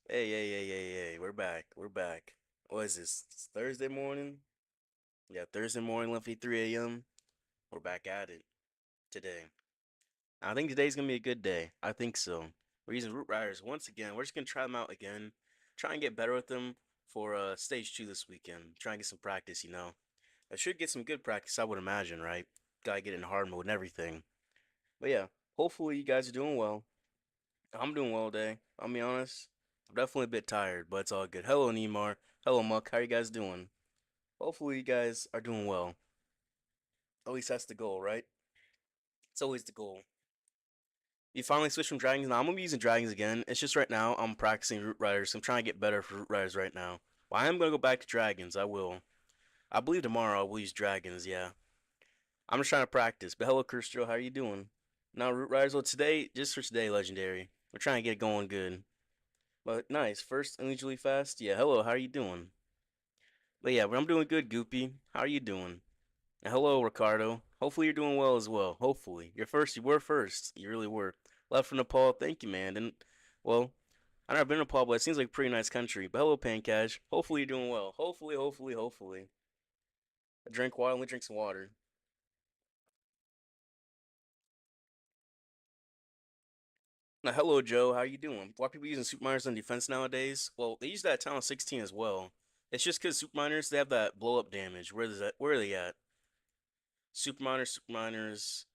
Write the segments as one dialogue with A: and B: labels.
A: Hey, we're back. We're back. What is this? It's Thursday morning? Yeah, Thursday morning, 3 a.m. We're back at it today. I think today's gonna be a good day. I think so. We're using Root Riders once again. We're just gonna try them out again. Try and get better with them for stage 2 this weekend. Try and get some practice, you know. I should get some good practice, I would imagine, right? Gotta get in hard mode and everything. But yeah, hopefully you guys are doing well. I'm doing well today. I'll be honest. I'm definitely a bit tired, but it's all good. Hello, Neymar. Hello, Muck. How you guys doing? Hopefully, you guys are doing well. At least that's the goal, right? It's always the goal. You finally switched from dragons. Now I'm gonna be using dragons again. It's just right now I'm practicing root riders. I'm trying to get better for root riders right now. But I am gonna go back to dragons. I will. I believe tomorrow I will use dragons. Yeah. I'm just trying to practice. But hello, Kirstro. How are you doing? Now root riders. Well, today, just for today, legendary. We're trying to get it going good. But nice. First, unusually fast. Yeah. Hello. How are you doing? But yeah, but I'm doing good, Goopy. How are you doing? And hello, Ricardo. Hopefully you're doing well as well. Hopefully. You're first. You were first. You really were. Left from Nepal. Thank you, man. And, well, I've never been to Nepal, but it seems like a pretty nice country. But hello, Pancaj. Hopefully you're doing well. Hopefully. Drink water. Only drink some water. Now, hello, Joe. How you doing? Why are people using super miners on defense nowadays? Well, they use that at Talent 16 as well. It's just because super miners, they have that blow up damage. Where is that? Where are they at? Super miners.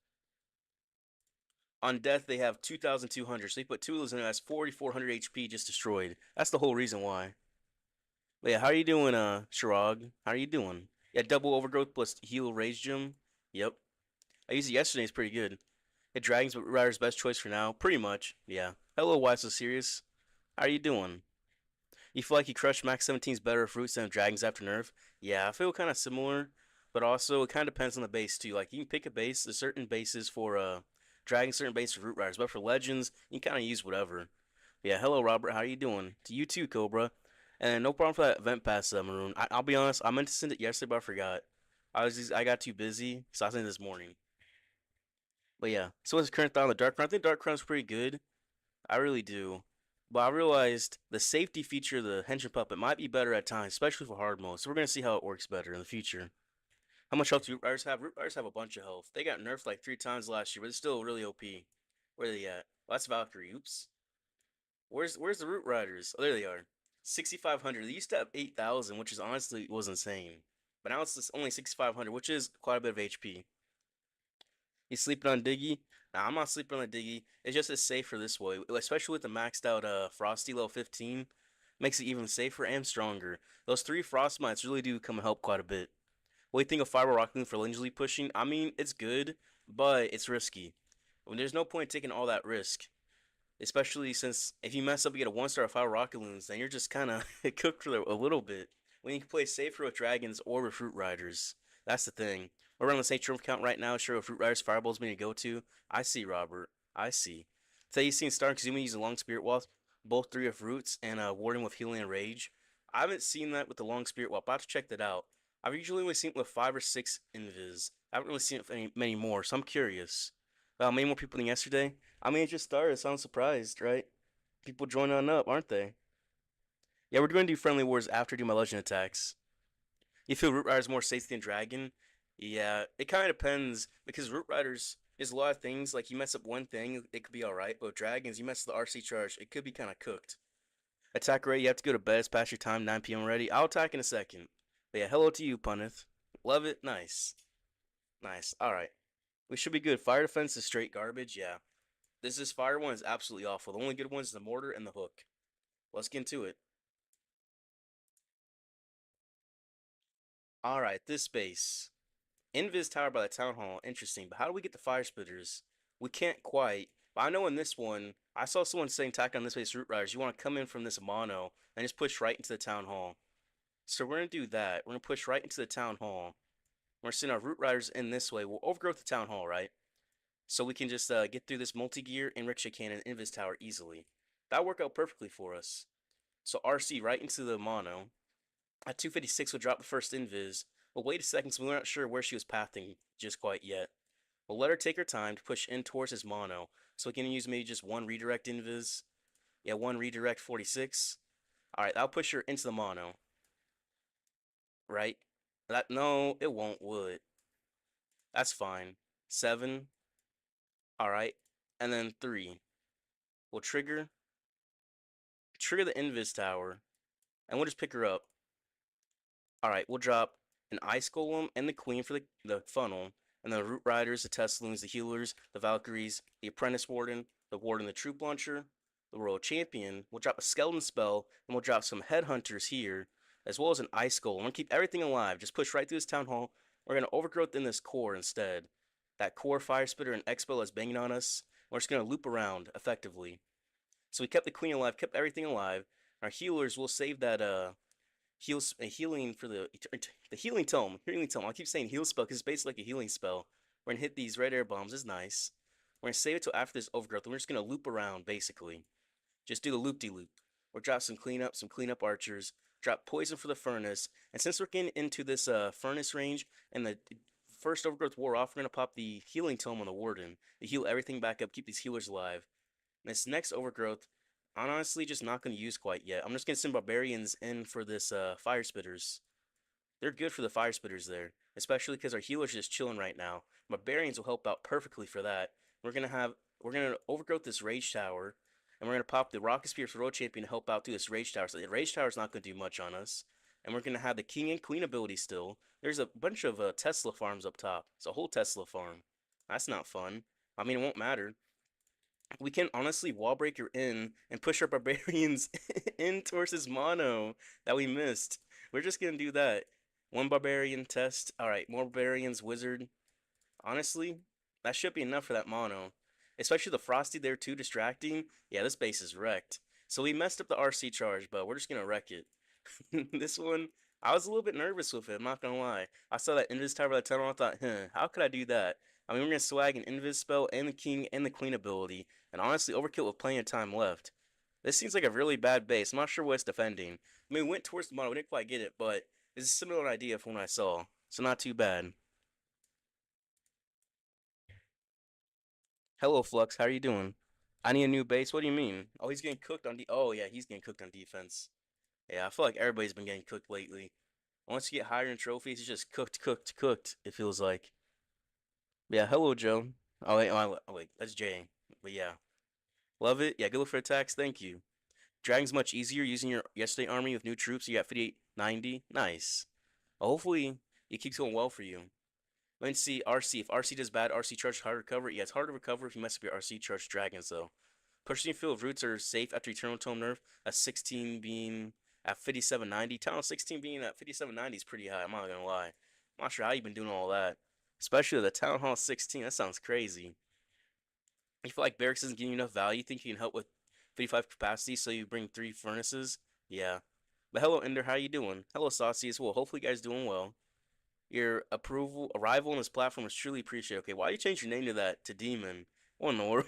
A: On death, they have 2,200. So they put two of those in it. That's 4,400 HP just destroyed. That's the whole reason why. But yeah, how are you doing, Shirag? How are you doing? Yeah, double overgrowth plus heal rage gem. Yep. I used it yesterday. It's pretty good. It Dragons but Rider's best choice for now. Pretty much. Yeah. Hello, why so serious? How are you doing? You feel like you crushed Max 17's better fruits than Dragons after nerf? Yeah, I feel kind of similar, but also it kind of depends on the base too. Like you can pick a base, there's certain bases for Dragons, certain bases for Root Riders, but for Legends, you can kind of use whatever. Yeah, hello Robert, how are you doing? To you too, Cobra. And no problem for that event pass, Maroon. I'll be honest, I meant to send it yesterday, but I forgot. I got too busy, so I sent it this morning. But yeah, so what's the current thought on the Dark Crown? I think Dark Crown's pretty good. I really do. But I realized the safety feature of the Henchman Puppet might be better at times, especially for hard mode. So we're gonna see how it works better in the future. How much health do Root Riders have? Root Riders have a bunch of health. They got nerfed like 3 times last year, but it's still really OP. Where are they at? Well, that's Valkyrie. Oops. Where's the Root Riders? Oh, there they are. 6,500. They used to have 8,000, which is honestly was insane. But now it's only 6,500, which is quite a bit of HP. You sleeping on Diggy? Nah, I'm not sleeping on the Diggy. It's just as safer this way, especially with the maxed out Frosty level 15. Makes it even safer and stronger. Those 3 Frostmites really do come and help quite a bit. What do you think of Fiber Rock Loon for Linsley pushing? I mean, it's good, but it's risky. When there's no point taking all that risk, especially since if you mess up, you get a 1 star Fiber Rocket Loons, then you're just kind of cooked for a little bit. When you can play safer with Dragons or with Fruit Riders, that's the thing. We're on the same trophy count right now. Sure, with Fruit Riders, Fireball's been to go to. I see, Robert. I see. Today you seen Star Kazumi use a long Spirit Wall, both 3 of Roots, and Warden with Healing and Rage. I haven't seen that with the long Spirit Wall. About to check that out. I've usually only seen it with 5 or 6 Invis. I haven't really seen it with many more, so I'm curious. Many more people than yesterday. I mean, it just started, so I'm surprised, right? People joining on up, aren't they? Yeah, we're going to do friendly wars after do my legend attacks. You feel Root Rider's more safe than Dragon? Yeah, it kind of depends because Root Riders is a lot of things. Like you mess up one thing, it could be all right. But with Dragons, you mess up the RC charge, it could be kind of cooked. Attack rate, you have to go to bed. It's past your time, 9 p.m. already. I'll attack in a second. But yeah, hello to you, Punith. Love it. Nice, nice. All right, we should be good. Fire defense is straight garbage. Yeah, this fire one is absolutely awful. The only good ones is the mortar and the hook. Let's get into it. All right, this space. Invis Tower by the Town Hall. Interesting, but how do we get the Fire Spitters? We can't quite. But I know in this one, I saw someone saying attack on this base Root Riders. You want to come in from this mono and just push right into the Town Hall. So we're going to do that. We're going to push right into the Town Hall. We're sending our Root Riders in this way. We'll overgrowth the Town Hall, right? So we can just get through this multi-gear and Ricochet Cannon Invis Tower easily. That worked out perfectly for us. So RC right into the mono. At 256, we'll drop the first Invis. But wait a second, so we're not sure where she was pathing just quite yet. We'll let her take her time to push in towards his mono. So we can use maybe just one redirect Invis. Yeah, one redirect 46. Alright, I'll push her into the mono. Right? That no, it won't, will it? That's fine. 7. Alright. And then 3. We'll trigger the Invis Tower. And we'll just pick her up. Alright, we'll drop an Ice Golem and the Queen for the funnel. And the Root Riders, the Tesloons, the Healers, the Valkyries, the Apprentice Warden, the Troop Launcher, the Royal Champion. We'll drop a Skeleton Spell, and we'll drop some Headhunters here, as well as an Ice Golem. We're going to keep everything alive. Just push right through this Town Hall. We're going to overgrowth in this core instead. That core Fire Spitter and Expo that's banging on us. We're just going to loop around effectively. So we kept the Queen alive, kept everything alive. Our healers will save that healing for the healing tome. I keep saying heal spell because it's basically like a healing spell. We're gonna hit these red air bombs. It's nice. We're gonna save it till after this overgrowth. And we're just gonna loop around basically. Just do the loop-de-loop. Or drop some cleanup archers. Drop poison for the furnace. And since we're getting into this furnace range and the first overgrowth wore off, we're gonna pop the healing tome on the warden to heal everything back up, keep these healers alive. And this next overgrowth, I'm honestly just not going to use quite yet. I'm just going to send Barbarians in for this Fire Spitters. They're good for the Fire Spitters there, especially because our healers are just chilling right now. Barbarians will help out perfectly for that. We're going to overgrowth this Rage Tower, and we're going to pop the Rocket Spear for Royal Champion to help out through this Rage Tower. So the Rage Tower is not going to do much on us. And we're going to have the King and Queen ability still. There's a bunch of Tesla farms up top. It's a whole Tesla farm. That's not fun. I mean, it won't matter. We can honestly wall breaker in and push our barbarians in towards his mono that we missed. We're just gonna do that. One barbarian test. Alright, more barbarians, wizard. Honestly, that should be enough for that mono. Especially the Frosty there too, distracting. Yeah, this base is wrecked. So we messed up the RC charge, but we're just gonna wreck it. This one, I was a little bit nervous with it, I'm not gonna lie. I saw that Invis Tower by the tunnel, I thought, how could I do that? I mean, we're gonna swag an Invis spell and the King and the Queen ability, and honestly, overkill with plenty of time left. This seems like a really bad base. I'm not sure what it's defending. I mean, we went towards the model, we didn't quite get it, but it's a similar idea from what I saw, so not too bad. Hello, Flux, how are you doing? I need a new base. What do you mean? Oh, he's getting cooked on oh yeah, he's getting cooked on defense. Yeah, I feel like everybody's been getting cooked lately. Once you get higher in trophies, it's just cooked. It feels like. Yeah, hello, Joe. Oh wait, that's Jay. But yeah, love it. Yeah, good look for attacks. Thank you. Dragon's much easier using your yesterday army with new troops. You got 5890. Nice. Well, hopefully, it keeps going well for you. Let's see RC. If RC does bad, RC charge hard to recover. Yeah, it's hard to recover if you mess up your RC charge dragons, though. Pushing field of roots are safe after Eternal Tome nerf. At 16 being at 5790. Town 16 being at 5790 is pretty high. I'm not gonna lie. I'm not sure how you've been doing all that. Especially the Town Hall 16. That sounds crazy. You feel like Barracks isn't giving you enough value? You think you can help with 55 capacity so you bring 3 furnaces? Yeah. But hello, Ender. How you doing? Hello, Saucy as well. Hopefully you guys doing well. Your arrival on this platform is truly appreciated. Okay, why you change your name to that, to Demon? What in the world?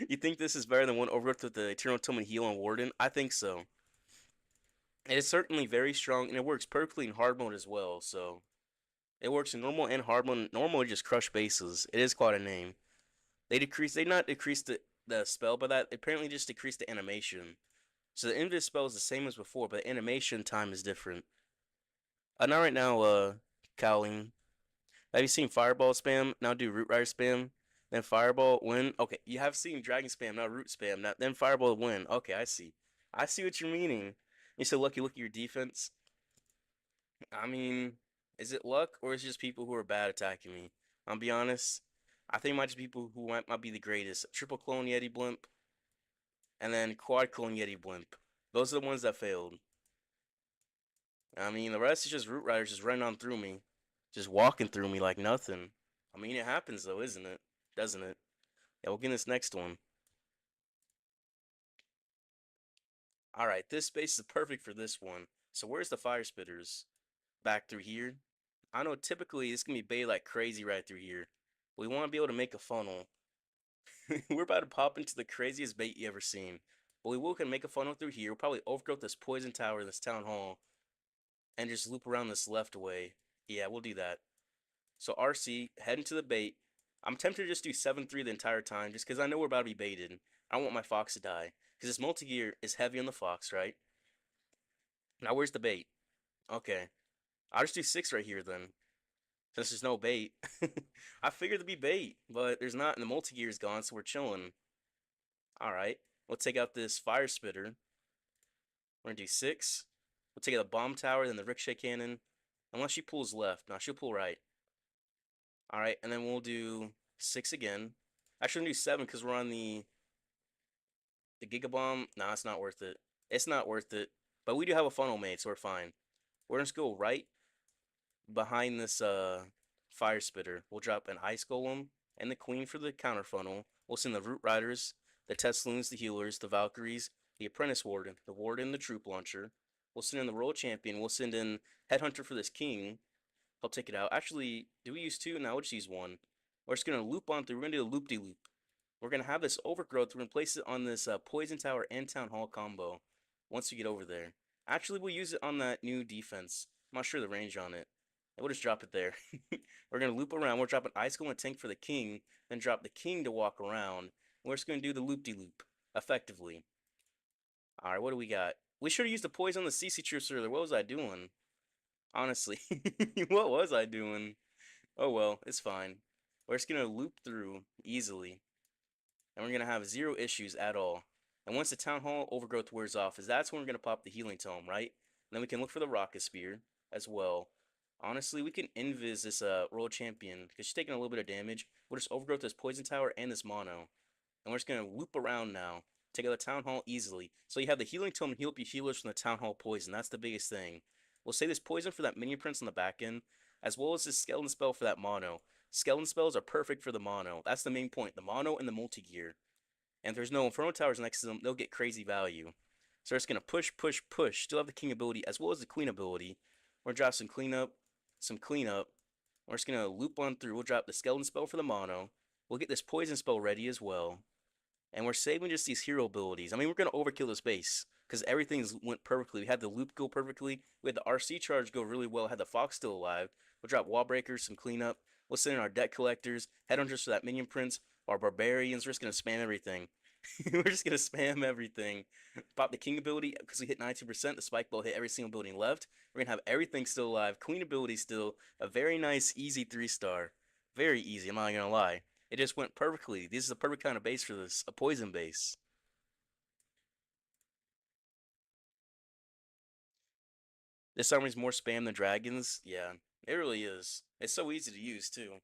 A: You think this is better than one overgrowth with the Eternal Tome and Heal on Warden? I think so. It is certainly very strong, and it works perfectly in hard mode as well, so... It works in normal and hard mode. Normal, just crush bases. It is quite a name. They not decrease the spell by that. They apparently just decrease the animation. So the Invis spell is the same as before, but the animation time is different. Not right now, Cowling. Have you seen Fireball spam? Now do Root Rider spam. Then Fireball win. Okay, you have seen Dragon spam, now Root spam. Now, then Fireball win. Okay, I see. I see what you're meaning. You said lucky look at your defense. I mean, is it luck or is it just people who are bad attacking me? I'll be honest. I think it might just be people who might be the greatest. Triple clone Yeti Blimp. And then quad clone Yeti Blimp. Those are the ones that failed. I mean, the rest is just Root Riders just running on through me. Just walking through me like nothing. I mean, it happens though, isn't it? Doesn't it? Yeah, we'll get this next one. Alright, this space is perfect for this one. So where's the Fire Spitters? Back through here. I know typically this can be baited like crazy right through here. But we want to be able to make a funnel. We're about to pop into the craziest bait you ever seen. But we will can make a funnel through here. We'll probably overgrowth this poison tower in this town hall. And just loop around this left way. Yeah, we'll do that. So RC, head into the bait. I'm tempted to just do 7-3 the entire time, just because I know we're about to be baited. I don't want my Fox to die. Because this multi-gear is heavy on the Fox, right? Now where's the bait? Okay. I'll just do 6 right here then. Since there's no bait. I figured there'd be bait, but there's not, and the multi-gear's gone, so we're chilling. Alright. We'll take out this fire spitter. We're gonna do 6. We'll take out the bomb tower, then the ricochet cannon. Unless she pulls left. No, she'll pull right. Alright, and then we'll do 6 again. Actually, we'll do 7 because we're on the Giga Bomb. Nah, it's not worth it. It's not worth it. But we do have a funnel made, so we're fine. We're just go right behind this fire spitter. We'll drop an ice golem and the queen for the counter funnel. We'll send the root riders, the Tesloons, the healers, the Valkyries, the apprentice warden, the troop launcher. We'll send in the royal champion. We'll send in headhunter for this king. Help take it out. Actually, do we use 2? No, we'll just use 1. We're just gonna loop on through. We're gonna do a loop-de-loop. We're gonna have this overgrowth. We're gonna place it on this poison tower and town hall combo. Once we get over there, actually, we'll use it on that new defense. I'm not sure the range on it. We'll just drop it there. We're gonna loop around. We'll drop an ice golem and tank for the king, then drop the king to walk around. We're just gonna do the loop-de-loop effectively. All right, what do we got? We should have used the poison on the CC troops earlier. What was I doing? Honestly, what was I doing? Oh well, it's fine. We're just gonna loop through easily, and we're gonna have 0 issues at all. And once the town hall overgrowth wears off, that's when we're gonna pop the healing tome, right? And then we can look for the rocket spear as well. Honestly, we can invis this royal champion because she's taking a little bit of damage. We'll just overgrowth this poison tower and this mono, and we're just gonna loop around now. Take out the town hall easily. So you have the healing tome and heal up your healers from the town hall poison. That's the biggest thing. We'll say this poison for that minion prince on the back end, as well as this skeleton spell for that mono. Skeleton spells are perfect for the mono. That's the main point. The mono and the multi-gear. And if there's no Inferno Towers next to them, they'll get crazy value. So we're just going to push, push, push. Still have the King ability as well as the Queen ability. We're going to drop some cleanup, some cleanup. We're just going to loop on through. We'll drop the Skeleton spell for the mono. We'll get this Poison spell ready as well. And we're saving just these hero abilities. I mean, we're going to overkill this base because everything's went perfectly. We had the loop go perfectly. We had the RC charge go really well. Had the Fox still alive. We'll drop wall breakers, some cleanup. We'll send in our deck collectors, headhunters for that minion prince, our barbarians. We're just going to spam everything. We're just going to spam everything. Pop the king ability because we hit 92%. The spike ball hit every single building left. We're going to have everything still alive. Queen ability still. A very nice, easy 3-star. Very easy, I'm not going to lie. It just went perfectly. This is the perfect kind of base for this. A poison base. This army's more spam than dragons. Yeah, it really is. It's so easy to use, too.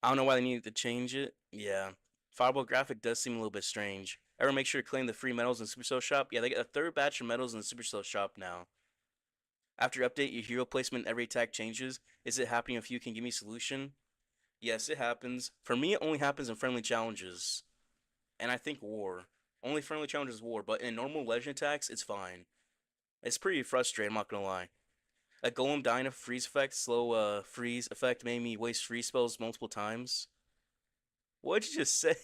A: I don't know why they needed to change it. Yeah. Fireball graphic does seem a little bit strange. Ever make sure to claim the free medals in Supercell shop? Yeah, they get a 3rd batch of medals in the Supercell shop now. After update, your hero placement every attack changes. Is it happening if you can give me solution? Yes, it happens. For me, it only happens in friendly challenges. And I think war. Only friendly challenges war, but in normal legend attacks, it's fine. It's pretty frustrating, I'm not gonna lie. A golem dying of freeze effect, slow freeze effect made me waste freeze spells multiple times. What'd you just say,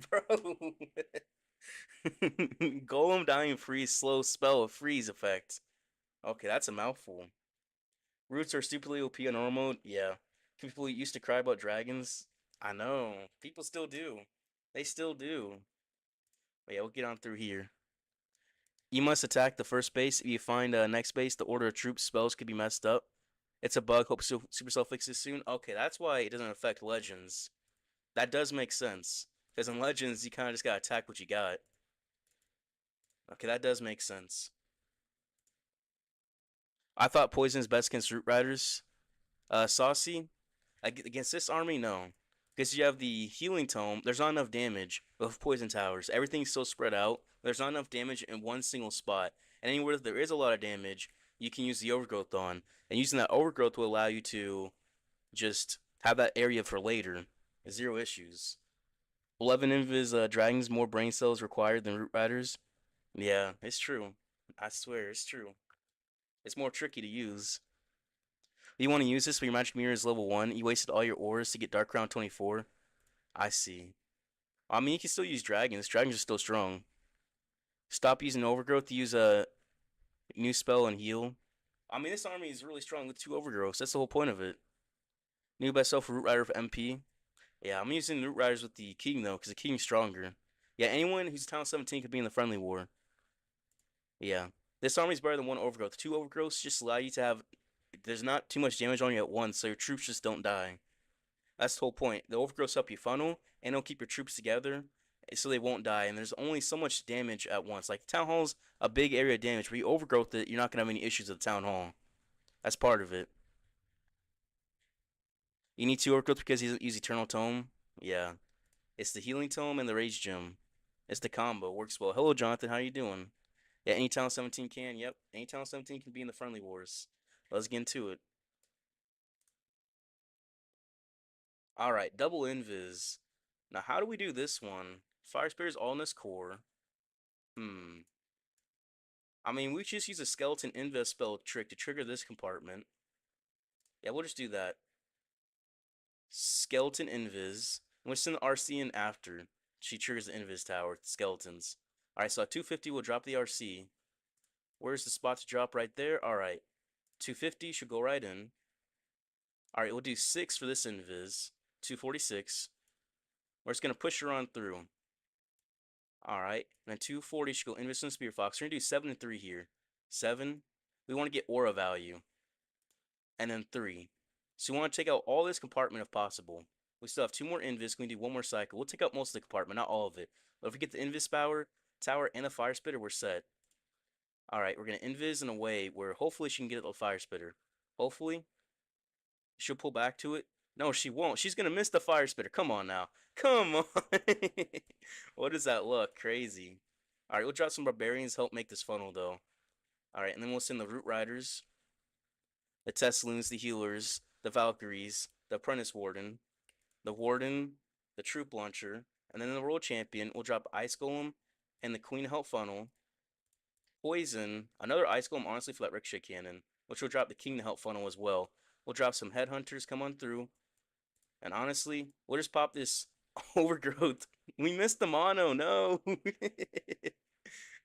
A: bro? Golem dying freeze, slow spell of freeze effect. Okay, that's a mouthful. Roots are stupidly OP on normal mode? Yeah. People used to cry about dragons. I know. People still do. They still do. But yeah, we'll get on through here. You must attack the first base. If you find next base, the order of troops spells could be messed up. It's a bug. Hope Supercell fixes soon. Okay, that's why it doesn't affect Legends. That does make sense. Because in Legends, you kind of just gotta attack what you got. Okay, that does make sense. I thought Poison is best against Root Riders. Saucy? Against this army, no. Because you have the Healing Tome, there's not enough damage with Poison Towers. Everything's so spread out. There's not enough damage in one single spot. And anywhere that there is a lot of damage, you can use the Overgrowth on. And using that Overgrowth will allow you to just have that area for later. 0 issues. 11 Invis Dragons, more brain cells required than Root Riders. Yeah, it's true. I swear, it's true. It's more tricky to use. You want to use this, but your magic mirror is level 1. You wasted all your ores to get Dark Crown 24. I see. I mean, you can still use dragons. Dragons are still strong. Stop using overgrowth to use a new spell and heal. I mean, this army is really strong with 2 overgrowths. That's the whole point of it. New best self for Root Rider for MP. Yeah, I'm using Root Riders with the King, though, because the King's stronger. Yeah, anyone who's Town 17 could be in the friendly war. Yeah. This army's better than one overgrowth. Two overgrowths just allow you to have. There's not too much damage on you at once, so your troops just don't die. That's the whole point. The overgrowths help you funnel, and they'll keep your troops together so they won't die. And there's only so much damage at once. Like, Town Hall's a big area of damage, but you overgrowth it, you're not going to have any issues with the Town Hall. That's part of it. You need two overgrowth because you use Eternal Tome. Yeah. It's the Healing Tome and the Rage Gem. It's the combo. Works well. Hello, Jonathan. How you doing? Yeah, any Town 17 can. Yep. Any Town 17 can be in the friendly wars. Let's get into it. Alright, double invis. Now, how do we do this one? Fire Spirit's all in this core. I mean, we just use a skeleton invis spell trick to trigger this compartment. Yeah, we'll just do that. Skeleton invis. We'll send the RC in after. She triggers the invis tower, skeletons. Alright, so at 250, we'll drop the RC. Where's the spot to drop? Right there? Alright. 250 should go right in. Alright, we'll do 6 for this invis. 246. We're just going to push her on through. Alright, and then 240 should go invis and Spear Fox. We're going to do 7 and 3 here. 7. We want to get aura value. And then 3. So we want to take out all this compartment if possible. We still have 2 more invis. We can do 1 more cycle. We'll take out most of the compartment, not all of it. But if we get the invis power, tower, and a fire spitter, we're set. Alright, we're going to invis in a way where hopefully she can get the fire spitter. Hopefully. She'll pull back to it. No, she won't. She's going to miss the fire spitter. Come on now. Come on. What does that look? Crazy. Alright, we'll drop some barbarians, help make this funnel, though. Alright, and then we'll send the root riders, the Teslins, the healers, the Valkyries, the apprentice warden, the troop launcher, and then the world champion. We'll drop Ice Golem and the Queen Help funnel. Poison, another Ice Golem, honestly, for that ricochet cannon, which will drop the King to Help funnel as well. We'll drop some headhunters, come on through. And honestly, we'll just pop this overgrowth. We missed the mono, no.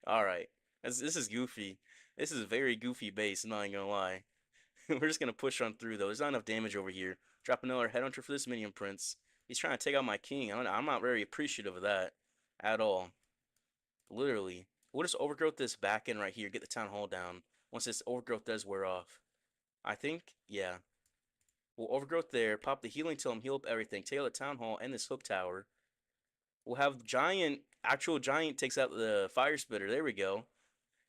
A: Alright. This is goofy. This is a very goofy base, I'm not even gonna lie. We're just gonna push on through though. There's not enough damage over here. Drop another headhunter for this minion prince. He's trying to take out my king. I'm not very appreciative of that at all. Literally. We'll just overgrowth this back end right here. Get the town hall down. Once this overgrowth does wear off. I think, yeah. We'll overgrowth there. Pop the healing tome. Heal up everything. Take out the town hall and this hook tower. We'll have giant. Actual giant takes out the fire spitter. There we go. And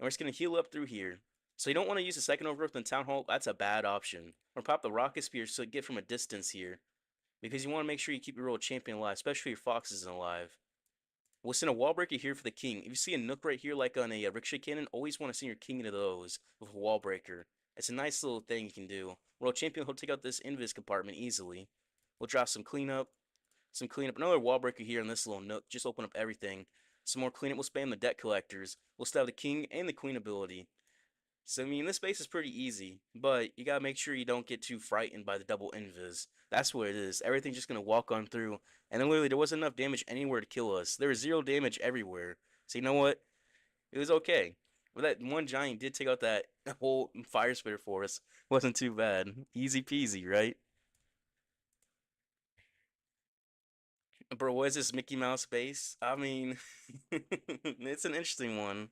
A: we're just going to heal up through here. So you don't want to use the second overgrowth in Town Hall. That's a bad option. Or pop the rocket spear so you get from a distance here. Because you want to make sure you keep your royal champion alive. Especially if your foxes alive. We'll send a wall breaker here for the king. If you see a nook right here like on a ricochet cannon, always want to send your king into those with a wall breaker. It's a nice little thing you can do. Royal champion will take out this invis compartment easily. We'll drop some cleanup. Another wall breaker here in this little nook. Just open up everything. Some more cleanup. We'll spam the debt collectors. We'll still have the king and the queen ability. So, I mean, this base is pretty easy, but you gotta make sure you don't get too frightened by the double invis. That's what it is. Everything's just gonna walk on through. And then literally, there wasn't enough damage anywhere to kill us. There was 0 damage everywhere. So, you know what? It was okay. But that one giant did take out that whole fire spitter for us. Wasn't too bad. Easy peasy, right? Bro, what is this Mickey Mouse base? I mean, it's an interesting one.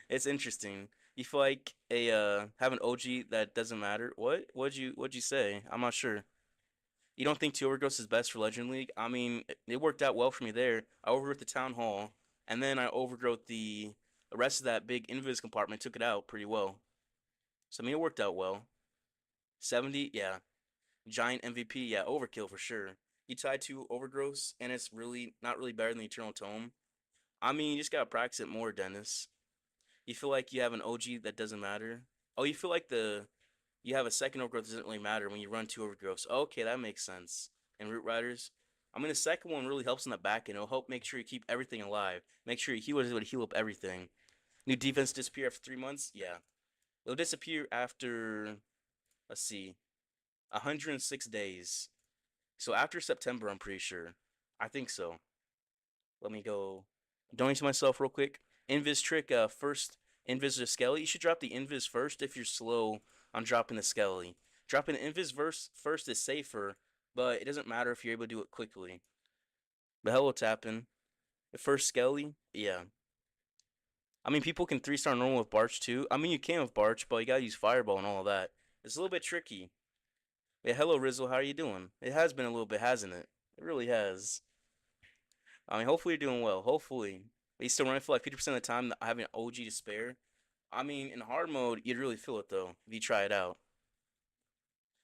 A: It's interesting. You feel like a have an OG that doesn't matter? What? What'd you say? I'm not sure. You don't think two overgrowths is best for Legend League? I mean, it worked out well for me there. I overgrowth the town hall, and then I overgrowth the rest of that big invis compartment, took it out pretty well. So I mean, it worked out well. 70, yeah. Giant MVP, yeah. Overkill for sure. You tie two overgrowths, and it's really not really better than the Eternal Tome. I mean, you just gotta practice it more, Dennis. You feel like you have an OG that doesn't matter? Oh, you feel like you have a second overgrowth that doesn't really matter when you run two overgrowths. Okay, that makes sense. And Root Riders? I mean, the second one really helps in the back end. It'll help make sure you keep everything alive. Make sure your healer is able to heal up everything. New defense disappear after 3 months? Yeah. It'll disappear after, let's see, 106 days. So after September, I'm pretty sure. I think so. Let me go donate to myself real quick. Invis trick, first Invis or Skelly. You should drop the Invis first if you're slow on dropping the Skelly. Dropping the Invis first is safer, but it doesn't matter if you're able to do it quickly. But hello, Tappin. The first Skelly, yeah. I mean, people can 3-star normal with Barch too. I mean, you can with Barch, but you gotta use Fireball and all of that. It's a little bit tricky. Yeah, hello Rizzle, how are you doing? It has been a little bit, hasn't it? It really has. I mean, hopefully you're doing well. Hopefully. But you still running for like 50% of the time having an OG to spare. I mean, in hard mode, you'd really feel it though, if you try it out.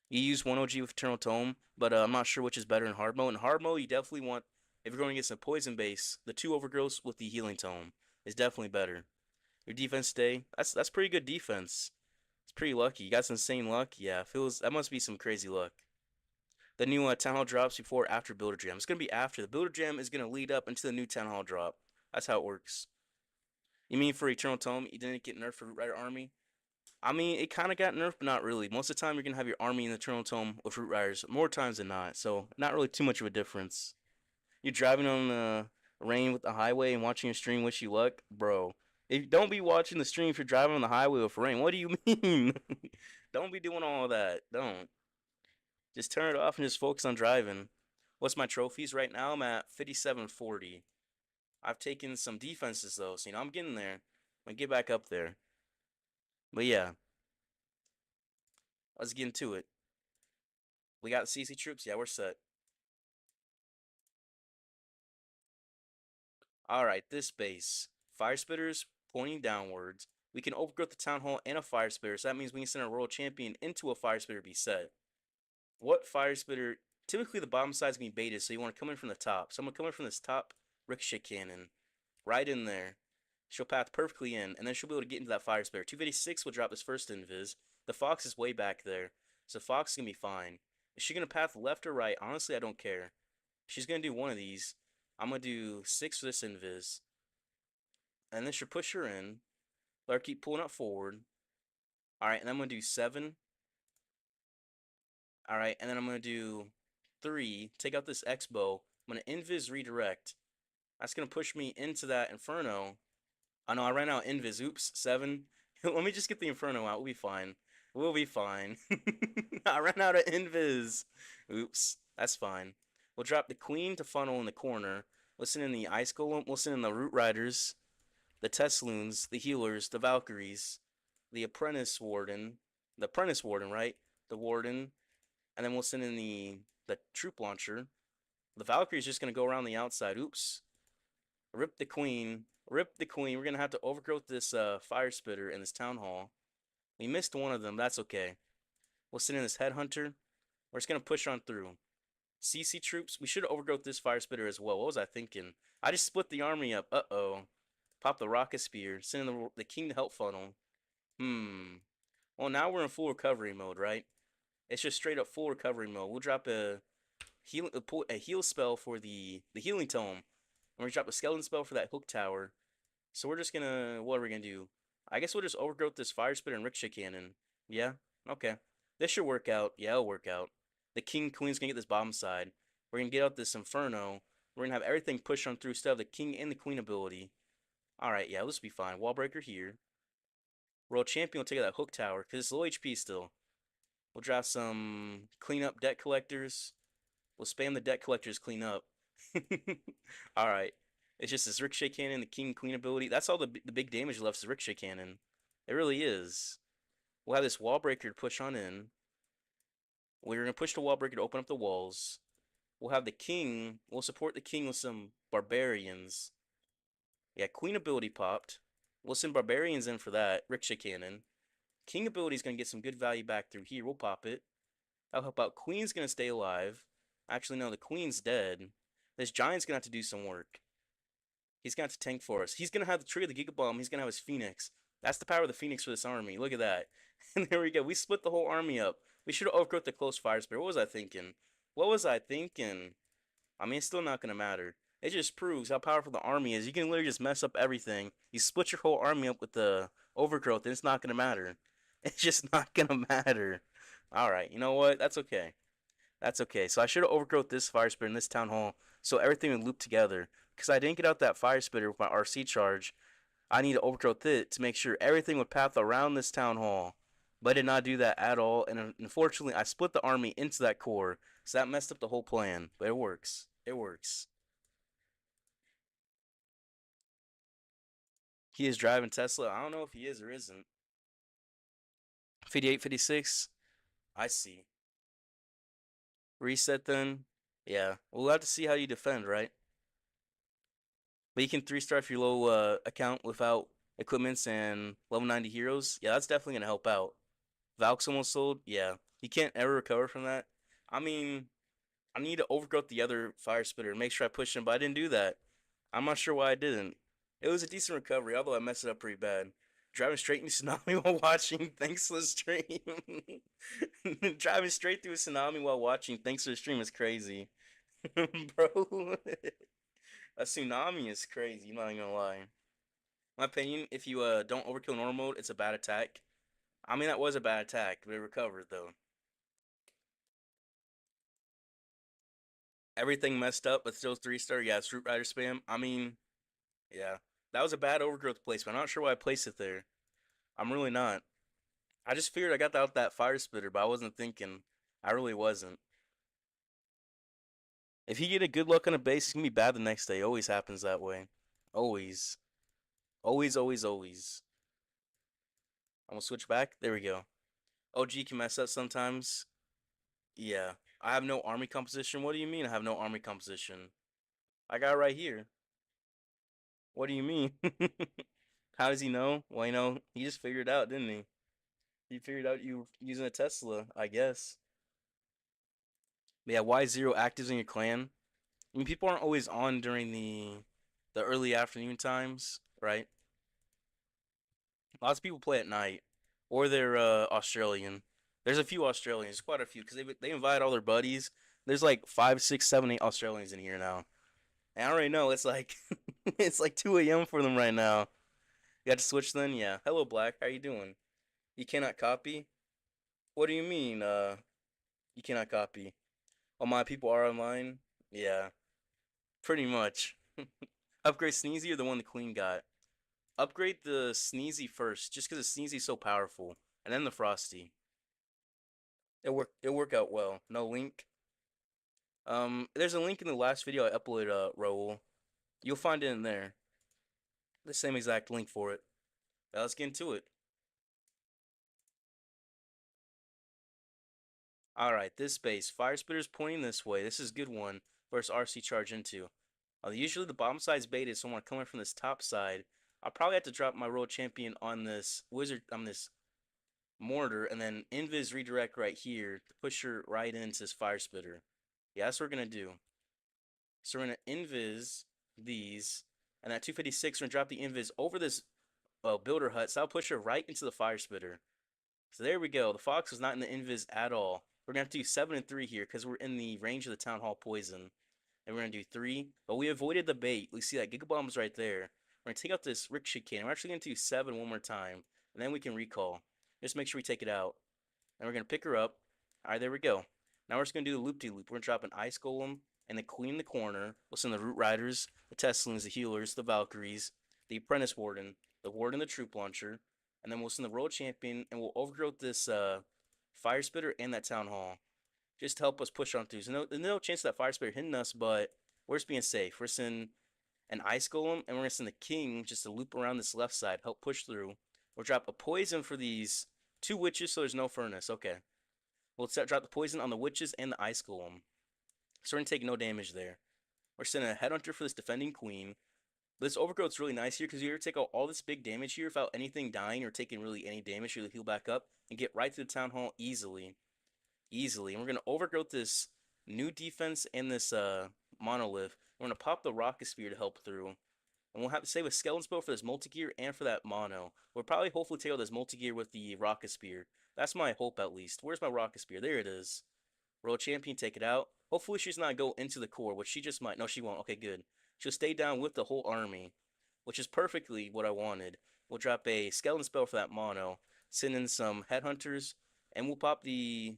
A: You use one OG with Eternal Tome, but I'm not sure which is better in hard mode. In hard mode, you definitely want, if you're going to get some poison base, the 2 overgrowths with the healing tome is definitely better. Your defense stay, that's pretty good defense. It's pretty lucky. You got some insane luck. Yeah, feels that must be some crazy luck. The new Town Hall drops before or after Builder Jam. It's gonna be after. The Builder Jam is gonna lead up into the new Town Hall drop. That's how it works. You mean for Eternal Tome, you didn't get nerfed for Root Rider Army? I mean, it kind of got nerfed, but not really. Most of the time, you're gonna have your army in the Eternal Tome with Root Riders, more times than not. So, not really too much of a difference. You're driving on the rain with the highway and watching your stream. Wish you luck, bro. If don't be watching the stream if you're driving on the highway with rain. What do you mean? Don't be doing all that. Don't. Just turn it off and just focus on driving. What's my trophies right now? I'm at 5740. I've taken some defenses though, so I'm getting there. I'm gonna get back up there. But yeah, let's get into it. We got CC troops. Yeah, we're set. All right, this base. Fire spitters pointing downwards. We can overgrowth the town hall and a fire spitter, so that means we can send a royal champion into a fire spitter to be set. What fire spitter? Typically, the bottom side is gonna be baited, so you want to come in from the top. So I'm gonna come in from this top ricochet cannon, right in there. She'll path perfectly in, and then she'll be able to get into that fire spitter. 256 will drop this first invis. The fox is way back there, so fox is gonna be fine. Is she gonna path left or right? Honestly, I don't care. She's gonna do one of these. I'm gonna do 6 for this invis, and then she'll push her in. Let her keep pulling up forward. All right, and I'm gonna do 7. All right, and then I'm gonna do 3. Take out this X bow. I'm gonna invis redirect. That's gonna push me into that inferno. Oh no, I ran out invis. Oops, 7. Let me just get the inferno out. We'll be fine. We'll be fine. I ran out of invis. Oops, that's fine. We'll drop the queen to funnel in the corner. Listen in the ice golem. Listen in the root riders, the Tesloons, the healers, the Valkyries, the apprentice warden, right? The warden, and then we'll send in the troop launcher. The Valkyrie's just gonna go around the outside. Oops. Rip the queen. Rip the queen. We're gonna have to overgrowth this fire spitter in this town hall. We missed one of them. That's okay. We'll send in this headhunter. We're just gonna push on through. CC troops. We should have overgrowth this fire spitter as well. What was I thinking? I just split the army up. Uh-oh. Pop the rocket spear. Send in the king to help funnel. Well, now we're in full recovery mode, right? It's just straight up full recovery mode. We'll drop a heal spell for the healing tome. And we drop a skeleton spell for that hook tower. So we're just gonna, what are we gonna do? I guess we'll just overgrowth this fire spitter and ricochet cannon. Yeah, okay. This should work out. Yeah, it'll work out. The king queen's gonna get this bottom side. We're gonna get out this inferno. We're gonna have everything pushed on through instead of the king and the queen ability. Alright, yeah, this will be fine. Wall breaker here. Royal champion will take out that hook tower because it's low HP still. We'll drop some clean up debt collectors. We'll spam the debt collectors clean up. Alright. It's just this ricochet cannon, the king queen ability. That's all the big damage left is ricochet cannon. It really is. We'll have this wall breaker to push on in. We're going to push the wall breaker to open up the walls. We'll have the king. We'll support the king with some barbarians. Yeah, queen ability popped. We'll send barbarians in for that. Ricochet cannon. King ability is going to get some good value back through here. We'll pop it. That'll help out. Queen's going to stay alive. Actually, no, the queen's dead. This giant's going to have to do some work. He's going to have to tank for us. He's going to have the trigger the Giga Bomb. He's going to have his Phoenix. That's the power of the Phoenix for this army. Look at that. And there we go. We split the whole army up. We should have overgrowth the close fire spirit. What was I thinking? What was I thinking? I mean, it's still not going to matter. It just proves how powerful the army is. You can literally just mess up everything. You split your whole army up with the overgrowth, and it's not going to matter. It's just not going to matter. Alright, you know what? That's okay. That's okay. So I should have overgrowth this fire spitter in this town hall so everything would loop together. Because I didn't get out that fire spitter with my RC charge. I need to overgrowth it to make sure everything would path around this town hall. But I did not do that at all. And unfortunately, I split the army into that core. So that messed up the whole plan. But it works. It works. He is driving Tesla. I don't know if he is or isn't. 58, 56. I see. Reset then. Yeah. We'll have to see how you defend, right? But you can 3-star if your low account without equipments and level 90 heroes. Yeah, that's definitely gonna help out. Valk's almost sold. Yeah. You can't ever recover from that. I mean, I need to overgrowth the other fire spitter and make sure I push him, but I didn't do that. I'm not sure why I didn't. It was a decent recovery, although I messed it up pretty bad. Driving straight into Tsunami while watching, thanks to the stream. Driving straight through a Tsunami while watching, thanks to the stream is crazy. Bro, a Tsunami is crazy, I'm not even gonna lie. My opinion, if you don't overkill normal mode, it's a bad attack. I mean, that was a bad attack, but it recovered, though. Everything messed up, but still 3-star. Yeah, it's Root Rider spam. I mean, yeah. That was a bad overgrowth placement. I'm not sure why I placed it there. I'm really not. I just figured I got out that fire spitter, but I wasn't thinking. I really wasn't. If you get a good luck on a base, it's gonna be bad the next day. Always happens that way. Always. Always, always, always. I'm gonna switch back. There we go. OG can mess up sometimes. Yeah. I have no army composition. What do you mean I have no army composition? I got it right here. What do you mean? How does he know? Well, he just figured it out, didn't he? He figured out you using a Tesla, I guess. But yeah, why 0 actives in your clan? I mean, people aren't always on during the early afternoon times, right? Lots of people play at night, or they're Australian. There's a few Australians, quite a few, because they invite all their buddies. There's like 5, 6, 7, 8 Australians in here now. And I already know it's like it's like 2 a.m. for them right now. You got to switch then, yeah. Hello, Black. How you doing? You cannot copy. What do you mean? You cannot copy. Oh, my people are online. Yeah, pretty much. Upgrade Sneezy or the one the Queen got? Upgrade the Sneezy first, just because the Sneezy's so powerful, and then the Frosty. It work out well. No link. There's a link in the last video I uploaded, Raul. You'll find it in there. The same exact link for it. Now let's get into it. Alright, this base. Fire Spitter's pointing this way. This is a good one versus RC charge into. Usually the bottom side's baited, so when I'm coming from this top side, I'll probably have to drop my World Champion on this this Mortar, and then Invis redirect right here to push her right into this Fire Spitter. Yeah, that's what we're going to do. So we're going to Invis these, and at 256, we're going to drop the Invis over this Builder Hut, so I'll push her right into the Fire Spitter. So there we go. The Fox was not in the Invis at all. We're going to have to do 7 and 3 here because we're in the range of the Town Hall Poison. And we're going to do 3, but we avoided the bait. We see that Giga Bomb's right there. We're going to take out this Ricochet Cannon. We're actually going to do 7 one more time, and then we can recall. Just make sure we take it out. And we're going to pick her up. Alright, there we go. Now we're just going to do the loop-de-loop. We're going to drop an Ice Golem and the Queen in the corner. We'll send the Root Riders, the Teslans, the Healers, the Valkyries, the Apprentice Warden, the Warden, the Troop Launcher. And then we'll send the World Champion, and we'll overgrowth this Fire Spitter and that Town Hall. Just to help us push on through. So there's no chance of that Fire Spitter hitting us, but we're just being safe. We're sending an Ice Golem, and we're going to send the King just to loop around this left side, help push through. We'll drop a Poison for these 2 Witches, so there's no Furnace. Okay. We'll drop the Poison on the Witches and the Ice Golem. So we're going to take no damage there. We're sending a Headhunter for this defending Queen. This Overgrowth's really nice here because you ever take out all this big damage here without anything dying or taking really any damage, you'll heal back up and get right to the Town Hall easily. Easily. And we're going to overgrowth this new defense and this Monolith. We're going to pop the Rocket Spear to help through. And we'll have to save a Skeleton Spell for this Multi-Gear and for that Mono. We'll probably hopefully take out this Multi-Gear with the Rocket Spear. That's my hope at least. Where's my Rocket Spear? There it is. World Champion, take it out. Hopefully she's not go into the core, which she just might. No, she won't. Okay, good. She'll stay down with the whole army, which is perfectly what I wanted. We'll drop a Skeleton Spell for that Mono. Send in some Headhunters. And we'll pop the...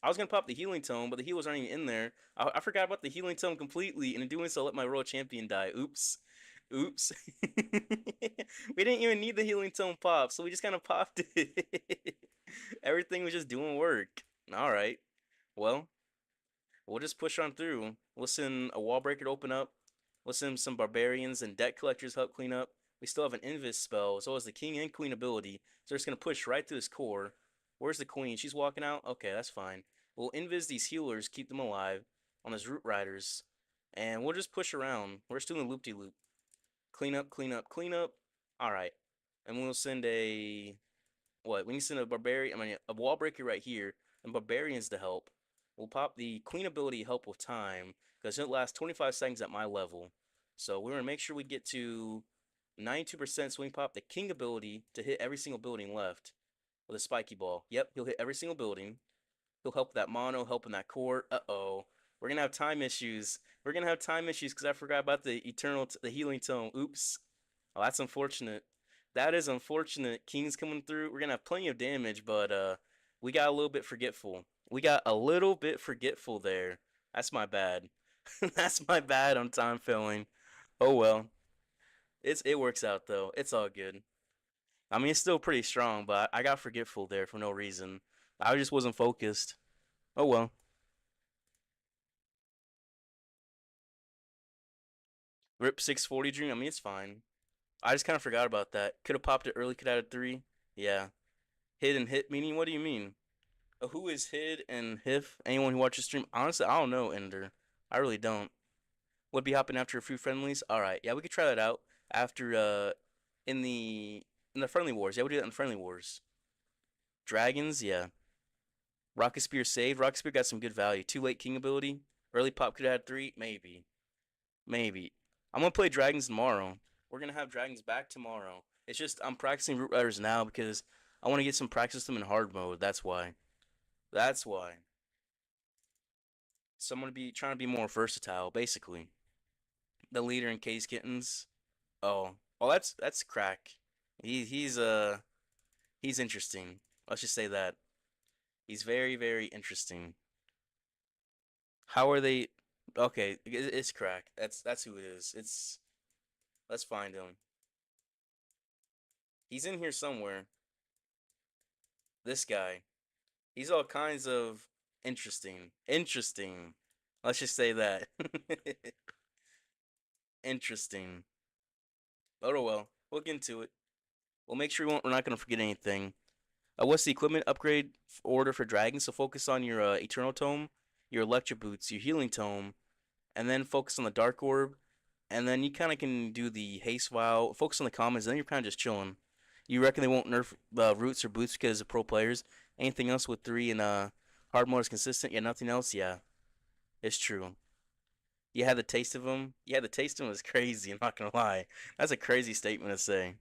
A: I was going to pop the Healing Tome, but the healers aren't even in there. I forgot about the Healing Tome completely, and in doing so, I let my World Champion die. Oops. Oops. We didn't even need the Healing Tome pop, so we just kind of popped it. Everything was just doing work. Alright. Well, we'll just push on through. We'll send a Wall Breaker to open up. We'll send some Barbarians and Debt Collectors help clean up. We still have an Invis spell, as well as the King and Queen ability. So we're just going to push right through his core. Where's the Queen? She's walking out? Okay, that's fine. We'll Invis these healers, keep them alive on his Root Riders. And we'll just push around. We're just doing a loop-de-loop. Clean up, clean up, clean up. Alright. And we'll send a... What? We need to send a Barbarian... I mean, a Wall Breaker right here. And Barbarians to help. We'll pop the Queen ability Help with Time. Because it lasts 25 seconds at my level. So we're going to make sure we get to 92% swing pop. The King ability to hit every single building left with a spiky ball. Yep, he'll hit every single building. He'll help with that mono, help in that core. Uh-oh. We're going to have time issues. We're going to have time issues because I forgot about the the healing tome. Oops. Oh, that's unfortunate. That is unfortunate. King's coming through. We're going to have plenty of damage, but we got a little bit forgetful. We got a little bit forgetful there. That's my bad. That's my bad on time filling. Oh well. It works out though. It's all good. I mean, it's still pretty strong, but I got forgetful there for no reason. I just wasn't focused. Oh well. Rip 640 Dream. I mean, it's fine. I just kind of forgot about that. Could have popped it early. Could have added 3. Yeah. Hid and hit meaning? What do you mean? Who is Hid and Hif? Anyone who watches stream? Honestly, I don't know, Ender. I really don't. Would be hopping after a few friendlies. All right. Yeah, we could try that out after in the friendly wars. Yeah, we do that in friendly wars. Dragons. Yeah. Rocket Spear saved. Rocket Spear got some good value. Too late King ability. Early pop could have had 3. Maybe. Maybe. I'm gonna play Dragons tomorrow. We're gonna have Dragons back tomorrow. It's just I'm practicing Root Riders now because I want to get some practice with them in hard mode. That's why. That's why. So I'm gonna be trying to be more versatile, basically. The leader in Case Kittens. Oh, that's crack. He's interesting. Let's just say that he's very interesting. How are they? Okay, it's crack. That's who it is. It's let's find him. He's in here somewhere. This guy. He's all kinds of interesting. Interesting. Let's just say that. Interesting. Oh well, we'll get into it. We'll make sure we're not gonna forget anything. What's the equipment upgrade order for dragons? So focus on your Eternal Tome, your Electro Boots, your Healing Tome, and then focus on the Dark Orb, and then you kind of can do the Haste Vial. Focus on the commons, and then you're kind of just chilling. You reckon they won't nerf Roots or Boots because of pro players? Anything else with 3 and hard mode is consistent? Yeah, nothing else? Yeah, it's true. You had the taste of them? Yeah, the taste of them was crazy, I'm not gonna lie. That's a crazy statement to say.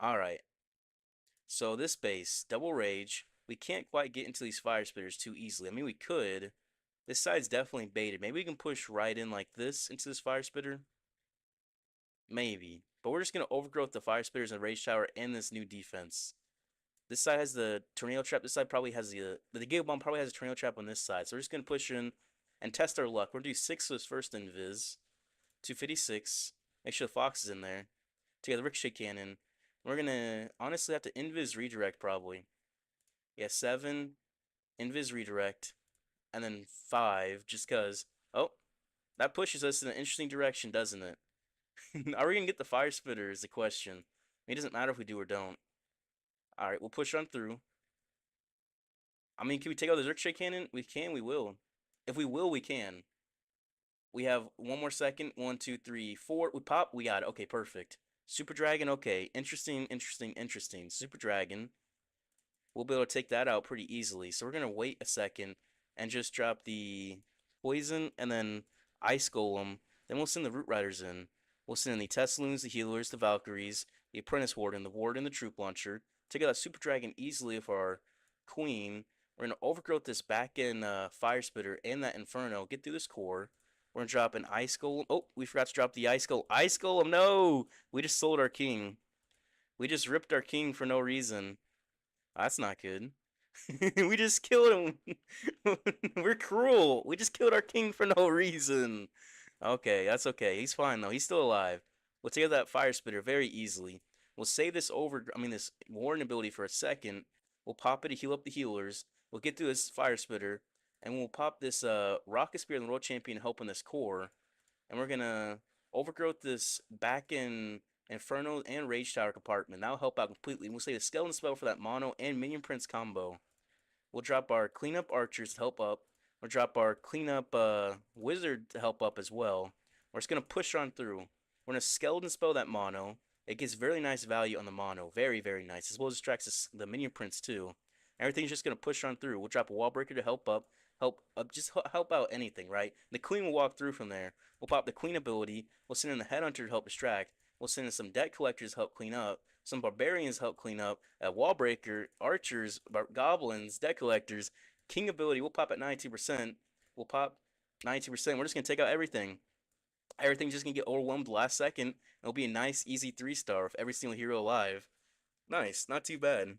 A: Alright, so this base, Double Rage, we can't quite get into these Fire Spitters too easily. I mean, we could. This side's definitely baited. Maybe we can push right in like this into this Fire Spitter. Maybe. But we're just going to overgrowth the Fire Spitters and Rage Tower and this new defense. This side has the Tornado Trap. This side probably has the Giga Bomb probably has a Tornado Trap on this side. So we're just going to push in and test our luck. We're going to do 6 of this first Invis. 256. Make sure the Fox is in there. To get the Ricochet Cannon. We're going to honestly have to Invis Redirect probably. Yeah, 7. Invis Redirect. And then 5 just because. Oh, that pushes us in an interesting direction, doesn't it? Are we going to get the Fire Spitter is the question. It doesn't matter if we do or don't. Alright, we'll push on through. I mean, can we take out the Ricochet Cannon? We can, we will. If we will, we can. We have 1 more second. 1, 2, 3, 4. We pop. We got it. Okay, perfect. Super Dragon. Okay, interesting. Super Dragon. We'll be able to take that out pretty easily. So we're going to wait a second and just drop the Poison and then Ice Golem. Then we'll send the Root Riders in. We'll send in the Teslaloons, the Healers, the Valkyries, the Apprentice Warden, the Warden, the Troop Launcher. Take out that Super Dragon easily with our Queen. We're going to overgrowth this back end Fire Spitter and that Inferno. Get through this core. We're going to drop an Ice Golem. Oh, we forgot to drop the Ice Golem. Ice Golem, no! We just sold our King. We just ripped our King for no reason. That's not good. We just killed him. We're cruel. We just killed our King for no reason. Okay, that's okay. He's fine though. He's still alive. We'll take out that Fire Spitter very easily. We'll save this this Warden ability for a second. We'll pop it to heal up the healers. We'll get through this Fire Spitter, and we'll pop this Rocket Spear and the World Champion helping this core. and we're gonna overgrowth this back in Inferno and Rage Tower compartment. That'll help out completely. We'll say the Skeleton Spell for that mono and Minion Prince combo. We'll drop our Cleanup Archers to help up. We'll drop our Cleanup Wizard to help up as well. We're just gonna push on through. We're gonna Skeleton Spell that mono. It gets very nice value on the mono. Very, very nice. As well as distracts the Minion Prince too. Everything's just gonna push on through. We'll drop a Wall Breaker to help up. Just help out anything, right? The Queen will walk through from there. We'll pop the Queen ability. We'll send in the Headhunter to help distract. We'll send in some Debt Collectors to help clean up. Some Barbarians to help clean up. A Wall Breaker, Archers, Goblins, Debt Collectors. King ability, we'll pop at 92%. We'll pop 92%. We're just going to take out everything. Everything's just going to get overwhelmed last second. It'll be a nice, easy 3-star with every single hero alive. Nice. Not too bad.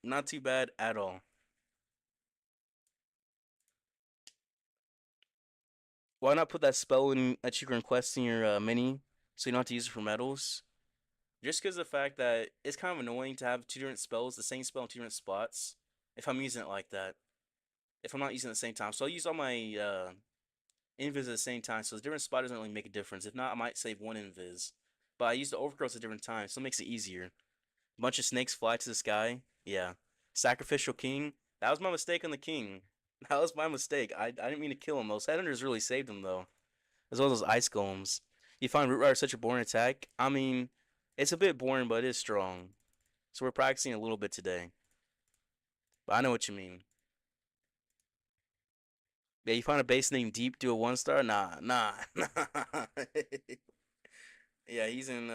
A: Not too bad at all. Why not put that spell in that you can request in your mini so you don't have to use it for medals? Just because of the fact that it's kind of annoying to have two different spells, the same spell in two different spots, if I'm using it like that. If I'm not using it at the same time. So I'll use all my invis at the same time, so the different spot doesn't really make a difference. If not, I might save one invis. But I use the overgrowth at different times, so it makes it easier. A bunch of snakes fly to the sky. Yeah. Sacrificial king. That was my mistake on the king. That was my mistake. I didn't mean to kill him. Those headhunters really saved him, though. As well as those ice golems. You find Root Rider such a boring attack? I mean, it's a bit boring, but it is strong. So we're practicing a little bit today. But I know what you mean. Yeah, you find a base named Deep, do a 1-star? Nah, nah, nah. Yeah, he's in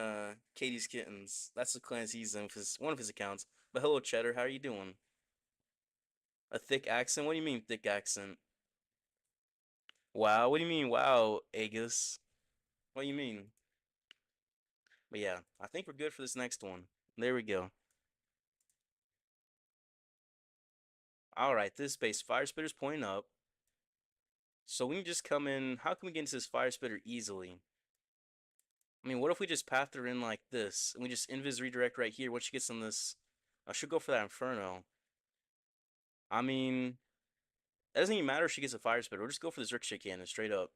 A: Katie's Kittens. That's the clans he's in, one of his accounts. But hello, Cheddar, how are you doing? A thick accent? What do you mean, thick accent? Wow, what do you mean, wow, Agus? What do you mean? But yeah, I think we're good for this next one. There we go. Alright, this base, Fire Spitter's pointing up. So we can just come in. How can we get into this Fire Spitter easily? I mean, what if we just path her in like this, and we just invis redirect right here once she gets on this? I should go for that Inferno. I mean, it doesn't even matter if she gets a Fire Spitter. We'll just go for this Ricochet Cannon straight up.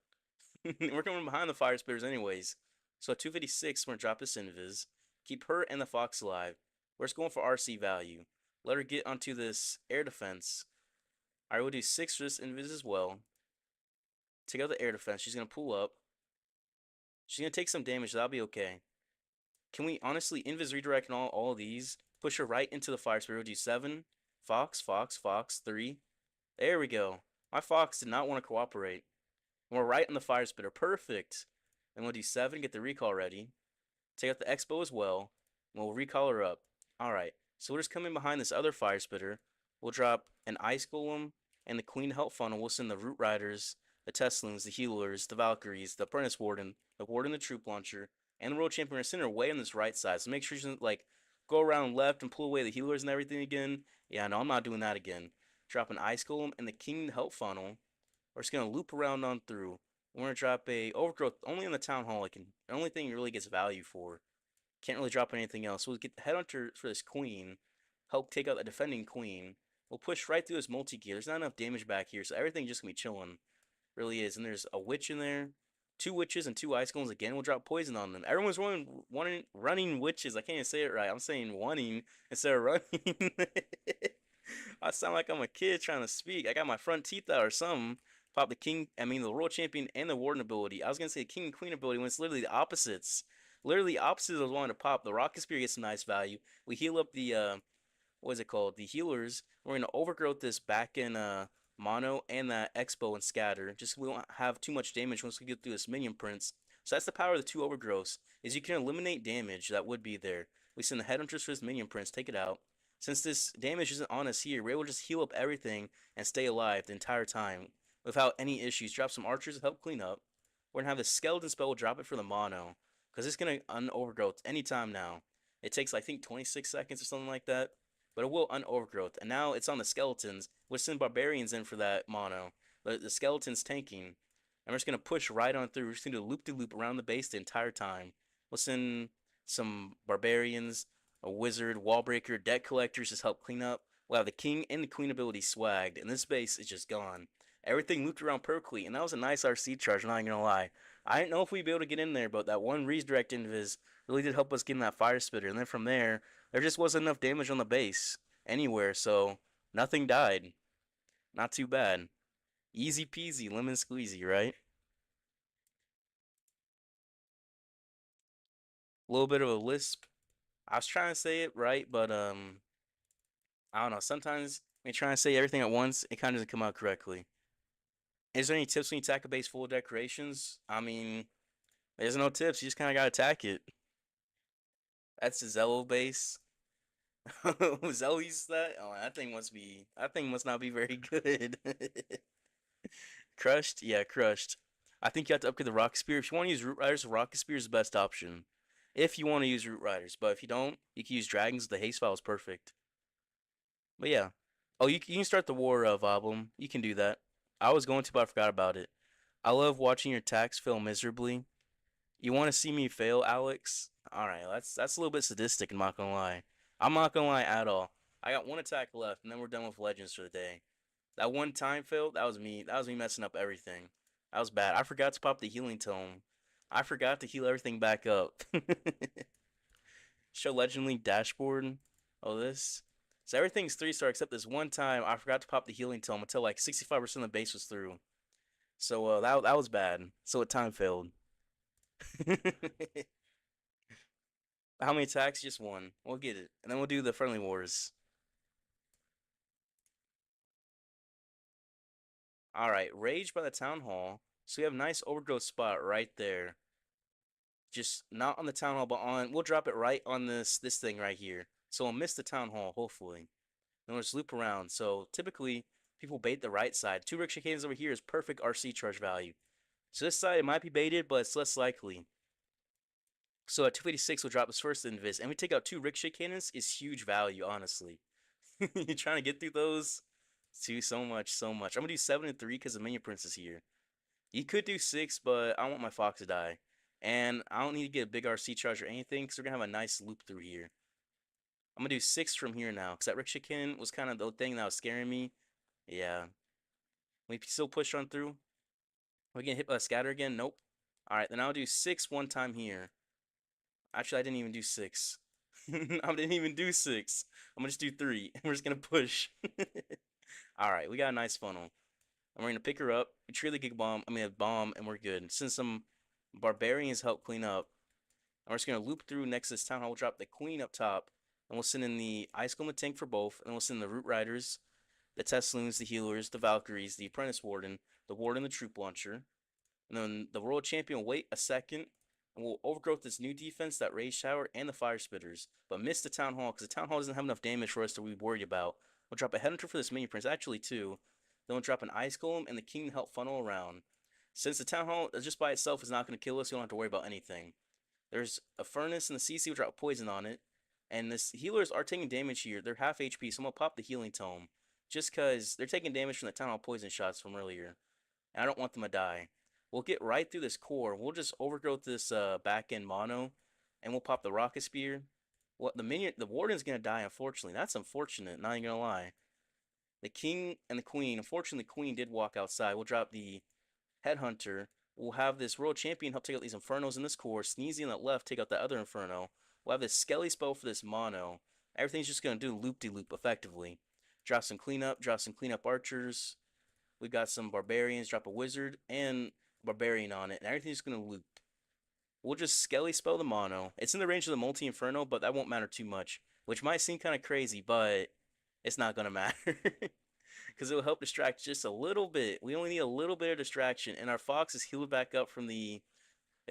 A: We're coming behind the Fire Spitters anyways. So at 256, we're going to drop this invis. Keep her and the Fox alive. We're just going for RC value. Let her get onto this air defense. Alright, we'll do 6 for this invis as well. Take out the air defense. She's going to pull up. She's going to take some damage. That'll be okay. Can we honestly invis redirect and all of these? Push her right into the Fire Spirit. We'll do 7. Fox, Fox, Fox, 3. There we go. My Fox did not want to cooperate. And we're right on the Fire Spitter. Perfect. And we'll do 7. Get the recall ready. Take out the Expo as well. And we'll recall her up. Alright. So we'll just come in behind this other Fire Spitter. We'll drop an Ice Golem and the Queen Help Funnel. We'll send the Root Riders, the Teslins, the Healers, the Valkyries, the Apprentice Warden, the Warden, the Troop Launcher, and the World Champion are sent her way on this right side. So make sure you doesn't like go around left and pull away the healers and everything again. Yeah, no, I'm not doing that again. Drop an Ice Golem and the King Help Funnel. We're just gonna loop around on through. We're gonna drop a Overgrowth only in the Town Hall. Like, the only thing it really gets value for. Can't really drop anything else. So we'll get the Headhunter for this Queen. Help take out the defending Queen. We'll push right through this multi-gear. There's not enough damage back here, so everything just gonna be chilling. Really is. And there's a Witch in there. 2 witches and 2 ice golems again. We'll drop poison on them. Everyone's running witches. I can't even say it right. I'm saying wanting instead of running. I sound like I'm a kid trying to speak. I got my front teeth out or something. Pop the king. I mean the world champion and the warden ability. I was gonna say king and queen ability when it's literally the opposites. Literally opposites of wanting to pop. The rocket spear gets some nice value. We heal up the what is it called? The healers. We're gonna overgrowth this back in mono and that expo and scatter, just so we don't have too much damage once we get through this minion prince. So that's the power of the 2 overgrowths, is you can eliminate damage that would be there. We send the headhunters for this minion prince, take it out. Since this damage isn't on us here, we're able to just heal up everything and stay alive the entire time without any issues. Drop some archers to help clean up. We're gonna have the skeleton spell, we'll drop it for the mono, because it's gonna un-overgrowth anytime now. It takes, I think, 26 seconds or something like that. But it will un-overgrowth. And now it's on the skeletons. We'll send barbarians in for that mono. The skeletons tanking. And we're just going to push right on through. We're just going to do a loop-de-loop around the base the entire time. We'll send some barbarians, a wizard, wall breaker, debt collectors to help clean up. We'll have the king and the queen ability swagged. And this base is just gone. Everything looped around perfectly. And that was a nice RC charge, I'm not even going to lie. I didn't know if we'd be able to get in there, but that one redirect invis really did help us get in that fire spitter. And then from there just wasn't enough damage on the base anywhere, so nothing died. Not too bad. Easy peasy, lemon squeezy, right? A little bit of a lisp. I was trying to say it right, but I don't know. Sometimes when you try and say everything at once, it kind of doesn't come out correctly. Is there any tips when you attack a base full of decorations? I mean, there's no tips. You just kind of gotta attack it. That's the Zello base. Zello uses that. Oh, that thing must be. That thing must not be very good. Crushed? Yeah, crushed. I think you have to upgrade the Rocket Spear. If you want to use Root Riders, Rocket Spear is the best option. If you want to use Root Riders, but if you don't, you can use Dragons. The haste file is perfect. But yeah. Oh, you can start the war of Oblum. You can do that. I was going to, but I forgot about it. I love watching your attacks fail miserably. You want to see me fail, Alex? All right, that's a little bit sadistic. I'm not gonna lie. I'm not gonna lie at all. I got one attack left, and then we're done with Legends for the day. That one time fail, that was me. That was me messing up everything. That was bad. I forgot to pop the healing tome. I forgot to heal everything back up. Show Legend Link dashboard. Oh, this. So everything's 3-star except this one time I forgot to pop the healing tome until like 65% of the base was through. So that was bad. So it time failed. How many attacks? Just one. We'll get it. And then we'll do the friendly wars. Alright, Rage by the Town Hall. So we have a nice overgrowth spot right there. Just not on the Town Hall, but on we'll drop it right on this thing right here. So we'll miss the Town Hall, hopefully. Then we'll just loop around. So typically people bait the right side. 2 Rick Chicanes over here is perfect RC charge value. So this side it might be baited, but it's less likely. So at 256 we'll drop his first invis, and we take out 2 Ricochet Cannons is huge value, honestly. You're trying to get through those? Two, so much, so much. I'm gonna do 7 and 3 because the Minion Prince is here. You could do 6, but I want my Fox to die. And I don't need to get a big RC charge or anything because we're gonna have a nice loop through here. I'm gonna do 6 from here now because that Ricochet Cannon was kind of the thing that was scaring me. Yeah. We still push on through. We get hit by a scatter again? Nope. Alright, then I'll do 6 one time here. Actually, I didn't even do 6. I didn't even do 6. I'm gonna just do 3. And we're just gonna push. Alright, we got a nice funnel. And we're gonna pick her up. We trigger the Giga Bomb. I mean, a bomb, and we're good. Since some barbarians help clean up, and we're just gonna loop through next to this town hall. We'll drop the Queen up top. And we'll send in the Ice Golem tank for both. And we'll send in the Root Riders, the Teslins, the Healers, the Valkyries, the Apprentice Warden, the Warden, the Troop Launcher. And then the World Champion will wait a second and we'll overgrowth this new defense, that Rage Tower, and the Fire Spitters, but miss the Town Hall because the Town Hall doesn't have enough damage for us to be worried about. We'll drop a Headhunter for this Minion Prince, actually 2. Then we'll drop an Ice Golem and the King to help funnel around. Since the Town Hall just by itself is not going to kill us, you don't have to worry about anything. There's a Furnace and the CC will drop Poison on it. And the healers are taking damage here. They're half HP, so I'm going to pop the Healing Tome. Just because they're taking damage from the Town Hall poison shots from earlier. And I don't want them to die. We'll get right through this core. We'll just overgrowth this back end mono, and we'll pop the Rocket Spear. What the Warden's gonna die, unfortunately. That's unfortunate. Not even gonna lie. The King and the Queen. Unfortunately, the Queen did walk outside. We'll drop the Headhunter. We'll have this World Champion help take out these Infernos in this core. Sneezy on the left take out the other Inferno. We'll have this Skelly spell for this mono. Everything's just gonna do loop-de-loop effectively. Drop some cleanup. Drop some cleanup archers. We've got some barbarians. Drop a wizard and barbarian on it, and everything's gonna loop. We'll just Skelly spell the mono. It's in the range of the multi inferno, but that won't matter too much. Which might seem kind of crazy, but it's not gonna matter. Because it will help distract just a little bit. We only need a little bit of distraction, and our Fox is healed back up from the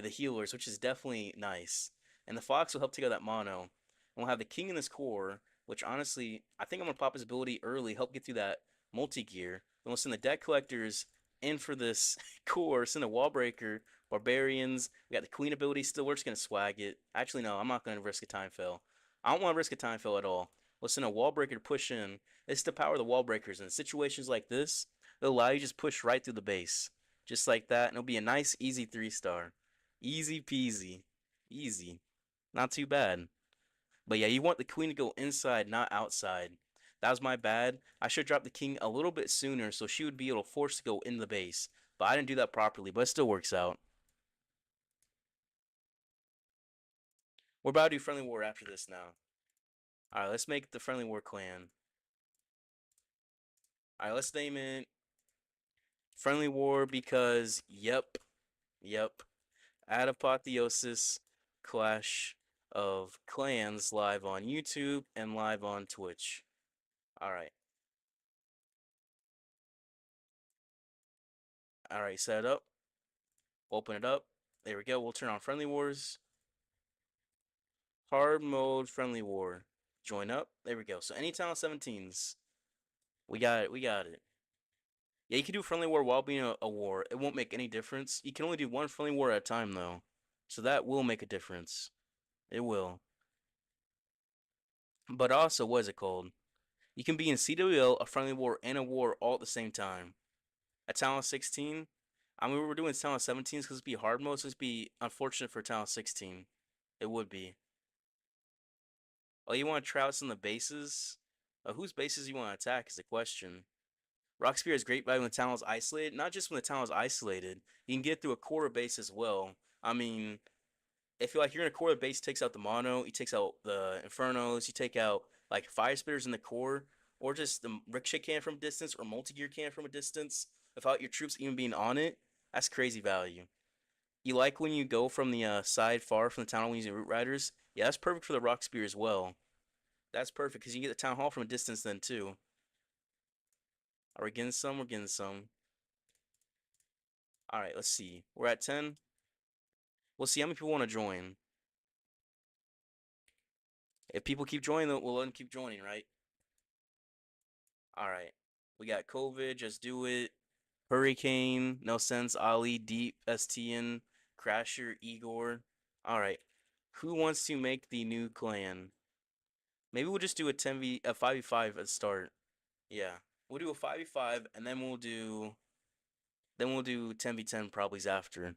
A: healers, which is definitely nice. And the Fox will help take out that mono. And we'll have the King in this core, which honestly, I think I'm gonna pop his ability early, help get through that multi-gear. Then we'll send the deck collectors in for this core, send a wall breaker, barbarians. We got the queen ability still. We're just gonna swag it. Actually, no, I'm not gonna risk a time fail. I don't want to risk a time fail at all. We'll send a wall breaker to push in. It's the power of the wall breakers. In situations like this, it'll allow you to just push right through the base. Just like that. And it'll be a nice, easy 3-star. Easy peasy. Easy. Not too bad. But yeah, you want the queen to go inside, not outside. That was my bad. I should drop the king a little bit sooner so she would be able to force to go in the base. But I didn't do that properly, but it still works out. We're about to do Friendly War after this now. Alright, let's make the Friendly War clan. Alright, let's name it Friendly War because, yep. At Apotheosis Clash of Clans live on YouTube and live on Twitch. Alright. Alright, set it up. Open it up. There we go. We'll turn on Friendly Wars. Hard mode Friendly War. Join up. There we go. So any Town 17s. We got it. Yeah, you can do Friendly War while being a war. It won't make any difference. You can only do one Friendly War at a time, though. So that will make a difference. It will. But also, what is it called? You can be in CWL, a Friendly War, and a war all at the same time. At Talent 16, I mean, we're doing Talent 17s because it'd be hard mode, so it'd be unfortunate for Talent 16. It would be. Oh, you want to try out some of the bases? Whose bases you want to attack is the question. Rock Spear is great value when the talent is isolated. Not just when the talent is isolated. You can get through a core base as well. I mean, if you're like you're in a core base, takes out the mono, he takes out the infernos, you take out like fire spitters in the core, or just the ricochet can from a distance, or multi-gear can from a distance, without your troops even being on it. That's crazy value. You like when you go from the side far from the town hall when using root riders? Yeah, that's perfect for the rock spear as well. That's perfect because you can get the town hall from a distance then too. Are we getting some? We're getting some. All right, let's see. We're at 10. We'll see how many people want to join. If people keep joining, we'll let them keep joining, right? All right. We got COVID, Just Do It, Hurricane, No Sense, Ali, Deep, STN, Crasher, Igor. All right. Who wants to make the new clan? Maybe we'll just do a 5v5 at the start. Yeah. We'll do a 5v5 and then we'll do 10v10 probably after.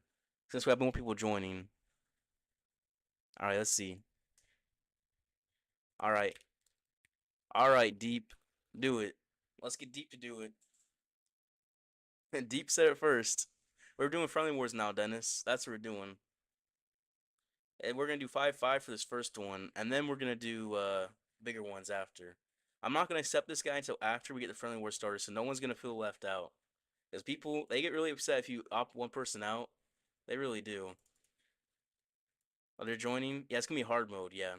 A: Since we have more people joining. All right, let's see. All right. All right, Deep. Do it. Let's get Deep to do it. Deep said it first. We're doing Friendly Wars now, Dennis. That's what we're doing. And we're gonna do 5-5 for this first one, and then we're gonna do bigger ones after. I'm not gonna accept this guy until after we get the Friendly War started, so no one's gonna feel left out. Because people, they get really upset if you opt one person out. They really do. Oh, they're joining? Yeah, it's gonna be hard mode, yeah.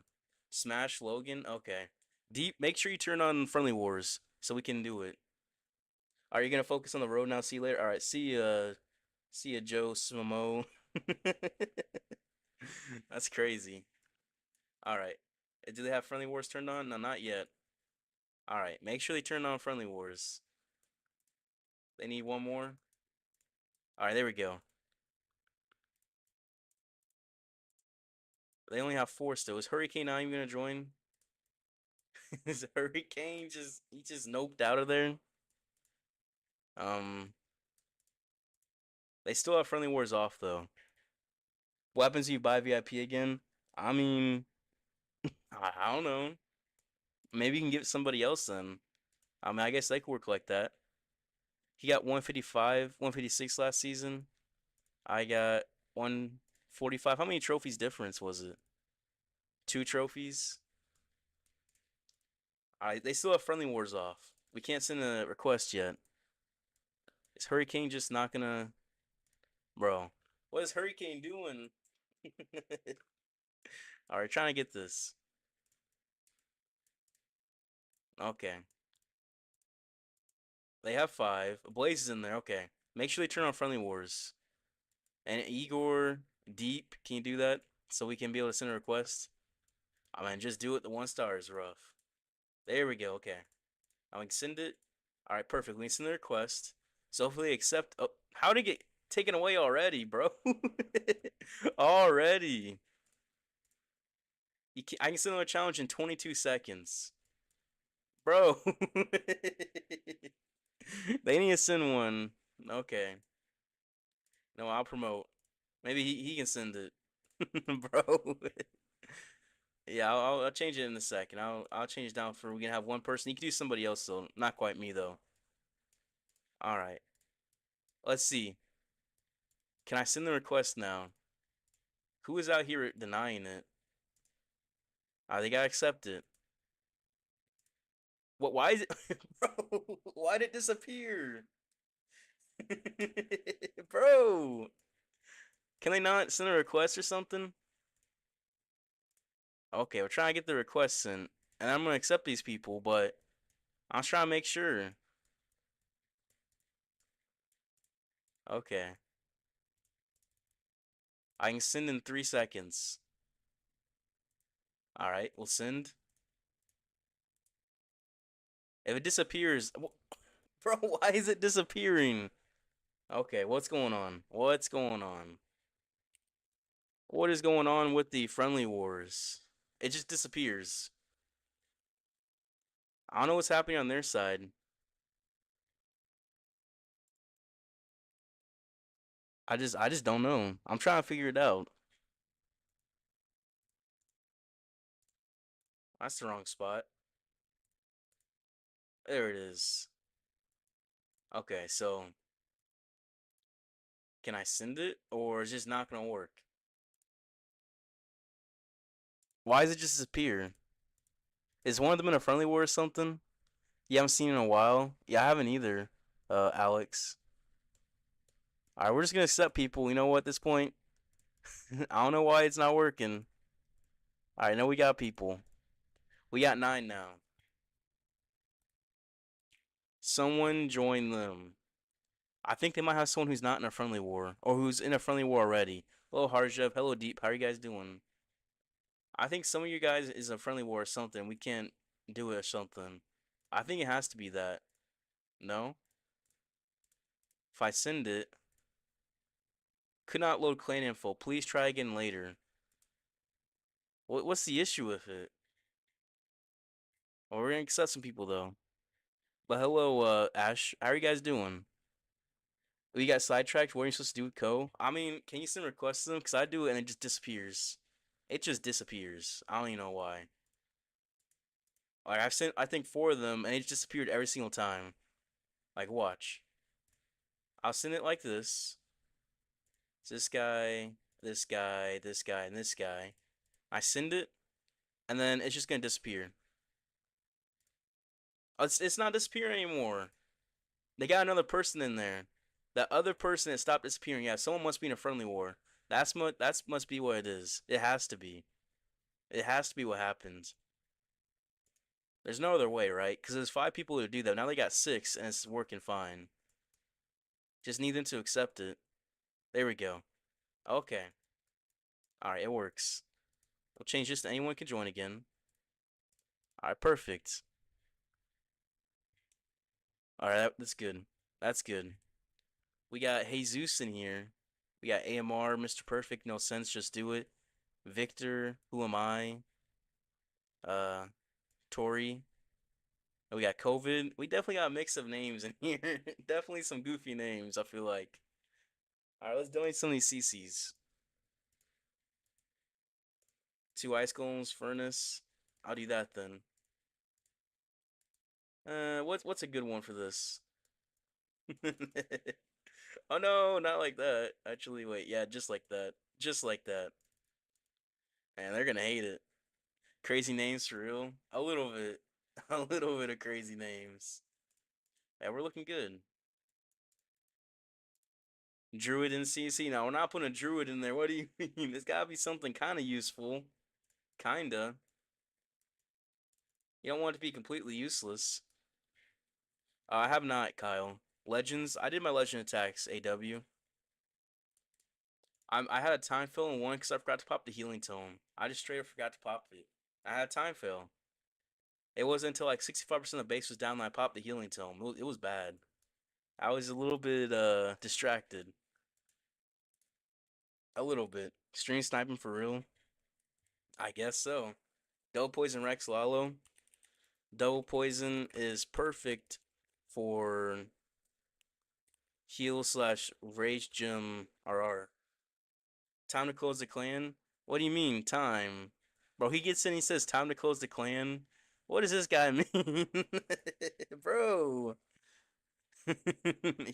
A: Smash Logan? Okay. Deep, make sure you turn on Friendly Wars so we can do it. Are you gonna focus on the road now? See you later. Alright, see ya, Joe Smo. That's crazy. Alright. Do they have Friendly Wars turned on? No, not yet. Alright, make sure they turn on Friendly Wars. They need one more. Alright, there we go. They only have 4 still. Is Hurricane not even gonna join? Is Hurricane he just noped out of there? They still have Friendly Wars off though. What happens if you buy VIP again? I mean, I don't know. Maybe you can give it somebody else then. I mean, I guess they could work like that. He got 155, 156 last season. I got 145. How many trophies difference was it? 2 trophies? Alright, they still have Friendly Wars off. We can't send a request yet. Is Hurricane just not gonna... Bro, what is Hurricane doing? Alright, trying to get this. Okay. They have 5. Blaze is in there. Okay. Make sure they turn on Friendly Wars. And Igor, Deep, can you do that? So we can be able to send a request? I mean, just do it. The 1 star is rough. There we go. Okay. I can send it. Alright, perfect. We can send the request. So hopefully they accept. Oh, how did it get taken away already, bro? Already. I can send them a challenge in 22 seconds. Bro. They need to send one. Okay. No, I'll promote. Maybe he can send it. Bro. Yeah, I'll change it in a second. I'll change it down for we can have one person. You can do somebody else though. Not quite me though. Alright. Let's see. Can I send the request now? Who is out here denying it? They gotta accept it. What? Why is it, bro? Why did it disappear, bro? Can they not send a request or something? Okay, we're trying to get the request sent, and I'm gonna accept these people, but I'm trying to make sure. Okay, I can send in 3 seconds. All right, we'll send. If it disappears, bro, why is it disappearing? Okay, what's going on? What's going on? What is going on with the friendly wars? It just disappears. I don't know what's happening on their side. I just don't know. I'm trying to figure it out. That's the wrong spot. There it is. Okay, so can I send it or is it just not gonna work? Why does it just disappear? Is one of them in a friendly war or something? You haven't seen in a while? Yeah, I haven't either, Alex. Alright, we're just gonna accept people, you know what, at this point? I don't know why it's not working. Alright, now we got people. We got 9 now. Someone join them. I think they might have someone who's not in a friendly war, or who's in a friendly war already. Hello, Harjev. Hello, Deep. How are you guys doing? I think some of you guys is a friendly war or something. We can't do it or something. I think it has to be that. No? If I send it, could not load clan info. Please try again later. What's the issue with it? Well, we're gonna accept some people though. But hello, Ash. How are you guys doing? We got sidetracked. What are you supposed to do with Co? I mean, can you send requests to them? Because I do it and it just disappears. It just disappears. I don't even know why. Like I've sent, I think 4 of them, and it just disappeared every single time. Like watch. I'll send it like this. It's this guy, this guy, this guy, and this guy. I send it, and then it's just gonna disappear. Oh, it's not disappearing anymore. They got another person in there. That other person that stopped disappearing. Yeah, someone must be in a friendly war. That's must be what it is. It has to be. It has to be what happens. There's no other way, right? Because there's 5 people who do that. Now they got 6, and it's working fine. Just need them to accept it. There we go. Okay. Alright, it works. We'll change this to anyone can join again. Alright, perfect. Alright, that's good. That's good. We got Jesus in here. We got AMR, Mr. Perfect, No Sense, Just Do It. Victor, Who Am I? Uh, Tori. And we got COVID. We definitely got a mix of names in here. Definitely some goofy names, I feel like. Alright, let's donate some of these CCs. 2 ice golems, furnace. I'll do that then. What's a good one for this? Oh no, not like that. Actually, wait, yeah, just like that. Just like that. Man, they're gonna hate it. Crazy names for real? A little bit. A little bit of crazy names. Yeah, we're looking good. Druid in CC. Now, we're not putting a druid in there. What do you mean? There's gotta be something kind of useful. Kinda. You don't want it to be completely useless. I have not, Kyle. Legends. I did my legend attacks, AW. I had a time fail in one because I forgot to pop the healing tome. I just straight up forgot to pop it. I had a time fail. It wasn't until like 65% of the base was down that I popped the healing tome. It was bad. I was a little bit distracted. A little bit. Stream sniping for real? I guess so. Double Poison Rex Lalo. Double Poison is perfect for heal slash Rage Gem RR. Time to close the clan? What do you mean, time? Bro, he gets in, he says, time to close the clan. What does this guy mean? Bro.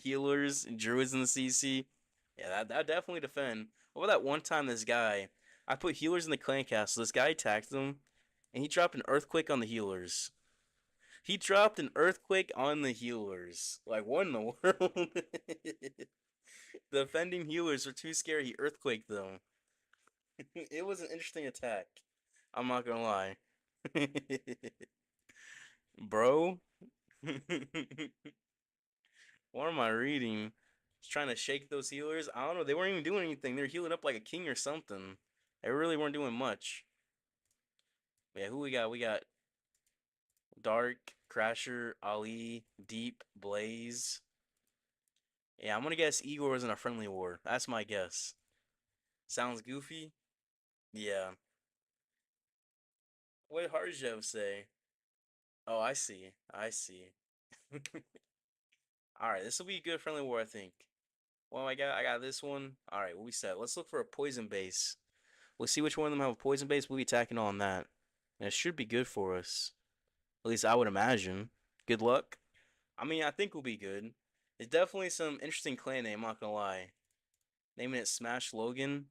A: Healers, druids in the CC. Yeah, that definitely defend. What about that one time this guy? I put healers in the clan castle. This guy attacked them. And he dropped an earthquake on the healers. He dropped an earthquake on the healers. Like, what in the world? The offending healers were too scary. He earthquaked them. It was an interesting attack. I'm not gonna lie. Bro, what am I reading? Just trying to shake those healers. I don't know. They weren't even doing anything. They were healing up like a king or something. They really weren't doing much. Yeah, who we got? We got Dark, Crasher, Ali, Deep, Blaze. Yeah, I'm gonna guess Igor was in a friendly war. That's my guess. Sounds goofy? Yeah. What did Harjev say? Oh, I see. I see. Alright, this will be a good friendly war, I think. Well, I got this one. Alright, what we said. Let's look for a poison base. We'll see which one of them have a poison base. We'll be attacking on that. And it should be good for us. At least I would imagine. Good luck. I mean, I think we'll be good. It's definitely some interesting clan name, I'm not gonna lie. Naming it Smash Logan.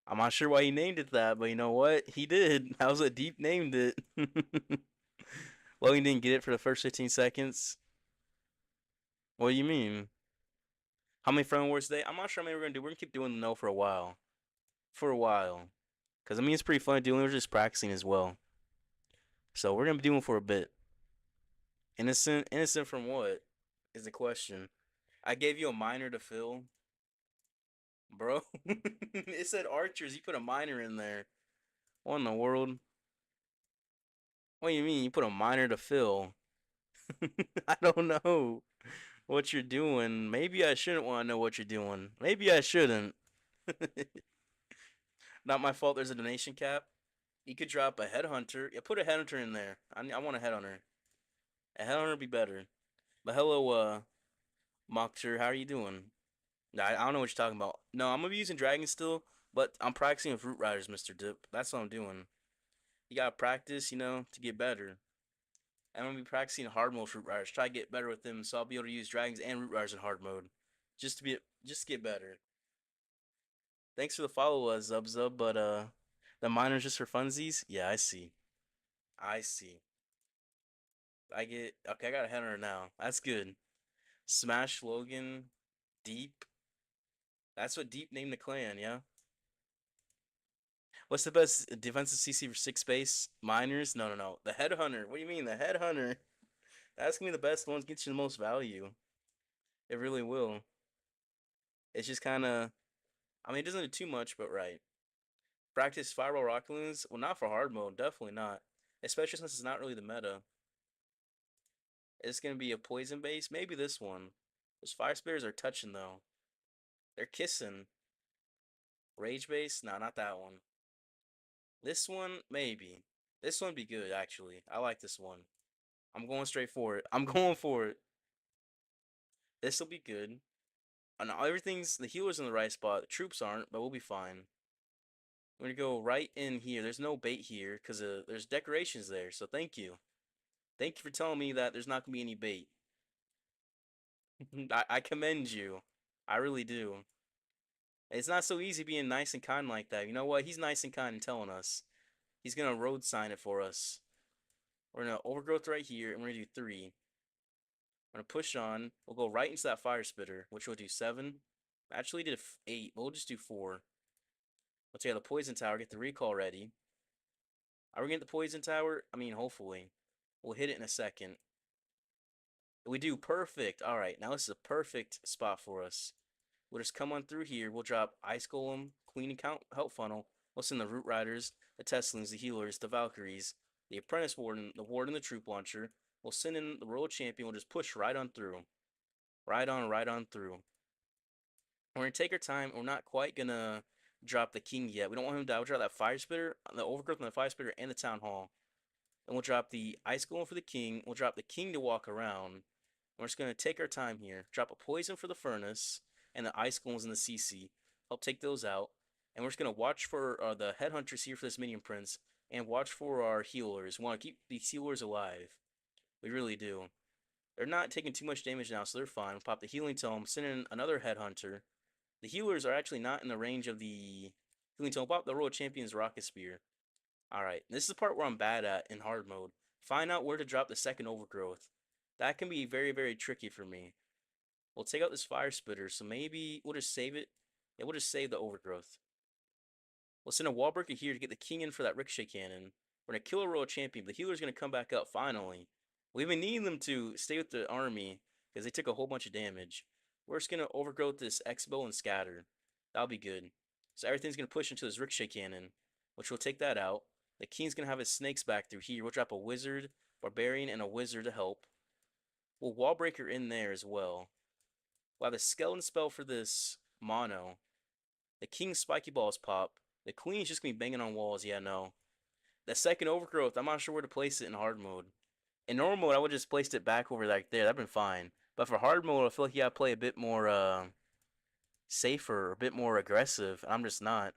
A: I'm not sure why he named it that, but you know what? He did. That was what Deep named it. Logan didn't get it for the first 15 seconds. What do you mean? How many friend wars today? I'm not sure how many we're gonna do. We're gonna keep doing the no for a while. For a while. Because I mean, it's pretty fun to do, and we're just practicing as well. So we're gonna be doing for a bit. Innocent? Innocent from what? Is the question. I gave you a minor to fill. Bro. It said archers. You put a minor in there. What in the world? What do you mean? You put a minor to fill? I don't know what you're doing. Maybe I shouldn't want to know what you're doing. Maybe I shouldn't. Not my fault there's a donation cap. You could drop a headhunter. Yeah, put a headhunter in there. I want a headhunter. A headhunter would be better. But hello, Mockter, how are you doing? I don't know what you're talking about. No, I'm gonna be using Dragon still, but I'm practicing with Root Riders, Mr. Dip. That's what I'm doing. You gotta practice, to get better. I'm gonna be practicing hard mode Root Riders. Try to get better with them, so I'll be able to use Dragons and Root Riders in hard mode, just to get better. Thanks for the follow, Zub Zub. But the miners just for funsies. Yeah, I see. I see. I get okay. I got a header now. That's good. Smash Logan, Deep. That's what Deep named the clan. Yeah. What's the best defensive CC for six base? Miners? No, no, no. The Headhunter. What do you mean the Headhunter? That's gonna be the best ones. Get you the most value. It really will. It's just kind of. I mean, it doesn't do too much, but right. Practice Fireball Rocket Loons? Well, not for hard mode. Definitely not. Especially since it's not really the meta. It's gonna be a poison base. Maybe this one. Those fire spears are touching though. They're kissing. Rage base? No, not that one. This one, maybe. This one be good actually. I like this one. I'm going straight for it. I'm going for it. This will be good. And everything's the healer's in the right spot. The troops aren't, but we'll be fine. We're gonna go right in here. There's no bait here because there's decorations there. So thank you. Thank you for telling me that there's not gonna be any bait. I commend you. I really do. It's not so easy being nice and kind like that. You know what? He's nice and kind and telling us. He's gonna road sign it for us. We're gonna overgrowth right here, and we're gonna do 3. We're gonna push on. We'll go right into that fire spitter, which will do 7. Actually, did 8, but we'll just do 4. Let's get the poison tower. Get the recall ready. Are we getting the poison tower? I mean, hopefully. We'll hit it in a second. We do perfect. All right, now this is a perfect spot for us. We'll just come on through here. We'll drop Ice Golem, Queen Account Help Funnel. We'll send the Root Riders, the Teslins, the Healers, the Valkyries, the Apprentice Warden, the Troop Launcher. We'll send in the World Champion. We'll just push right on through. Right on through. We're going to take our time. We're not quite going to drop the King yet. We don't want him to die. We'll drop that Fire Spitter, the Overgrowth and the Fire Spitter, and the Town Hall. And we'll drop the Ice Golem for the King. We'll drop the King to walk around. We're just going to take our time here. Drop a Poison for the Furnace and the Ice Golems and the CC. Help take those out. And we're just going to watch for the Headhunters here for this Minion Prince. And watch for our healers. We want to keep these healers alive. We really do. They're not taking too much damage now, so they're fine. We'll pop the Healing Tome. Send in another Headhunter. The healers are actually not in the range of the Healing Tome. We'll pop the Royal Champion's Rocket Spear. Alright, this is the part where I'm bad at in hard mode. Find out where to drop the second overgrowth. That can be very, very tricky for me. We'll take out this fire spitter, so maybe we'll just save it. Yeah, we'll just save the overgrowth. We'll send a wall breaker here to get the king in for that ricochet cannon. We're gonna kill a royal champion. The healer's gonna come back up finally. We've been needing them to stay with the army because they took a whole bunch of damage. We're just gonna overgrowth this X-bow and scatter. That'll be good. So everything's gonna push into this ricochet cannon, which will take that out. The king's gonna have his snakes back through here. We'll drop a wizard, barbarian, and a wizard to help. We'll wall breaker in there as well. We'll have the skeleton spell for this mono. The king's spiky balls pop. The queen's just gonna be banging on walls. Yeah, no. The second overgrowth, I'm not sure where to place it in hard mode. In normal mode, I would just placed it back over like there. That'd been fine. But for hard mode, I feel like you gotta play a bit more safer, a bit more aggressive. I'm just not.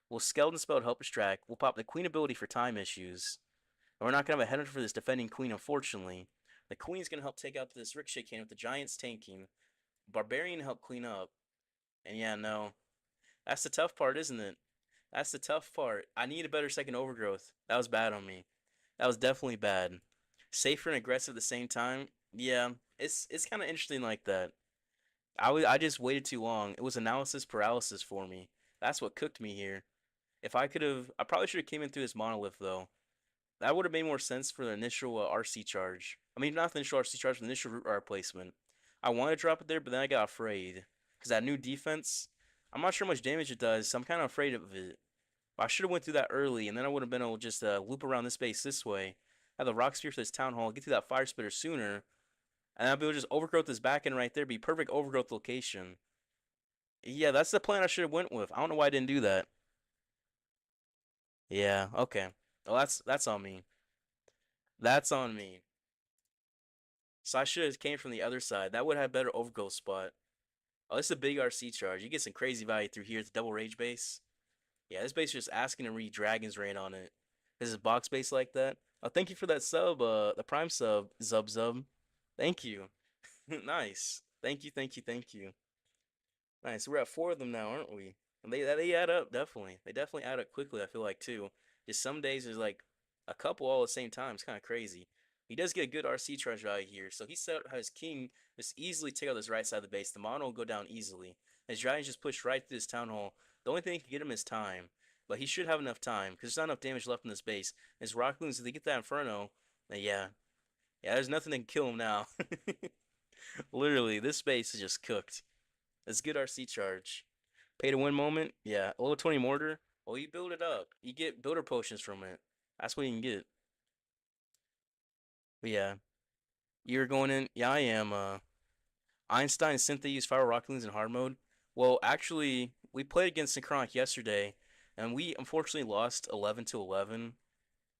A: We'll skeleton spell to help distract. We'll pop the queen ability for time issues. And we're not gonna have a header for this defending queen, unfortunately. The queen's gonna help take out this ricochet cannon with the giants tanking. Barbarian help clean up. And yeah, no. That's the tough part, isn't it? That's the tough part. I need a better second overgrowth. That was bad on me. That was definitely bad. Safer and aggressive at the same time. Yeah, it's kind of interesting like that. I just waited too long. It was analysis paralysis for me. That's what cooked me here. If I could have, I probably should have came in through this monolith though. That would have made more sense for the initial RC charge. I mean, not the initial RC charge, the initial root art placement. I wanted to drop it there, but then I got afraid because that new defense. I'm not sure how much damage it does, so I'm kind of afraid of it. I should have went through that early, and then I would have been able to just loop around this base this way, have the rock spear for this town hall, get through that fire spitter sooner, and I'll be able to just overgrowth this back end right there, be perfect overgrowth location. Yeah, that's the plan I should have went with. I don't know why I didn't do that. Yeah, okay. Well, that's on me. That's on me. So I should have came from the other side. That would have better overgrowth spot. Oh, this is a big RC charge. You get some crazy value through here. It's double rage base. Yeah, this base is just asking to read Dragon's Rain on it. This is box base like that. Oh, thank you for that sub, the prime sub, Zub Zub. Thank you. Nice. Thank you, thank you, thank you. Nice. We're at four of them now, aren't we? And they add up definitely. They definitely add up quickly. I feel like too. Just some days there's like a couple all at the same time. It's kind of crazy. He does get a good RC charge value here, so he set up how his king just easily take out this right side of the base. The mono will go down easily. His dragons just push right through this town hall. The only thing that can get him is time, but he should have enough time because there's not enough damage left in this base. His rock loons, if they get that inferno, then yeah, there's nothing that can kill him now. Literally, this base is just cooked. It's good RC charge. Pay to win moment? Yeah. Level 20 mortar? Well, you build it up. You get builder potions from it. That's what you can get. But yeah. You're going in. Yeah, I am. Einstein Synth use Fire Rocket Loons in hard mode. Well, actually, we played against Synchronic yesterday, and we unfortunately lost 11-11.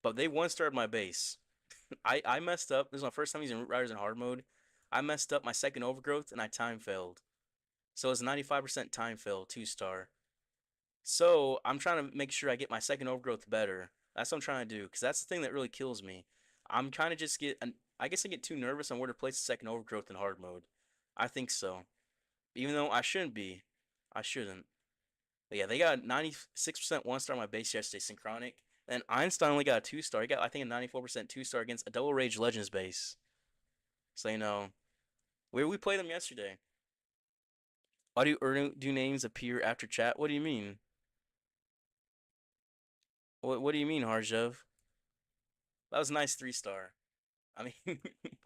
A: But they one started my base. I messed up. This is my first time using Root Riders in hard mode. I messed up my second overgrowth, and I time failed. So it's 95% time fail, 2-star. So I'm trying to make sure I get my second overgrowth better. That's what I'm trying to do, because that's the thing that really kills me. I'm trying to just get, I guess I get too nervous on where to place the second overgrowth in hard mode. I think so. Even though I shouldn't be. I shouldn't. But yeah, they got 96% 1-star on my base yesterday, Synchronic. And Einstein only got a 2-star. He got, I think, a 94% 2-star against a Double Rage Legends base. So, you know, we played them yesterday. Why do names appear after chat? What do you mean? What do you mean, Harjev? That was a nice 3-star. I mean,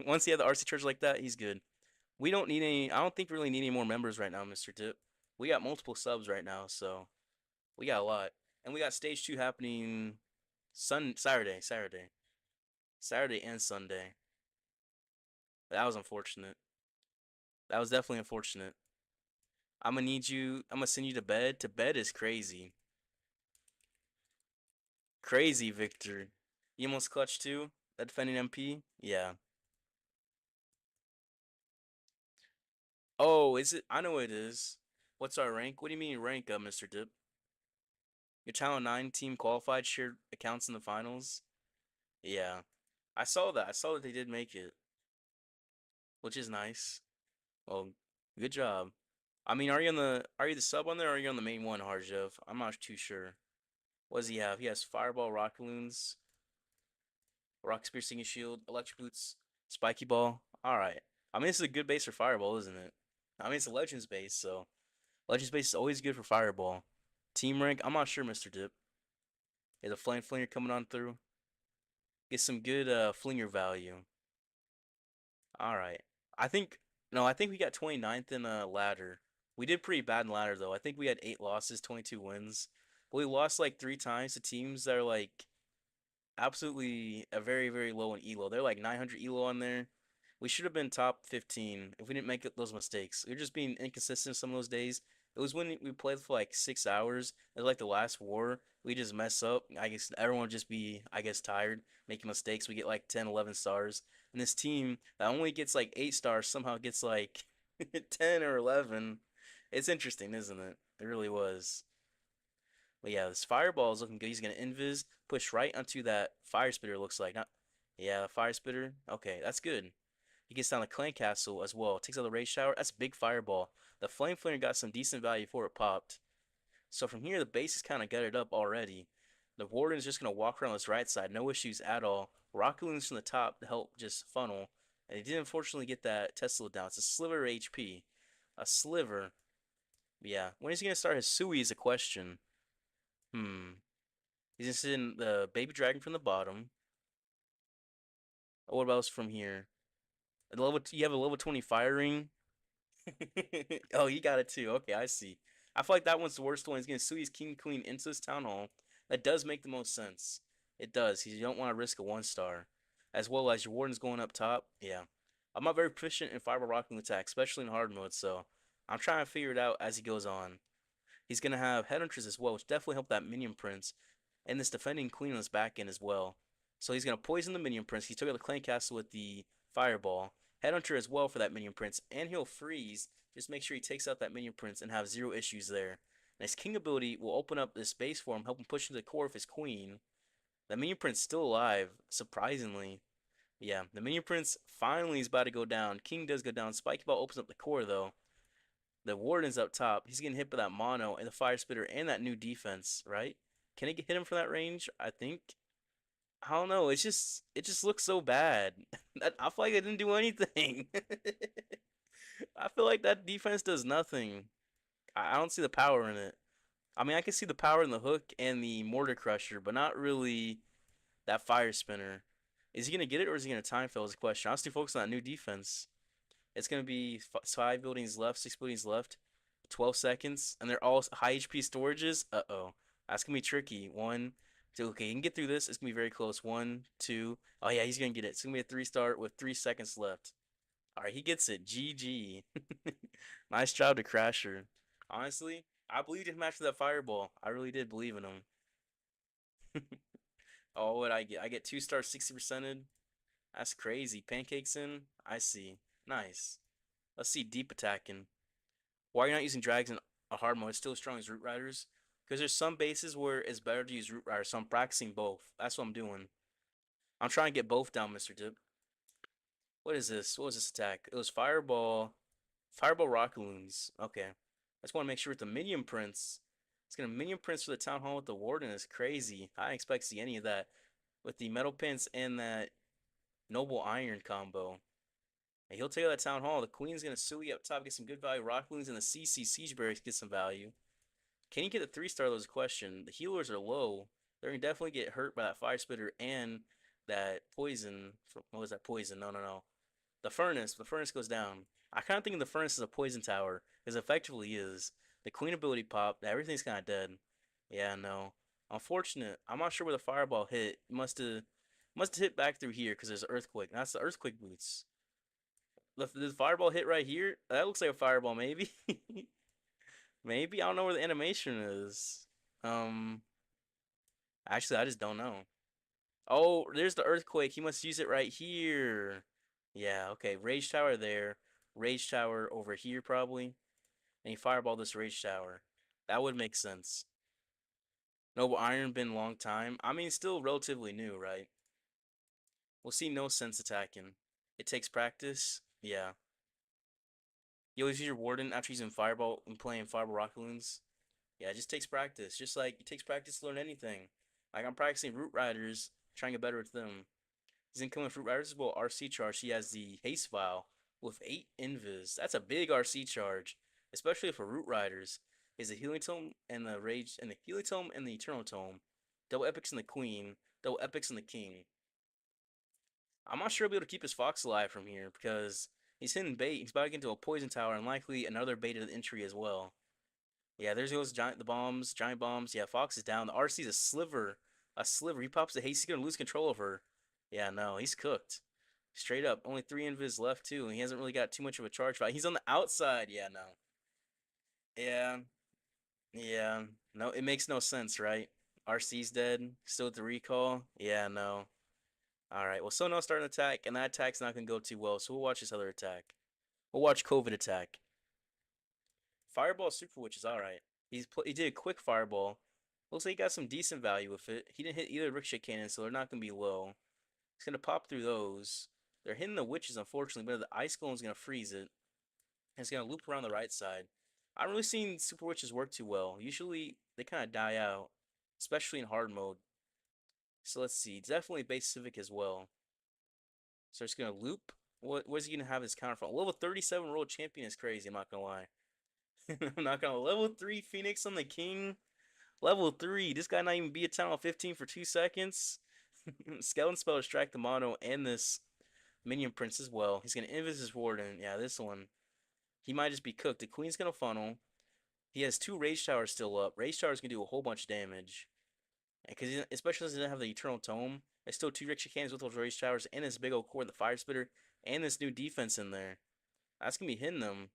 A: once he had the RC charge like that, he's good. We don't need any. I don't think we really need any more members right now, Mr. Dip. We got multiple subs right now, so we got a lot, and we got stage 2 happening Saturday and Sunday. That was unfortunate. That was definitely unfortunate. I'm gonna need you. I'm gonna send you to bed. To bed is crazy. Crazy, Victor. You almost clutched too? That defending MP? Yeah. Oh, is it? I know what it is. What's our rank? What do you mean rank, Mr. Dip? Your Channel 9 team qualified, shared accounts in the finals? Yeah. I saw that. I saw that they did make it, which is nice. Well, good job. I mean, are you the sub on there or are you on the main one, Harjev? I'm not too sure. What does he have? He has Fireball, Rocket Loons, Rock Spear, Singing Shield, Electric Boots, Spiky Ball. Alright. I mean, this is a good base for Fireball, isn't it? I mean, it's a Legends base, so Legends base is always good for Fireball. Team rank, I'm not sure, Mr. Dip. Is a Flame Flinger coming on through? Get some good flinger value. Alright. I think, no, I think we got 29th in ladder. We did pretty bad in ladder, though. I think we had 8 losses, 22 wins. But we lost like 3 times to teams that are like absolutely a very, very low in elo. They're like 900 elo on there. We should have been top 15 if we didn't make those mistakes. We are just being inconsistent some of those days. It was when we played for like 6 hours. It was like the last war. We just mess up. I guess everyone would just be, I guess, tired, making mistakes. We get like 10, 11 stars. And this team that only gets like 8 stars somehow gets like 10 or 11. It's interesting, isn't it? It really was. But yeah, this fireball is looking good. He's gonna invis, push right onto that fire spitter. Looks like not. Yeah, fire spitter. Okay, that's good. He gets down the clan castle as well. Takes out the rage tower. That's a big fireball. The flame flare got some decent value before it popped. So from here, the base is kind of gutted up already. The warden is just gonna walk around this right side, no issues at all. Rocket Loons from the top to help just funnel. And he did unfortunately get that Tesla down. It's a sliver of HP. A sliver. Yeah. When is he gonna start his Sui is a question. Hmm. He's interested in the baby dragon from the bottom. What else from here? You have a level 20 fire ring. Oh, you got it too. Okay, I see. I feel like that one's the worst one. He's gonna sue his king queen into this town hall. That does make the most sense. It does. You don't want to risk a 1 star, as well as your warden's going up top. Yeah, I'm not very proficient in fiber rocking attack, especially in hard mode. So I'm trying to figure it out as he goes on. He's gonna have headhunters as well, which definitely help that minion prince, and this defending queen on his back end as well. So he's gonna poison the minion prince. He took out the clan castle with the fireball. Headhunter as well for that minion prince, and he'll freeze. Just make sure he takes out that minion prince and have 0 issues there. And his king ability will open up this space for him, help him push into the core of his queen. The minion prince still alive, surprisingly. Yeah, the minion prince finally is about to go down. King does go down. Spike ball opens up the core though. The warden's up top. He's getting hit by that mono and the fire spitter and that new defense, right? Can he hit him from that range? I think. I don't know. It just looks so bad. I feel like they didn't do anything. I feel like that defense does nothing. I don't see the power in it. I mean, I can see the power in the hook and the mortar crusher, but not really that fire spinner. Is he gonna get it or is he gonna time fail? Is the question. I'll still focus on that new defense. It's gonna be 5 buildings left, 6 buildings left, 12 seconds, and they're all high HP storages. Uh-oh, that's gonna be tricky. One, two. Okay, he can get through this. It's gonna be very close. One, two. Oh yeah, he's gonna get it. It's gonna be a 3 star with 3 seconds left. All right, he gets it. GG. Nice job to Crasher. Honestly, I believed in him after that fireball. I really did believe in him. Oh, what I get? I get 2 stars, 60%ed. That's crazy. Pancakes in. I see. Nice. Let's see deep attacking. Why are you not using drags in a hard mode? It's still as strong as Root Riders. Because there's some bases where it's better to use Root Riders, so I'm practicing both. That's what I'm doing. I'm trying to get both down, Mr. Dip. What is this? What was this attack? It was Fireball. Fireball Rocket Loons. Okay. I just want to make sure with the Minion Prince. It's going to Minion Prince for the Town Hall with the Warden is crazy. I didn't expect to see any of that. With the Metal Pins and that Noble Iron combo. And he'll take out that Town Hall. The Queen's going to Sui up top, get some good value. Rock Loons and the CC Siege Barracks get some value. Can he get a 3 star? Those question. The healers are low. They're going to definitely get hurt by that Fire Spitter and that poison. What was that poison? No, no, no. The furnace. The furnace goes down. I kind of think of the furnace as a poison tower. Because effectively is. The Queen ability popped. Everything's kind of dead. Yeah, no. Unfortunate. I'm not sure where the fireball hit. It must have hit back through here because there's an earthquake. That's the earthquake boots. The fireball hit right here? That looks like a fireball, maybe. Maybe I don't know where the animation is. Um, actually, I just don't know. Oh, there's the earthquake. He must use it right here. Yeah, okay. Rage tower there. Rage tower over here probably. And he fireball this rage tower. That would make sense. Noble Iron been a long time. I mean, still relatively new, right? We'll see no sense attacking. It takes practice. Yeah. You always use your Warden after using Fireball and playing Fireball Rocket Loons. Yeah, it just takes practice. Just like it takes practice to learn anything. Like I'm practicing Root Riders, trying to get better with them. His incoming Root Riders as well RC charge. He has the Haste Vial with 8 invis. That's a big RC charge, especially for Root Riders. Is the Healing Tome and the Rage and the Healing Tome and the Eternal Tome. Double Epics and the Queen. Double Epics and the King. I'm not sure he'll be able to keep his Fox alive from here because he's hitting bait. He's about to get into a Poison Tower and likely another baited entry as well. Yeah, there's goes giant giant bombs. Yeah, Fox is down. The RC's a sliver, a sliver. He pops the haste. He's gonna lose control of her. Yeah, no, he's cooked. Straight up, only 3 invis left too, and he hasn't really got too much of a charge fight. He's on the outside. Yeah, no. Yeah, yeah. No, it makes no sense, right? RC's dead. Still with the recall. Yeah, no. All right. Well, Sono's starting to attack, and that attack's not gonna go too well. So we'll watch this other attack. We'll watch COVID attack. Fireball Super Witch is all right. He did a quick fireball. Looks like he got some decent value with it. He didn't hit either ricochet cannon, so they're not gonna be low. He's gonna pop through those. They're hitting the witches, unfortunately, but the ice golem's gonna freeze it. And it's gonna loop around the right side. I haven't really seen super witches work too well. Usually they kind of die out, especially in hard mode. So let's see. Definitely base civic as well. So it's gonna loop. What's he gonna have his counter from? Level 37 world champion is crazy. I'm not gonna lie. I'm not gonna level 3 Phoenix on the King. Level 3. This guy not even be a town on 15 for 2 seconds. Skeleton spell distract the mono and this minion prince as well. He's gonna invis his warden. Yeah, this one. He might just be cooked. The queen's gonna funnel. He has 2 rage towers still up. Rage towers can do a whole bunch of damage. Because especially since he doesn't have the eternal tome, there's still 2 ricochet cannons with those rage towers and this big old core, the fire spitter, and this new defense in there. That's gonna be hitting them.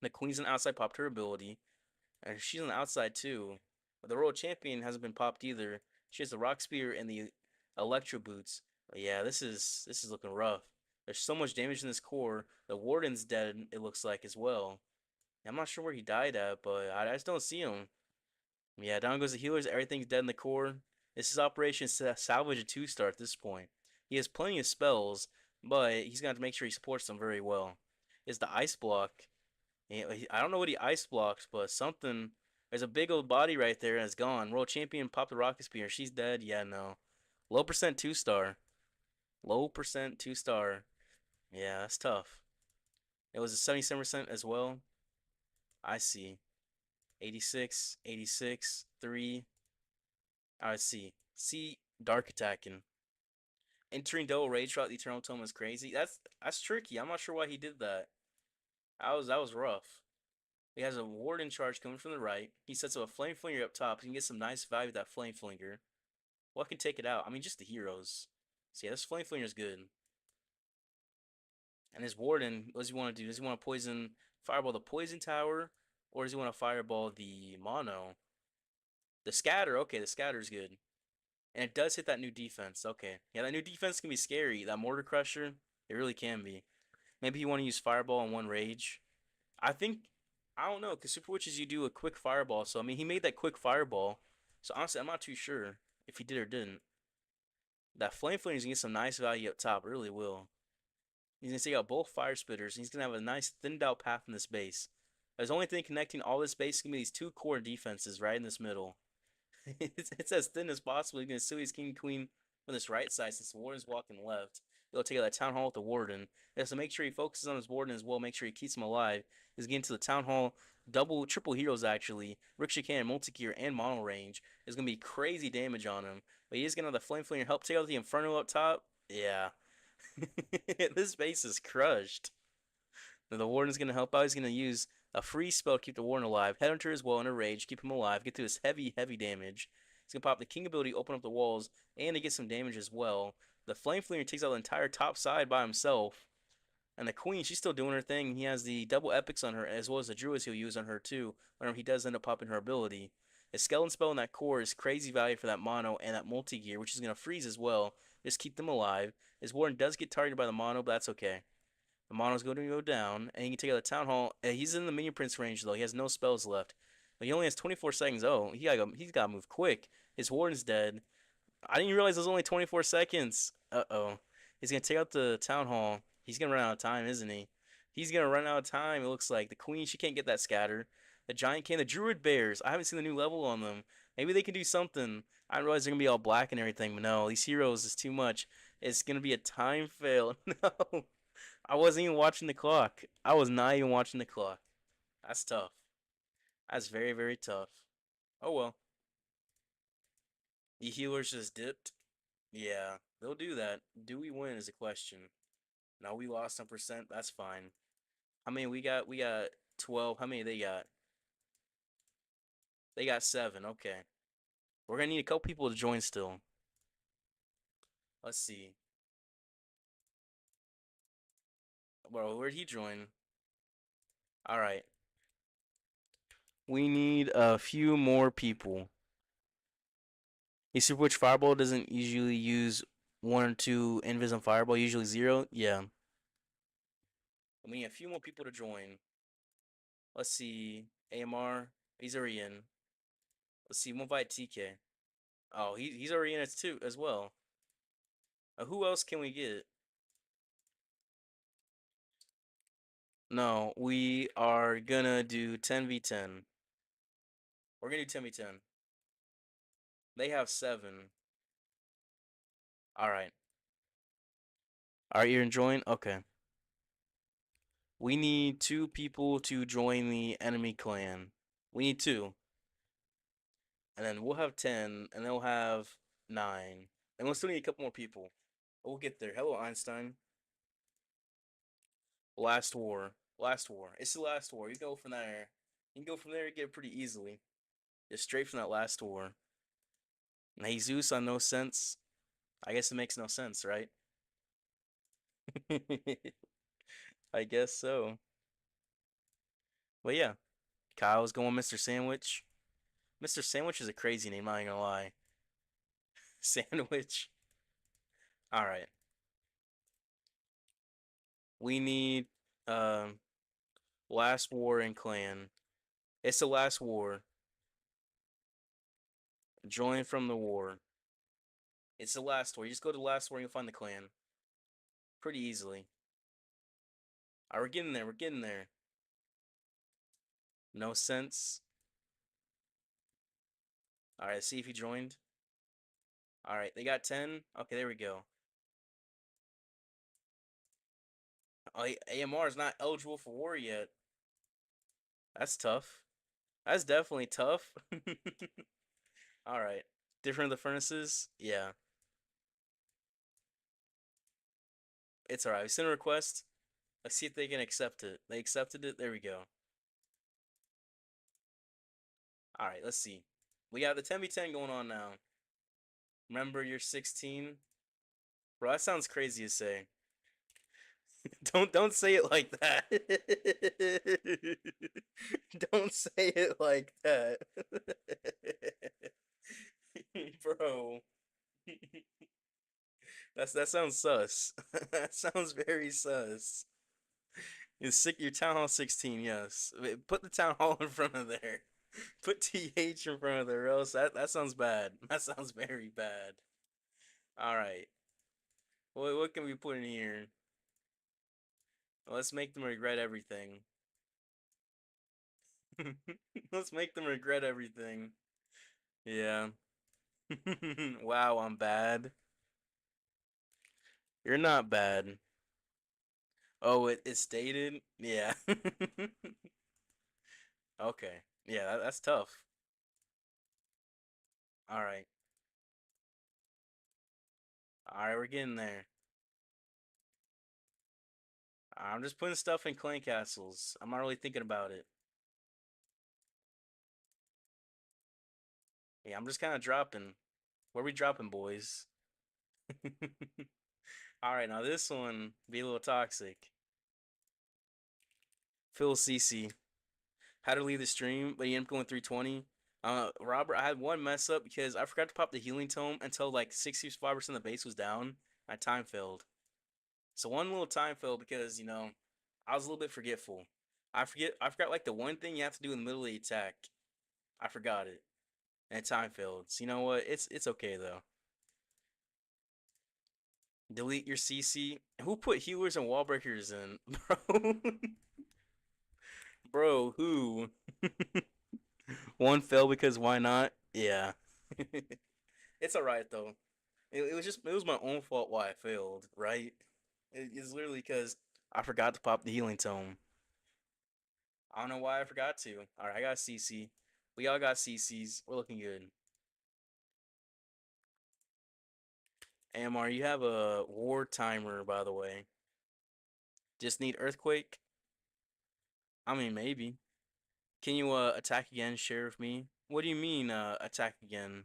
A: The queen's an outside popped her ability. And she's on the outside too. But the Royal Champion hasn't been popped either. She has the Rock Spear and the Electro Boots. But yeah, this is looking rough. There's so much damage in this core. The Warden's dead, it looks like, as well. I'm not sure where he died at, but I just don't see him. Yeah, down goes the healers. Everything's dead in the core. This is Operation Salvage a 2-star at this point. He has plenty of spells, but he's got to make sure he supports them very well. Is the Ice Block. I don't know what he ice blocks, but something. There's a big old body right there and it's gone. World champion popped the rocket spear. She's dead. Yeah, no. Low percent 2-star. Low percent 2-star. Yeah, that's tough. It was a 77% as well. I see. 86, 86, 3. I see. See, dark attacking. Entering double rage throughout the Eternal Tome is crazy. That's tricky. I'm not sure why he did that. That was rough. He has a warden charge coming from the right. He sets up a flame flinger up top. He can get some nice value with that flame flinger. What can take it out? I mean, just the heroes. So yeah, this flame flinger is good. And his warden, what does he want to do? Does he want to fireball the poison tower, or does he want to fireball the mono? The scatter. Okay, the scatter is good, and it does hit that new defense. Okay, yeah, that new defense can be scary. That mortar crusher, it really can be. Maybe you want to use fireball on one rage. I think I don't know, because Super Witches you do a quick fireball. So I mean he made that quick fireball. So honestly I'm not too sure if he did or didn't. That Flame Flamer is gonna get some nice value up top, it really will. He's gonna take out both fire spitters, and he's gonna have a nice thinned out path in this base. There's only thing connecting all this base is gonna be these 2 core defenses right in this middle. It's as thin as possible. He's gonna seal his king queen on this right side since the warden's walking left. He'll take out that town hall with the warden. He has to make sure he focuses on his warden as well, make sure he keeps him alive. He's getting to the town hall, triple heroes actually. Ricochet cannon, multi-gear, and mono range. There's gonna be crazy damage on him. But he is gonna have the flame flinger help take out the inferno up top. Yeah. This base is crushed. The warden's gonna help out. He's gonna use a free spell to keep the warden alive. Headhunter as well in a rage, keep him alive, get to his heavy, heavy damage. He's gonna pop the king ability, open up the walls, and to get some damage as well. The flame flinger takes out the entire top side by himself. And the queen, she's still doing her thing. He has the double epics on her, as well as the druids he'll use on her too, whenever he does end up popping her ability. His skeleton spell in that core is crazy value for that mono and that multi-gear, which is gonna freeze as well. Just keep them alive. His warden does get targeted by the mono, but that's okay. The mono's going to go down, and he can take out the town hall. He's in the minion prince range though. He has no spells left, but he only has 24 seconds. Oh, he's got to move quick. His warden's dead. I didn't realize it was only 24 seconds. Uh-oh. He's gonna take out the town hall. He's gonna run out of time, isn't he? He's gonna run out of time. It looks like the queen. She can't get that scatter. The Giant Cane, the Druid Bears. I haven't seen the new level on them. Maybe they can do something. I didn't realize they're gonna be all black and everything, but no, these heroes is too much. It's gonna be a time fail. No, I wasn't even watching the clock. I was not even watching the clock. That's tough. That's very, very tough. Oh well. The healers just dipped. Yeah, they'll do that. Do we win is a question. No, we lost some percent. That's fine. How many we got? We got 12. How many they got? They got 7. Okay. We're gonna need a couple people to join still. Let's see. Bro, where'd he join? Alright. We need a few more people. You see which fireball doesn't usually use 1 or 2 invis on fireball, usually 0? Yeah. We need a few more people to join. Let's see. AMR. He's already in. Let's see. We'll invite TK. Oh, he's already in it too as well. Who else can we get? No, we are gonna do 10v10. We're gonna do 10v10. They have 7. Alright. Alright, you're enjoying? Okay. We need 2 people to join the enemy clan. We need 2. And then we'll have 10, and they'll have 9. And we'll still need a couple more people. We'll get there. Hello, Einstein. Last war. Last war. It's the last war. You go from there. You can go from there and get it pretty easily. Just straight from that last war. And Jesus on no sense. I guess it makes no sense, right? I guess so. But yeah, Kyle's going Mr. Sandwich. Mr. Sandwich is a crazy name, I ain't gonna lie. Sandwich. Alright. We need last war in clan. It's the last war. Join from the war. It's the last war. You just go to the last war and you'll find the clan. Pretty easily. Alright, we're getting there. We're getting there. No sense. Alright, see if he joined. Alright, they got 10. Okay, there we go. Oh, AMR is not eligible for war yet. That's tough. That's definitely tough. Alright. Different of the furnaces? Yeah. It's alright. We sent a request. Let's see if they can accept it. They accepted it. There we go. Alright, let's see. We got the 10v10 going on now. Remember you're 16? Bro, that sounds crazy to say. Don't say it like that. Don't say it like that. Bro. That sounds sus. That sounds very sus. You're sick. Your town hall 16. Yes. Put the town hall in front of there. Put th in front of there. Or else that sounds bad. That sounds very bad. All right. What can we put in here? Let's make them regret everything. Let's make them regret everything. Yeah. Wow, I'm bad. You're not bad. Oh, it's stated? Yeah. Okay. Yeah, that's tough. All right. All right, we're getting there. I'm just putting stuff in clan castles. I'm not really thinking about it. Yeah, I'm just kind of dropping. Where we dropping, boys? All right, now this one be a little toxic. Phil CC. How to leave the stream, but he ended up going 320. Robert, I had one mess up because I forgot to pop the healing tome until like 65% of the base was down. My time failed. So one little time failed because, I was a little bit forgetful. I forgot like the one thing you have to do in the middle of the attack. I forgot it. And time failed. So you know what? It's okay though. Delete your CC. Who put healers and wall breakers in, bro? Bro, who? One fell because why not? Yeah. It's alright though. It was my own fault why I failed, right? It's literally because I forgot to pop the healing tome. I don't know why I forgot to. Alright, I got CC. We all got CCs. We're looking good. AMR, you have a war timer, by the way. Just need Earthquake? I mean, maybe. Can you attack again, share with me? What do you mean attack again?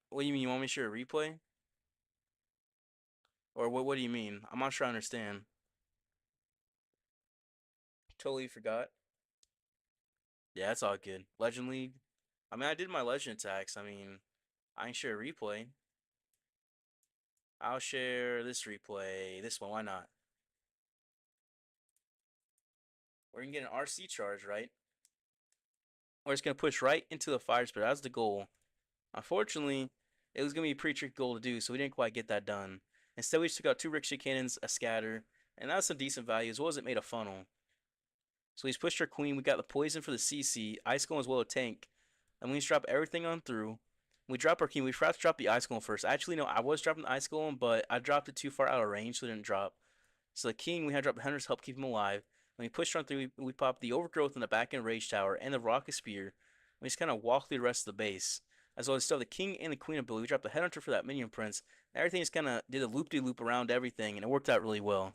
A: What do you mean? You want me to share a replay? Or what do you mean? I'm not sure I understand. Totally forgot. Yeah, that's all good. Legend League. I mean, I did my legend attacks. I mean, I can share a replay. I'll share this replay. This one, why not? We're gonna get an RC charge, right? We're just gonna push right into the fire spirit. That's the goal. Unfortunately, it was gonna be a pretty tricky goal to do, so we didn't quite get that done. Instead, we just took out 2 ricochet cannons, a scatter, and that's some decent value as well as it made a funnel. So he's pushed our queen. We got the poison for the CC, ice golem as well as tank, and we just drop everything on through. We drop our king. We forgot to drop the ice golem first. Actually, no, I was dropping the ice golem, but I dropped it too far out of range, so it didn't drop. So the king, we had to drop the hunters to help keep him alive. When we pushed on through, we popped the overgrowth in the back end rage tower and the rocket spear. We just kind of walked through the rest of the base. As well as still the king and the queen ability. We dropped the headhunter for that minion prince. And everything just kind of did a loop-de-loop around everything, and it worked out really well.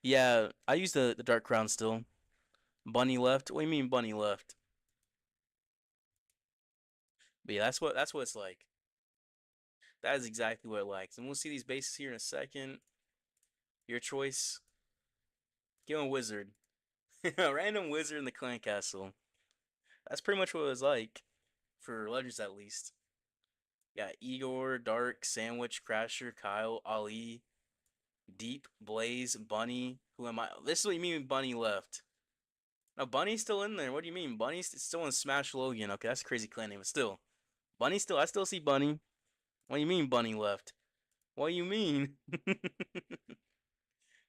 A: Yeah, I use the dark crown still. Bunny left. What do you mean bunny left? But yeah, that's what it's like. That is exactly what it likes. And we'll see these bases here in a second. Your choice. Give him a wizard. A random wizard in the clan castle. That's pretty much what it was like. For Legends at least. Yeah, Igor, Dark, Sandwich, Crasher, Kyle, Ali, Deep, Blaze, Bunny. Who am I? This is what you mean Bunny left. No, Bunny's still in there. What do you mean? Bunny's still in Smash Logan. Okay, that's a crazy clan name, but still. I still see Bunny. What do you mean Bunny left? What do you mean?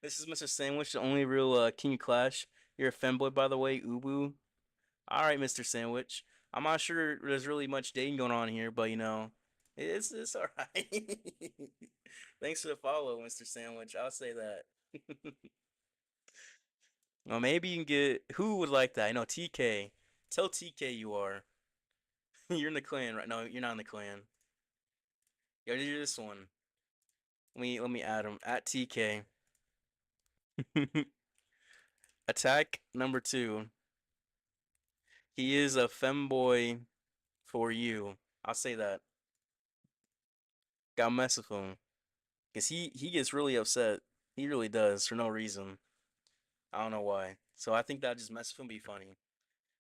A: This is Mr. Sandwich, the only real King of Clash. You're a femboy, by the way, Ubu. Alright, Mr. Sandwich. I'm not sure there's really much dating going on here, but it's alright. Thanks for the follow, Mr. Sandwich. I'll say that. Well, maybe you can get who would like that? I know TK. Tell TK you are. You're in the clan right? No, you're not in the clan. You gotta do this one. Let me add him at TK. Attack number 2. He is a femboy for you. I'll say that. Gotta mess with him. Cause he gets really upset. He really does for no reason. I don't know why. So I think that just mess with him be funny.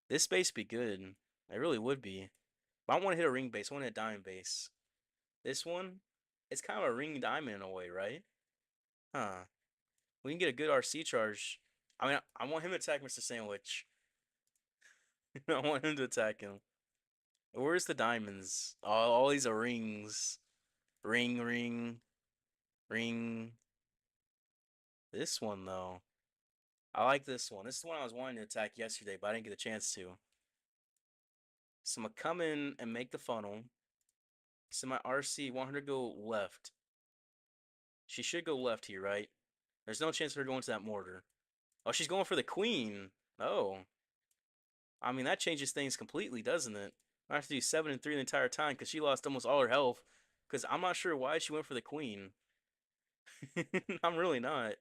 A: This base be good. It really would be. But I don't want to hit a ring base. I want to hit a diamond base. This one, it's kind of a ring diamond in a way, right? Huh. We can get a good RC charge. I mean, I want him to attack Mr. Sandwich. I want him to attack him. Where's the diamonds? All these are rings. Ring, ring, ring. This one, though. I like this one. This is the one I was wanting to attack yesterday, but I didn't get a chance to. So I'm going to come in and make the funnel. So my RC want her to go left. She should go left here, right? There's no chance of her going to that mortar. Oh, she's going for the queen. Oh. I mean, that changes things completely, doesn't it? I have to do 7 and 3 the entire time because she lost almost all her health. Because I'm not sure why she went for the queen. I'm really not.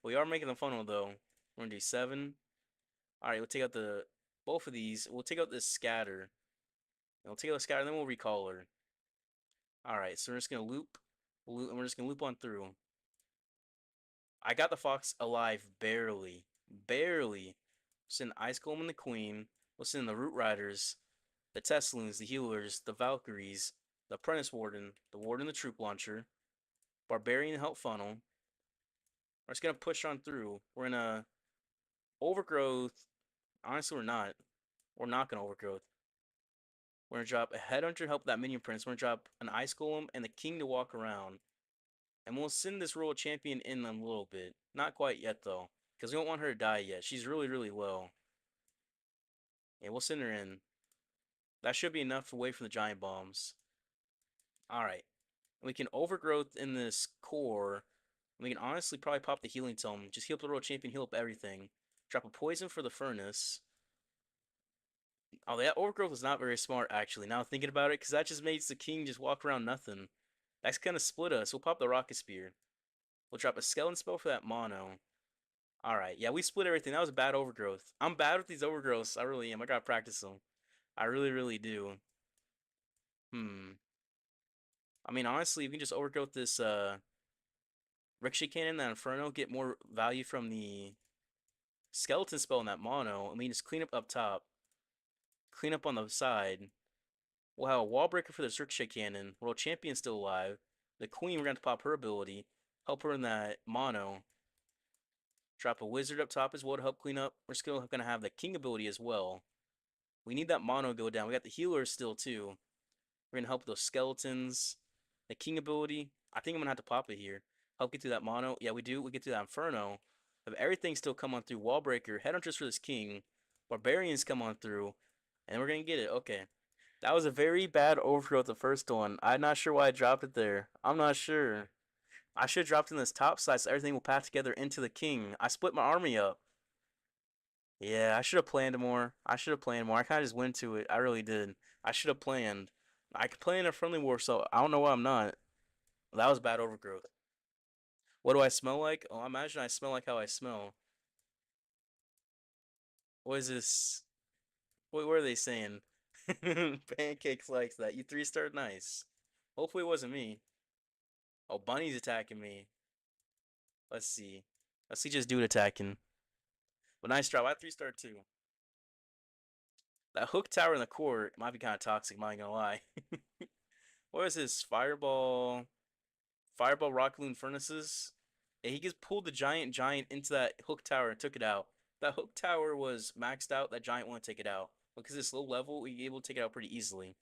A: We are making the funnel, though. We're going to do 7. Alright, we'll take out both of these. We'll take out this scatter. And we'll take out the scatter, and then we'll recall her. Alright, so we're just going to loop. And we're just going to loop on through. I got the fox alive, barely. Barely. Send Ice Golem and the Queen. We'll send the Root Riders, the Teslins, the Healers, the Valkyries, the Apprentice Warden, the Warden, the Troop Launcher, Barbarian Help Funnel. We're just going to push on through. We're going to Overgrowth. Honestly, we're not. We're not going to Overgrowth. We're going to drop a Headhunter help that Minion Prince. We're going to drop an Ice Golem and the King to walk around. And we'll send this Royal Champion in a little bit. Not quite yet, though. Because we don't want her to die yet. She's really, really low. Yeah, we'll send her in. That should be enough away from the giant bombs. Alright. We can overgrowth in this core. We can honestly probably pop the healing tome. Just heal up the World Champion, heal up everything. Drop a poison for the furnace. Oh, that overgrowth was not very smart, actually, now thinking about it, because that just makes the king just walk around nothing. That's kind of split us. We'll pop the Rocket Spear. We'll drop a Skeleton Spell for that mono. Alright, yeah, we split everything. That was a bad overgrowth. I'm bad with these overgrowths. I really am. I gotta practice them. I really, really do. I mean, honestly, we can just overgrowth this, Ricochet Cannon, that Inferno, get more value from the Skeleton Spell in that mono. I mean, just clean up top. Clean up on the side. We'll have a Wall Breaker for the Ricochet Cannon. World Champion's still alive. The Queen, we're going to pop her ability. Help her in that mono. Drop a Wizard up top as well to help clean up. We're still going to have the King ability as well. We need that mono go down. We got the healer still too. We're going to help those skeletons. The King ability. I think I'm going to have to pop it here. Help get through that mono. Yeah, we do. We get through that Inferno. If everything still come on through. Wall Breaker. Headhunters for this King. Barbarians come on through. And we're going to get it. Okay. That was a very bad overgrowth, the first one. I'm not sure why I dropped it there. I'm not sure. I should have dropped in this top side so everything will path together into the king. I split my army up. Yeah, I should have planned more. I should have planned more. I kind of just went to it. I really did. I should have planned. I could play in a friendly war, so I don't know why I'm not. That was bad overgrowth. What do I smell like? Oh, I imagine I smell like how I smell. What is this? What are they saying? Pancakes likes that. You three-starred nice. Hopefully it wasn't me. Oh, Bunny's attacking me. Let's see. Let's see just dude attacking. But nice drop. I 3-star too. That hook tower in the core might be kind of toxic, not gonna lie. What is this? Fireball. Fireball Rock Loon Furnaces. Yeah, he just pulled the giant into that hook tower and took it out. That hook tower was maxed out. That giant won't take it out. Because it's low level, we able to take it out pretty easily.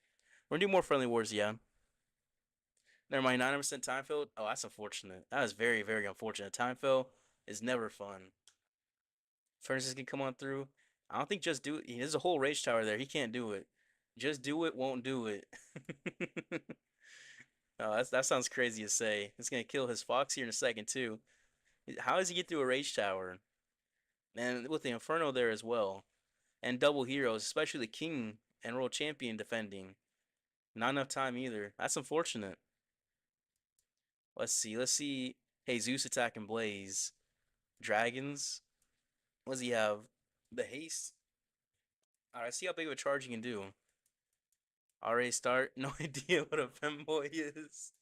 A: We're gonna do more friendly wars, yeah. Never mind, 9% time fill. Oh, that's unfortunate. That is very, very unfortunate. Time fill is never fun. Furnaces can come on through. I don't think just do it. There's a whole rage tower there. He can't do it. Just do it, won't do it. Oh, that sounds crazy to say. It's gonna kill his fox here in a second too. How does he get through a rage tower? And with the Inferno there as well. And double heroes, especially the King and World Champion defending. Not enough time either. That's unfortunate. Let's see. Let's see. Hey, Zeus attacking Blaze. Dragons. What does he have? The haste. Alright, see how big of a charge he can do. Already start. No idea what a femboy is.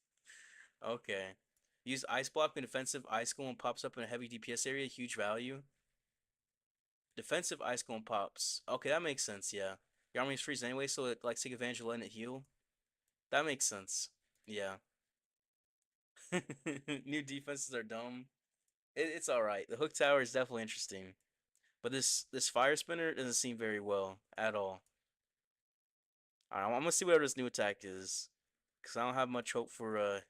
A: Okay. Use ice block when defensive ice golem pops up in a heavy DPS area. Huge value. Defensive ice golem pops. Okay, that makes sense. Yeah. Your army's freeze anyway, so it like take advantage of letting it heal. That makes sense. Yeah. New defenses are dumb. It's all right. The hook tower is definitely interesting, but this fire spinner doesn't seem very well at all. All right, I'm gonna see whatever this new attack is, cause I don't have much hope for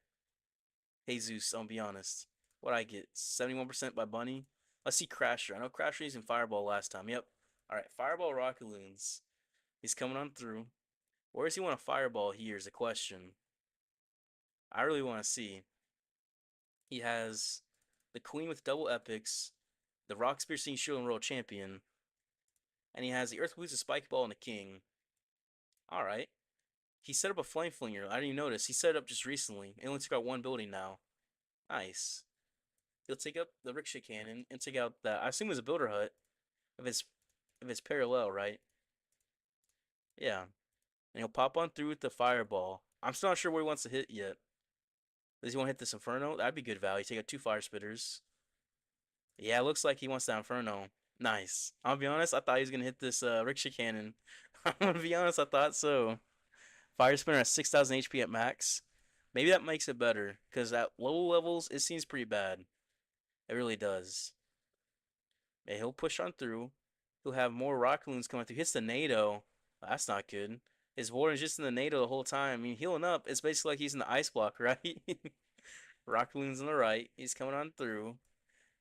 A: Jesus. I'll be honest. What I get 71% by Bunny. Let's see Crasher. I know Crasher using Fireball last time. Yep. All right, Fireball Rocket Loons. He's coming on through. Where does he want to Fireball here is a question. I really want to see. He has the Queen with double epics, the Rock Piercing Shield and World Champion, and he has the Earth Boost, the Spike Ball, and the King. Alright. He set up a Flame Flinger. I didn't even notice. He set it up just recently. It only took out one building now. Nice. He'll take up the Ricochet Cannon and take out that. I assume it was a Builder Hut. If it's parallel, right? Yeah. And he'll pop on through with the Fireball. I'm still not sure where he wants to hit yet. Does he want to hit this Inferno? That'd be good value. Take out 2 Fire Spitters. Yeah, it looks like he wants that Inferno. Nice. I'll be honest, I thought he was going to hit this Ricochet Cannon. I'm going to be honest, I thought so. Fire Spinner has 6,000 HP at max. Maybe that makes it better, because at low levels, it seems pretty bad. It really does. Yeah, he'll push on through. He'll have more Rocket Loons coming through. Hits the NATO. That's not good. His Warden's just in the NATO the whole time. I mean, healing up, it's basically like he's in the ice block, right? Rocket Loons on the right. He's coming on through.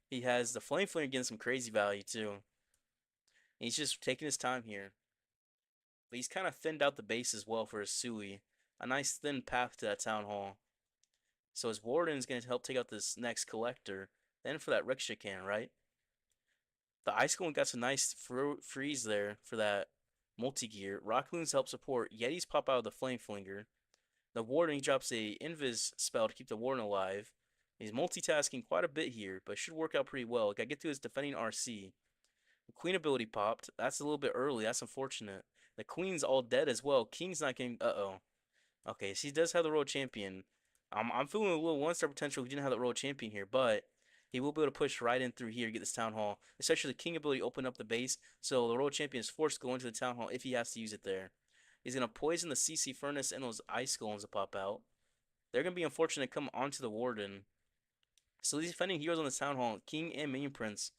A: He has the Flame Flinger getting some crazy value too. And he's just taking his time here. But he's kind of thinned out the base as well for his Sui. A nice thin path to that Town Hall. So his Warden is going to help take out this next Collector. Then for that Rickshaw Cannon, right? The Ice Golem got some nice freeze there for that multi-gear. Rockloons help support. Yetis pop out of the Flame Flinger. The Warden, he drops a Invis spell to keep the Warden alive. He's multitasking quite a bit here, but should work out pretty well. Gotta get to his defending RC. The Queen ability popped. That's a little bit early. That's unfortunate. The Queen's all dead as well. King's not getting... Uh-oh. Okay, so he does have the Royal Champion. I'm feeling a little one-star potential if he didn't have the Royal Champion here, but he will be able to push right in through here to get this Town Hall. Especially the King ability open up the base, so the Royal Champion is forced to go into the Town Hall if he has to use it there. He's going to poison the CC Furnace and those Ice Golems that pop out. They're going to be unfortunate to come onto the Warden. So these defending heroes on the Town Hall, King and Minion Prince,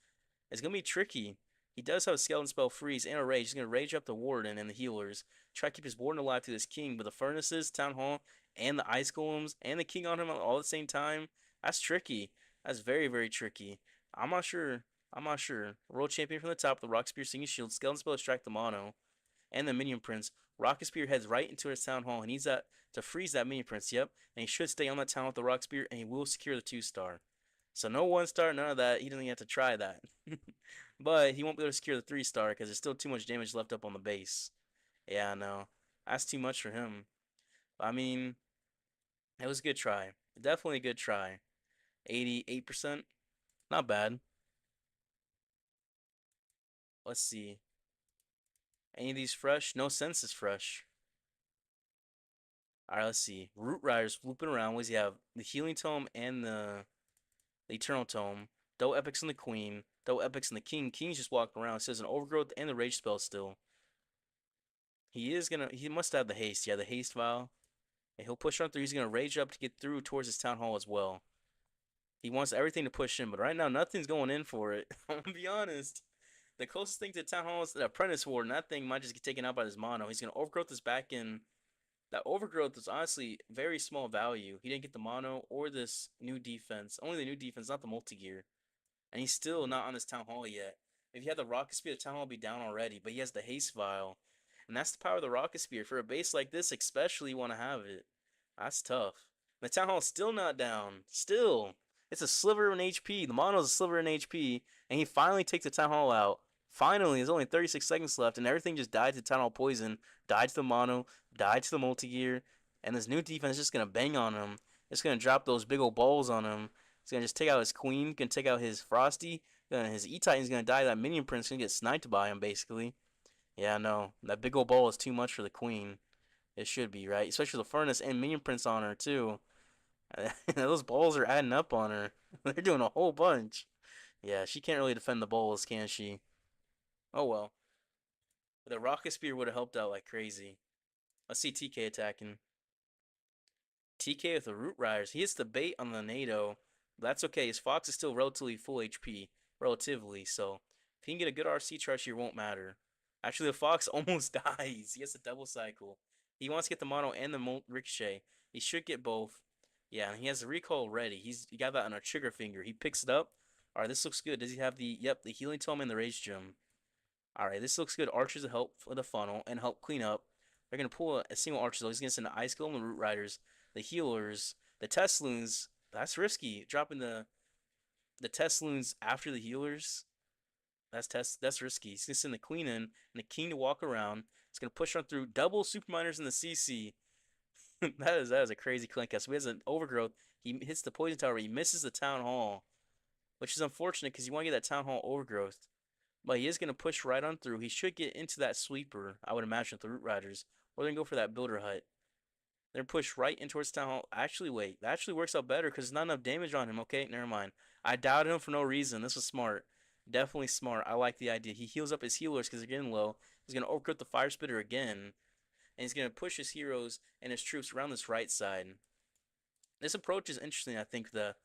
A: it's going to be tricky. He does have a Skeleton Spell Freeze and a Rage. He's going to Rage up the Warden and the healers. Try to keep his Warden alive to this King, but the Furnaces, Town Hall, and the Ice Golems, and the King on him all at the same time, that's tricky. That's very, very tricky. I'm not sure. World Champion from the top, the Rock Spear, Singing Shield, Skeleton Spell, Extract the Mono, and the Minion Prince. Rocket Spear heads right into his Town Hall, and he's to freeze that Minion Prince, yep. And he should stay on that Town with the Rock Spear, and he will secure the 2-star. So no 1-star, none of that. He doesn't even have to try that. But he won't be able to secure the 3-star because there's still too much damage left up on the base. Yeah, no. That's too much for him. I mean, it was a good try. Definitely a good try. 88%. Not bad. Let's see. Any of these fresh? No Sense is fresh. Alright, let's see. Root Riders looping around. What does he have? The Healing Tome and the Eternal Tome. Double Epics and the Queen. Double Epics and the King. King's just walking around. It says an Overgrowth and the Rage spell still. He must have the haste. Yeah, the haste vial. And he'll push on through. He's gonna Rage up to get through towards his Town Hall as well. He wants everything to push in, but right now nothing's going in for it. I'm gonna be honest. The closest thing to Town Hall is the Apprentice Warden. That thing might just get taken out by his mono. He's gonna Overgrowth this back in. That Overgrowth is honestly very small value. He didn't get the mono or this new defense. Only the new defense, not the multi-gear. And he's still not on this Town Hall yet. If he had the Rocket Spear, the Town Hall would be down already. But he has the Haste Vial. And that's the power of the Rocket Spear. For a base like this, especially, you want to have it. That's tough. The Town Hall's still not down. Still. It's a sliver in HP. The mono's a sliver in HP. And he finally takes the Town Hall out. Finally, there's only 36 seconds left, and everything just died to Town Hall Poison, died to the mono, died to the multi-gear, and this new defense is just going to bang on him. It's going to drop those big old balls on him. It's going to just take out his Queen, going to take out his Frosty, his E-Titan's going to die, that Minion Prince going to get sniped by him, basically. Yeah, no, that big old ball is too much for the Queen. It should be, right? Especially the Furnace and Minion Prince on her, too. Those balls are adding up on her. They're doing a whole bunch. Yeah, she can't really defend the balls, can she? Oh well. The Rocket Spear would have helped out like crazy. Let's see TK attacking. TK with the Root Riders. He hits the bait on the NATO. But that's okay. His Fox is still relatively full HP. Relatively. So if he can get a good RC charge here, won't matter. Actually, the Fox almost dies. He has a double cycle. He wants to get the mono and the ricochet. He should get both. Yeah, and he has the recall ready. He got that on a trigger finger. He picks it up. Alright, this looks good. Does he have the healing tome and the rage gem? Alright, this looks good. Archers to help for the funnel and help clean up. They're going to pull a single archer, though. He's going to send the Ice Golem, the Root Riders, the Healers, the Tesloons. That's risky. Dropping the Tesloons after the Healers. That's risky. He's going to send the Queen in and the King to walk around. He's going to push on through. Double Super Miners in the CC. that is a crazy clank cast. So he has an Overgrowth. He hits the Poison Tower. He misses the Town Hall, which is unfortunate because you want to get that Town Hall Overgrowth. But he is going to push right on through. He should get into that sweeper, I would imagine, with the Root Riders. Or they're going to go for that Builder Hut. They're going to push right in towards Town Hall. Actually, wait. That actually works out better because there's not enough damage on him. Okay, never mind. I doubted him for no reason. This was smart. Definitely smart. I like the idea. He heals up his healers because they're getting low. He's going to overcoat the Fire Spitter again. And he's going to push his heroes and his troops around this right side. This approach is interesting, I think, the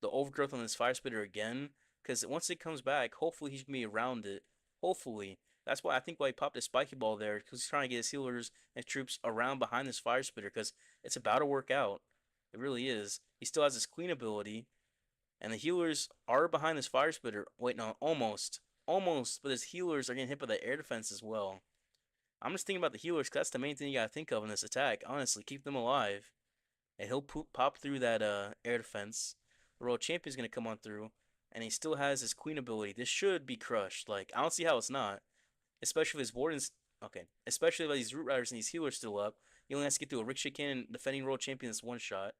A: overgrowth on this Fire Spitter again. Because once it comes back, hopefully he's going to be around it. Hopefully. That's why I think why he popped a spiky ball there. Because he's trying to get his healers and troops around behind this Fire Spitter. Because it's about to work out. It really is. He still has his Queen ability. And the healers are behind this fire spitter. Wait, no, almost. Almost, but his healers are getting hit by the air defense as well. I'm just thinking about the healers because that's the main thing you gotta think of in this attack. Honestly, keep them alive. And he'll pop through that air defense. The Royal Champion's gonna come on through. And he still has his Queen ability. This should be crushed. Like, I don't see how it's not. Especially if his Warden's... Okay. Especially if these Root Riders and these healers still up. He only has to get through a Ricochet Cannon defending Royal Champion this one shot.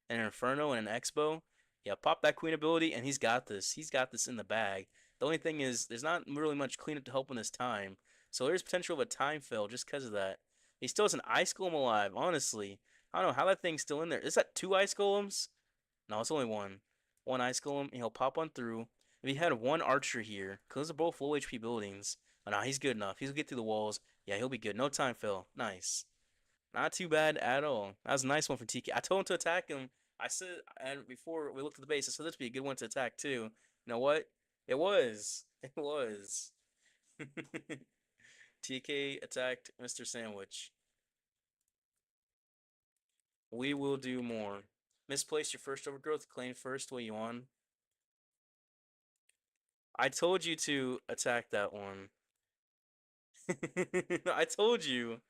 A: And an Inferno and an Expo. Yeah, pop that Queen ability, and he's got this. He's got this in the bag. The only thing is, there's not really much cleanup to help in this time. So there's potential of a time fail just because of that. He still has an Ice Golem alive, honestly. I don't know how that thing's still in there. Is that 2 Ice Golems? No, it's only one. One Ice Golem, and he'll pop on through. If he had one Archer here, because those are both low HP buildings. Oh, no, he's good enough. He'll get through the walls. Yeah, he'll be good. No time fail. Nice. Not too bad at all. That was a nice one for TK. I told him to attack him. I said, and before we looked at the base, I said this would be a good one to attack too. You know what? It was. It was. TK attacked Mr. Sandwich. We will do more. Misplaced your first overgrowth. Claim first. What you on? I told you to attack that one. I told you.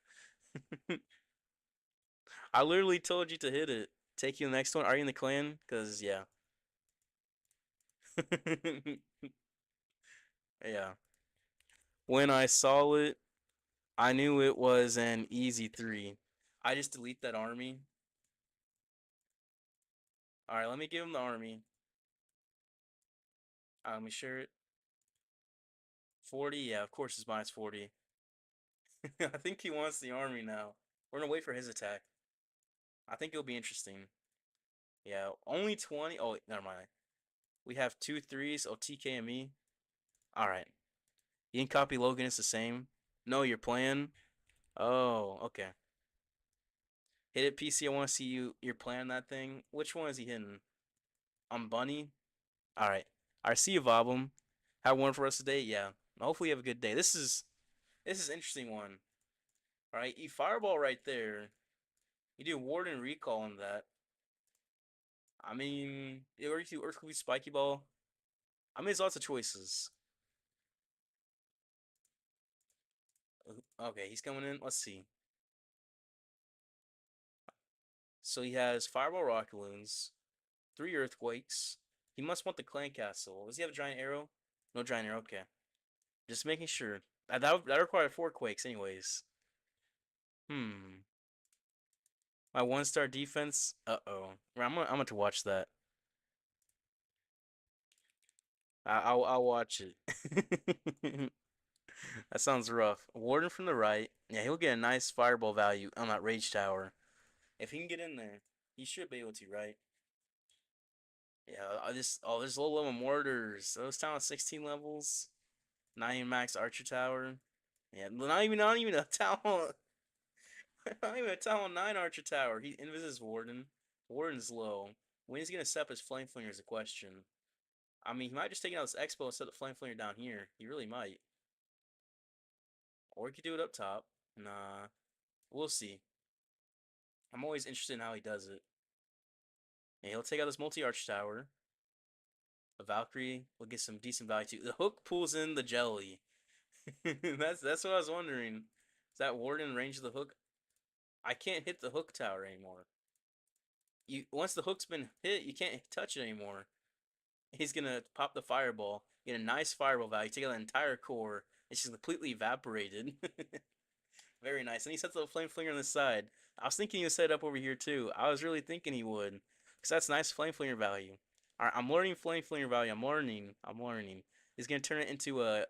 A: I literally told you to hit it. Take you the next one. Are you in the clan? Cause yeah. Yeah. When I saw it, I knew it was an easy 3. I just delete that army. Alright, let me give him the army. Let me share it. 40? Yeah, of course it's minus 40. I think he wants the army now. We're gonna wait for his attack. I think it'll be interesting. Yeah, only 20. Oh, never mind. We have 2 threes. Oh, TK and me. Alright. You can copy Logan, it's the same. No, you're playing. Oh, okay. Hit it, PC. I want to see you're playing that thing. Which one is he hitting? On Bunny? Alright. Alright, see you, Vobum. Have one for us today? Yeah. Hopefully you have a good day. This is an interesting one. Alright, you fireball right there. You do Warden recall on that. I mean, or you do Earthquake Spiky Ball. I mean, there's lots of choices. Okay, he's coming in. Let's see. So he has Fireball Rocket Loons, 3 Earthquakes. He must want the Clan Castle. Does he have a Giant Arrow? No Giant Arrow, okay. Just making sure. That required 4 Quakes anyways. My 1-star defense? Uh-oh. I'm gonna to watch that. I'll watch it. That sounds rough. Warden from the right. Yeah, he'll get a nice fireball value on that Rage Tower. If he can get in there, he should be able to, right? Yeah, there's low level mortars. Those talent 16 levels. 9 max Archer Tower. Yeah, not even a talent. Not even a talent 9 Archer Tower. He invises Warden. Warden's low. When he's gonna set up his Flame Flinger is a question. I mean, he might just take out his Expo and set the Flame Flinger down here. He really might. Or he could do it up top. Nah. We'll see. I'm always interested in how he does it. And he'll take out this multi-arch tower. The Valkyrie will get some decent value too. The hook pulls in the jelly. That's what I was wondering. Is that Warden range of the hook? I can't hit the hook tower anymore. Once the hook's been hit, you can't touch it anymore. He's gonna pop the fireball, get a nice fireball value, take out the entire core. It's just completely evaporated. Very nice. And he sets up a flame flinger on the side. I was thinking he would set it up over here too. I was really thinking he would. Because that's nice flame flinger value. Alright, I'm learning flame flinger value. I'm learning. He's gonna turn it into a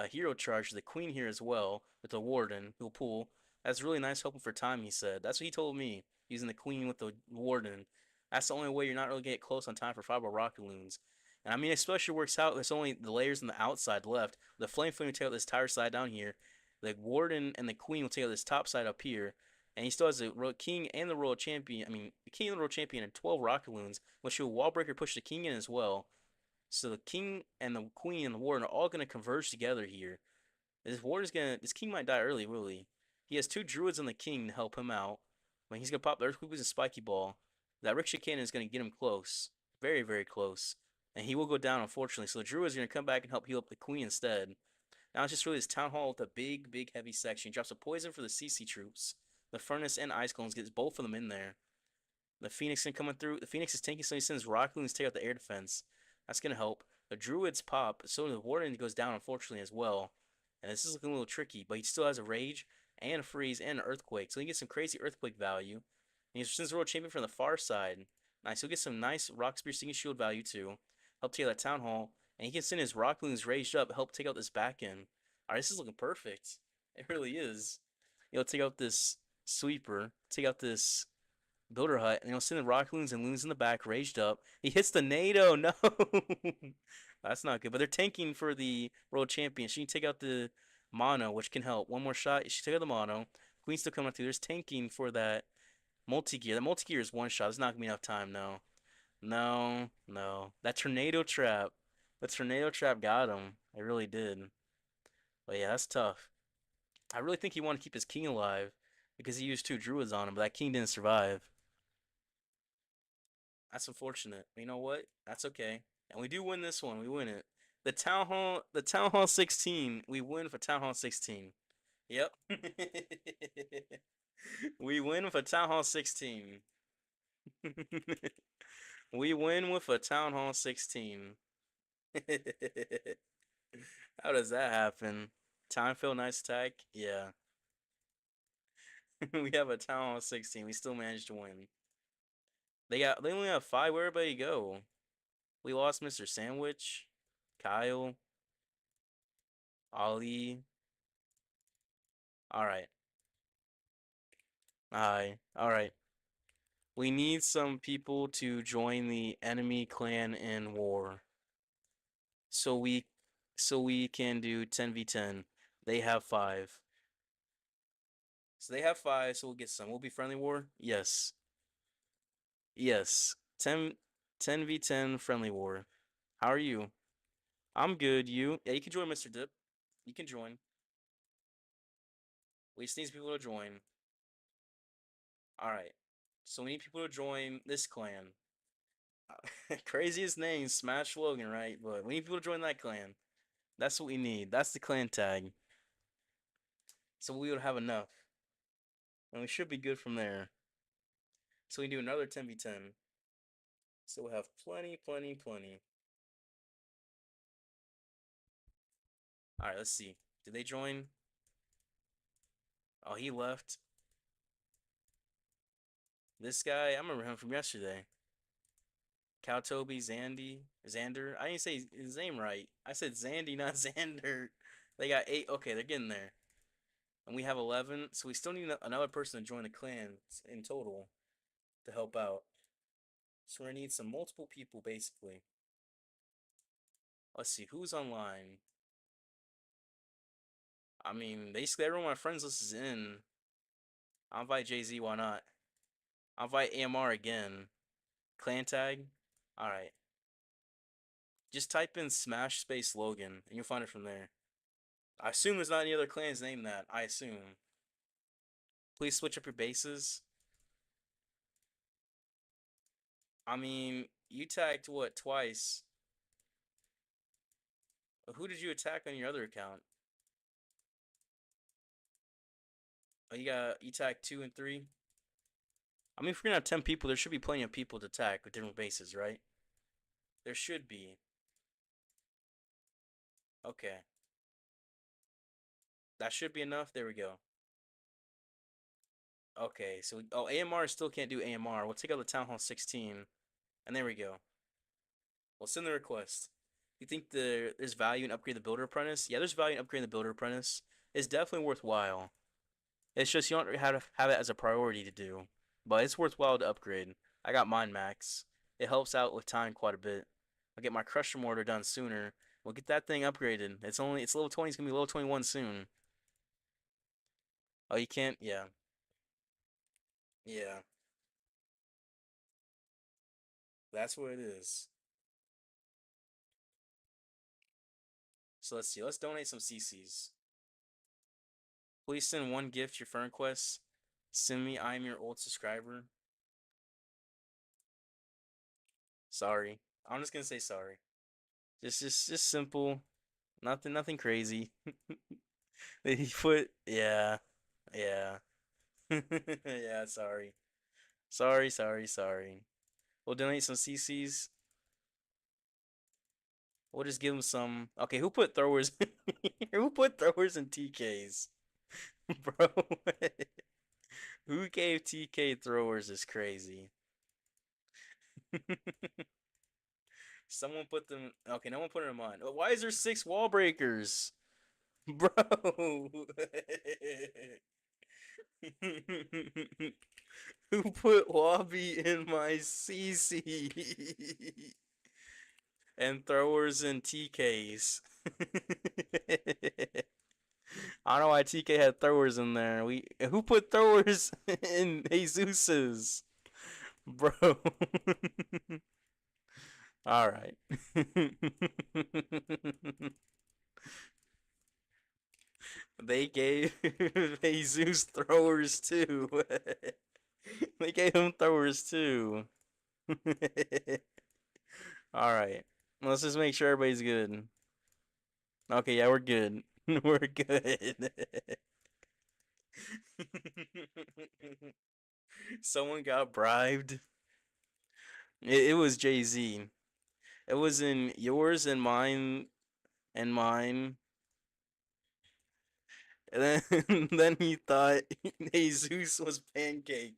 A: hero charge, the queen here as well, with the warden who'll pull. That's really nice helping for time, he said. That's what he told me. Using the queen with the warden. That's the only way you're not really get close on time for fireball rocket loons. And I mean, especially works out. There's only the layers on the outside left. The flame flinger will take out this entire side down here. The warden and the queen will take out this top side up here. And he still has the king and the royal champion. I mean, the king and the royal champion and 12 rocket loons, which will wall breaker push the king in as well. So the king and the queen and the warden are all gonna converge together here. This king might die early, really. He has 2 druids on the king to help him out. When he's gonna pop the earthquake with a spiky ball. That Ricochet Cannon is gonna get him close. Very, very close. and he will go down, unfortunately. So the Druid is going to come back and help heal up the Queen instead. Now it's just really this Town Hall with a big, big, heavy section. He drops a poison for the CC troops. The Furnace and Ice Golems gets both of them in there. The Phoenix is coming through. The Phoenix is tanking, so he sends Rock Loons to take out the air defense. That's going to help. The Druids pop, so the Warden goes down, unfortunately, as well. And this is looking a little tricky, but he still has a Rage and a Freeze and an Earthquake, so he gets some crazy Earthquake value. And he sends the World Champion from the far side. Nice, he'll get some nice Rock Spear Stinging Shield value, too. Help take out that Town Hall. And he can send his Rock Loons raged up, help take out this back end. Alright, this is looking perfect. It really is. He'll take out this Sweeper, take out this Builder Hut, and he'll send the Rock Loons and Loons in the back, raged up. He hits the NATO. No, that's not good. But they're tanking for the World Champion. She can take out the Mono, which can help. One more shot. She took out the Mono. Queen's still coming up through. There's tanking for that multi-gear. That multi-gear is one shot. There's not gonna be enough time. No, no, no. That Tornado Trap. The Tornado Trap got him. It really did. But yeah, that's tough. I really think he wanted to keep his king alive because he used 2 druids on him, but that king didn't survive. That's unfortunate. But you know what? That's okay. And we do win this one. We win it. The Town Hall 16. We win for Town Hall 16. Yep. We win for Town Hall 16. We win with a Town Hall 16. How does that happen? Time fill nice attack? Yeah. We have a Town Hall 16. We still managed to win. They only have 5. Where everybody go? We lost Mr. Sandwich, Kyle, Ali. Alright. Alright. We need some people to join the enemy clan in war. So we can do 10v10. They have 5. So they have 5, so we'll get some. We'll be friendly war? Yes. Yes. 10v10 friendly war. How are you? I'm good. You? Yeah, you can join, Mr. Dip. You can join. We just need people to join. Alright. So we need people to join this clan. Craziest name, Smash Logan, right? But we need people to join that clan. That's what we need. That's the clan tag. So we would have enough. And we should be good from there. So we do another 10v10. So we'll have plenty. Alright, let's see. Did they join? Oh, he left. This guy, I remember him from yesterday. Cowtoby, Xander. I didn't say his name right. I said Zandy, not Xander. They got 8. Okay, they're getting there. And we have 11. So we still need another person to join the clan in total to help out. So we're gonna need some multiple people, basically. Let's see, who's online? I mean, basically everyone on my friends list is in. I'll invite Jay-Z, why not? I'll invite AMR again. Clan tag? Alright. Just type in Smash Space Logan, and you'll find it from there. I assume there's not any other clans named that. I assume. Please switch up your bases. I mean, you tagged what, twice? Who did you attack on your other account? Oh, you tagged 2 and 3? I mean, if we're gonna have 10 people, there should be plenty of people to attack with different bases, right? There should be. Okay. That should be enough. There we go. Okay, so AMR still can't do AMR. We'll take out the Town Hall 16, and there we go. We'll send the request. You think there's value in upgrading the Builder Apprentice? Yeah, there's value in upgrading the Builder Apprentice. It's definitely worthwhile. It's just you don't have it as a priority to do, but it's worthwhile to upgrade. I got mine max. It helps out with time quite a bit. I'll get my Crusher Mortar done sooner. We'll get that thing upgraded. It's level 20. It's gonna be level 21 soon. Oh, you can't? Yeah. Yeah. That's what it is. So let's see. Let's donate some CCs. Please send 1 gift your friend request. Send me I'm your old subscriber. Sorry. I'm just gonna say sorry. Just simple. Nothing crazy. He put, yeah, yeah, yeah. Sorry. We'll donate some CCs. We'll just give him some. Okay, who put throwers? Who put throwers in TKs, bro? Who gave TK throwers is crazy. Someone put them. Okay, no one put them on. Why is there six wall breakers, bro? Who put Wabi in my CC and throwers in TKs? I don't know why TK had throwers in there. Who put throwers in Jesus's, bro? All right. They gave Jesus throwers too. They gave him throwers too. All right. Let's just make sure everybody's good. Okay, yeah, we're good. We're good. Someone got bribed. It was Jay-Z. It was in yours and mine and mine. And then then he thought Jesus was pancake.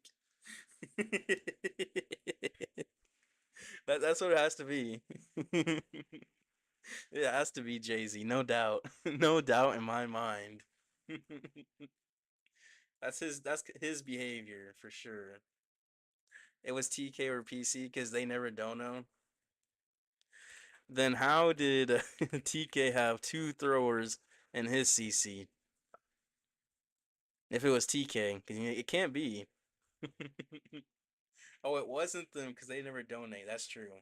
A: That's what it has to be. It has to be Jay-Z, no doubt. No doubt in my mind. That's his behavior for sure. It was TK or PC because they never dono. Then how did TK have two throwers in his CC? If it was TK, because it can't be. Oh, it wasn't them because they never donate. That's true.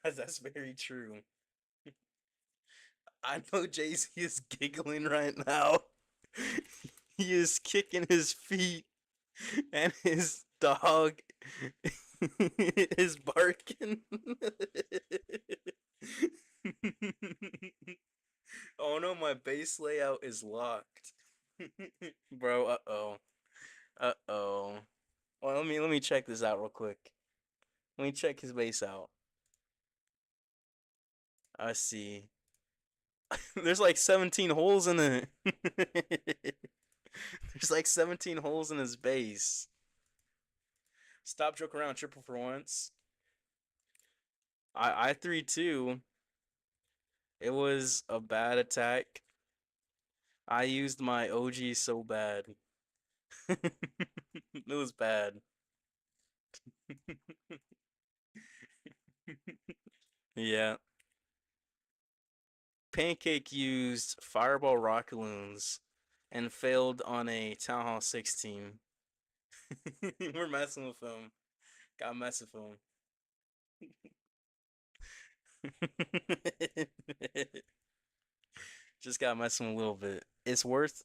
A: That's very true. I know Jay-Z is giggling right now. He is kicking his feet and his dog is barking. Oh no, my base layout is locked. Bro, uh-oh. Uh-oh. Well, let me check this out real quick. Let me check his base out. I see. There's like 17 holes in it. There's like 17 holes in his base. Stop joking around, triple for once. I 3-2. It was a bad attack. I used my OG so bad. It was bad. Yeah. Pancake used Fireball Rockaloons and failed on a Town Hall 6 team. We're messing with him. Got mess with him. Just got messing a little bit. It's worth,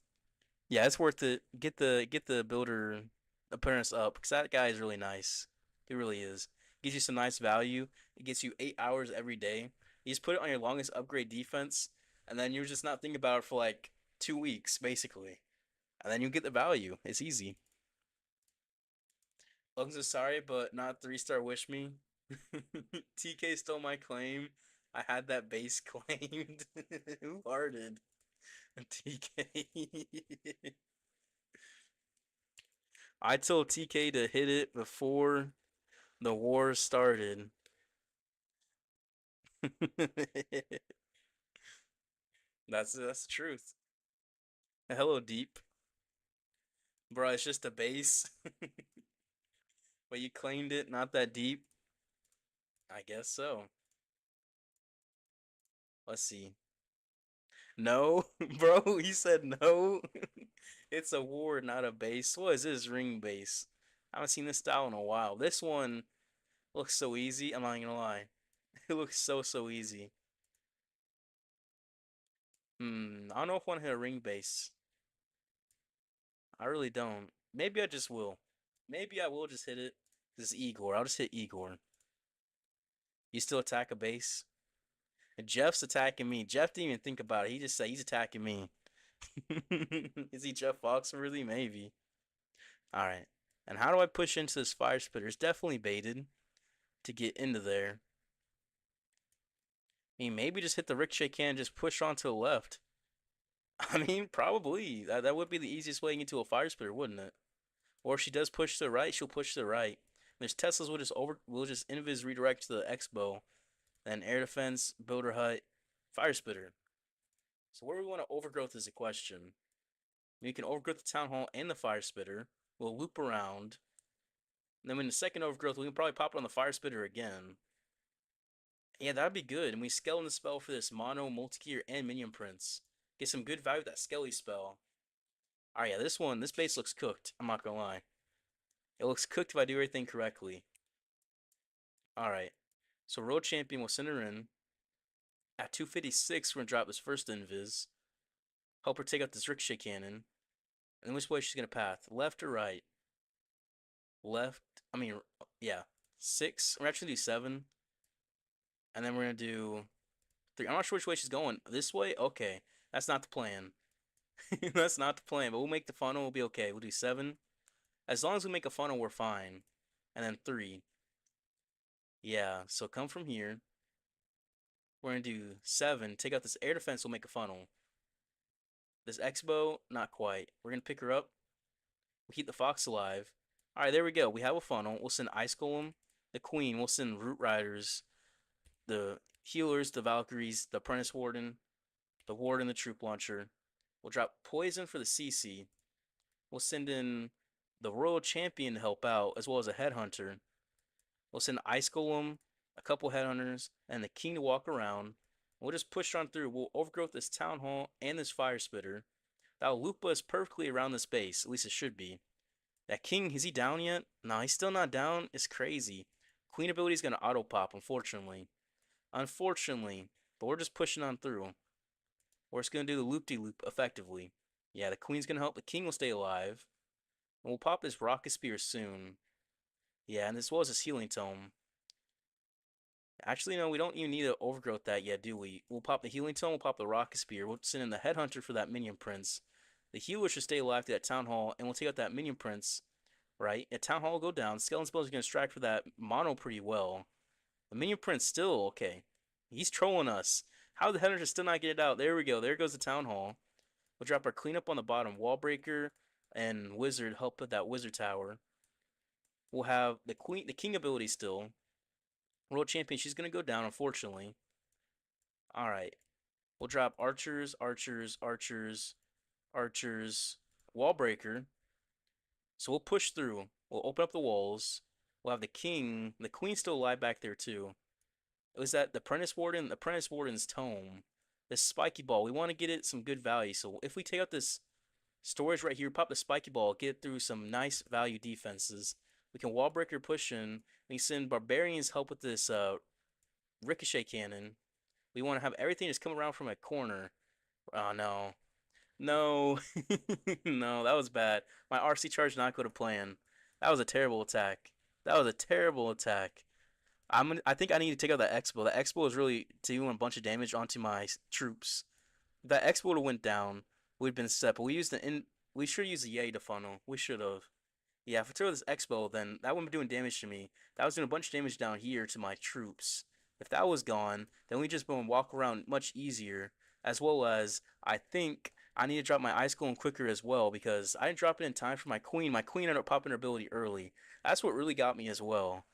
A: yeah, it's worth it. Get the builder appearance up because that guy is really nice. He really is. Gives you some nice value. It gets you 8 hours every day. You just put it on your longest upgrade defense, and then you're just not thinking about it for like 2 weeks, basically. And then you get the value. It's easy. Lungs are sorry, but not 3-star wish me. TK stole my claim. I had that base claimed. Who hearted? TK. I told TK to hit it before the war started. That's the truth. Hello, deep, bro. It's just a base, but you claimed it. Not that deep. I guess so. Let's see. No, bro. He said no. It's a ward, not a base. What is this ring base? I haven't seen this style in a while. This one looks so easy. I'm not gonna lie. It looks so easy. I don't know if I want to hit a ring base. I really don't. Maybe I just will. Maybe I will just hit it. This is Igor. I'll just hit Igor. You still attack a base? And Jeff's attacking me. Jeff didn't even think about it. He just said he's attacking me. Is he Jeff Foxworthy? Maybe. All right. And how do I push into this fire spitter? It's definitely baited to get into there. I mean, maybe just hit the ricochet can and just push on to the left. I mean, probably. That would be the easiest way into a fire spitter, wouldn't it? Or if she does push to the right, she'll push to the right. There's Teslas will just invis redirect to the Expo, then air defense, builder hut, fire spitter. So where we want to overgrowth is the question. We can overgrowth the town hall and the fire spitter. We'll loop around. And then in the second overgrowth, we can probably pop it on the fire spitter again. Yeah, that'd be good. And we skeleton the spell for this mono, multi-gear, and minion prince. Get some good value with that skelly spell. Alright, yeah, this base looks cooked. I'm not gonna lie. It looks cooked if I do everything correctly. Alright. So World Champion will send her in. At 256, we're gonna drop this first invis. Help her take out this ricochet cannon. And then which way she's gonna path? Left or right? Left. I mean, yeah. 6. We're actually gonna do 7. And then we're gonna do 3. I'm not sure which way she's going. This way? Okay. That's not the plan. That's not the plan, but we'll make the funnel. We'll be okay. We'll do 7. As long as we make a funnel, we're fine. And then 3. Yeah, so come from here. We're going to do 7. Take out this air defense. We'll make a funnel. This X-Bow, not quite. We're going to pick her up. We'll keep the fox alive. Alright, there we go. We have a funnel. We'll send Ice Golem, the Queen. We'll send Root Riders, the Healers, the Valkyries, the Apprentice Warden, the Warden, the Troop Launcher. We'll drop Poison for the CC. We'll send in the Royal Champion to help out, as well as a Headhunter. We'll send Ice Golem, a couple Headhunters, and the King to walk around. We'll just push on through. We'll overgrowth this Town Hall and this Fire Spitter. That'll loop us perfectly around this base. At least it should be. That King, is he down yet? No, he's still not down. It's crazy. Queen ability is going to auto pop, unfortunately. Unfortunately. But we're just pushing on through. Or it's going to do the loop-de-loop effectively. Yeah, the Queen's going to help. The King will stay alive. And we'll pop this Rocket Spear soon. Yeah, and as well as this Healing Tome. Actually, no, we don't even need to overgrowth that yet, do we? We'll pop the Healing Tome, we'll pop the Rocket Spear. We'll send in the Headhunter for that Minion Prince. The Healer should stay alive to that Town Hall, and we'll take out that Minion Prince, right? At Town Hall will go down. Skeleton Spells are going to strike for that Mono pretty well. The Minion Prince still, okay. He's trolling us. How the Headhunter still not get it out? There we go. There goes the Town Hall. We'll drop our cleanup on the bottom. Wall Breaker and Wizard help with that Wizard Tower. We'll have the King ability still. World Champion, she's going to go down, unfortunately. Alright. We'll drop Archers, Archers, Archers, Archers, Wall Breaker. So we'll push through. We'll open up the walls. We'll have the King. The Queen's still alive back there, too. Was that the Apprentice Warden? The Apprentice Warden's Tome. This Spiky Ball. We want to get it some good value. So if we take out this storage right here, pop the Spiky Ball, get through some nice value defenses. We can Wall Breaker push in. We send Barbarians help with this Ricochet Cannon. We want to have everything just come around from a corner. Oh, no. No. No, that was bad. My RC charge not go to plan. That was a terrible attack. That was a terrible attack. I think I need to take out that Expo. The Expo is really doing a bunch of damage onto my troops. If that Expo would have went down, we'd been set. But we used we should use the Yay to funnel. We should have. Yeah, if I throw this Expo, then that wouldn't be doing damage to me. That was doing a bunch of damage down here to my troops. If that was gone, then we just been walk around much easier. As well as, I think I need to drop my Ice Golem quicker as well, because I didn't drop it in time for my Queen. My Queen ended up popping her ability early. That's what really got me as well.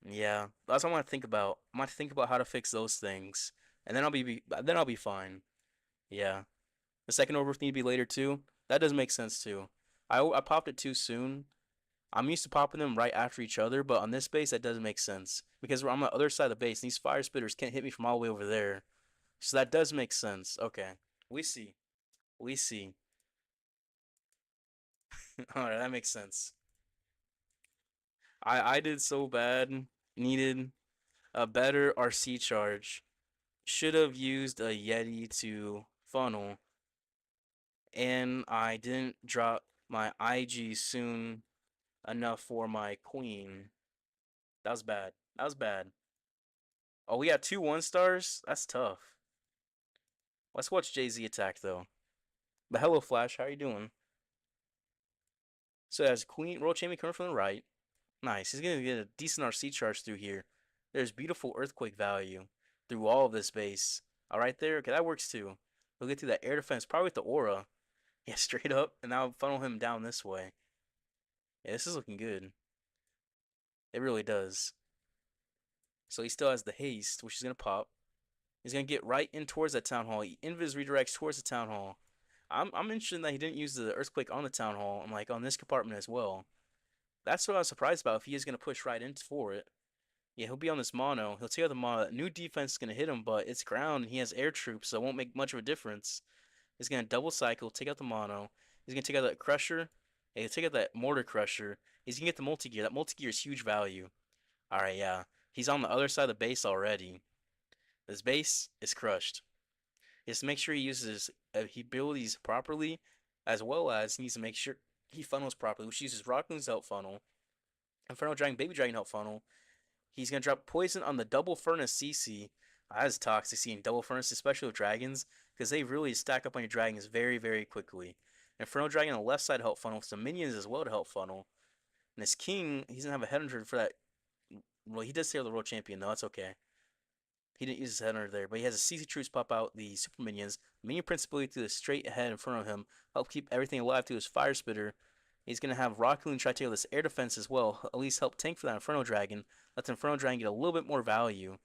A: Yeah, that's what I'm gonna think about. I'm gonna think about how to fix those things, and then I'll be fine. Yeah, the second overgrowth need to be later too. That does make sense too. I popped it too soon. I'm used to popping them right after each other, but on this base that doesn't make sense because we're on the other side of the base. And these fire spitters can't hit me from all the way over there, so that does make sense. Okay, we see, we see. All right, that makes sense. I did so bad. Needed a better RC charge. Should have used a Yeti to funnel, and I didn't drop my IG soon enough for my Queen. That was bad. That was bad. Oh, we got two 1-stars? That's tough. Let's watch Jay-Z attack, though. But hello, Flash. How you doing? So as Queen World Champion coming from the right. Nice. He's going to get a decent RC charge through here. There's beautiful Earthquake value through all of this base. All right there. Okay, that works too. We'll get through that air defense, probably with the aura. Yeah, straight up. And now funnel him down this way. Yeah, this is looking good. It really does. So he still has the haste, which is going to pop. He's going to get right in towards that Town Hall. He invis redirects towards the Town Hall. I'm interested that he didn't use the Earthquake on the Town Hall. I'm like, on this compartment as well. That's what I was surprised about, if he is going to push right in for it. Yeah, he'll be on this mono. He'll take out the mono. New defense is going to hit him, but it's ground and he has air troops, so it won't make much of a difference. He's going to double cycle, take out the mono. He's going to take out that crusher. Yeah, he'll take out that mortar crusher. He's going to get the multi-gear. That multi-gear is huge value. Alright, yeah. He's on the other side of the base already. This base is crushed. Just make sure he uses his abilities properly, as well as he needs to make sure he funnels properly, which uses Rock Moon's Help Funnel, Inferno Dragon, Baby Dragon Help Funnel. He's going to drop Poison on the Double Furnace CC. That is toxic seeing Double Furnace, especially with dragons, because they really stack up on your dragons very, very quickly. Inferno Dragon on the left side help funnel, with some minions as well to help funnel. And this King, he's going to have a head for that. Well, he does stay the World Champion, though. That's okay. He didn't use his head under there, but he has a CC Troops pop out the super minions. Minion Principality to the straight ahead in front of him, help keep everything alive to his Fire Spitter. He's going to have Rocket Loon try to take this air defense as well, at least help tank for that Inferno Dragon. Let the Inferno Dragon get a little bit more value.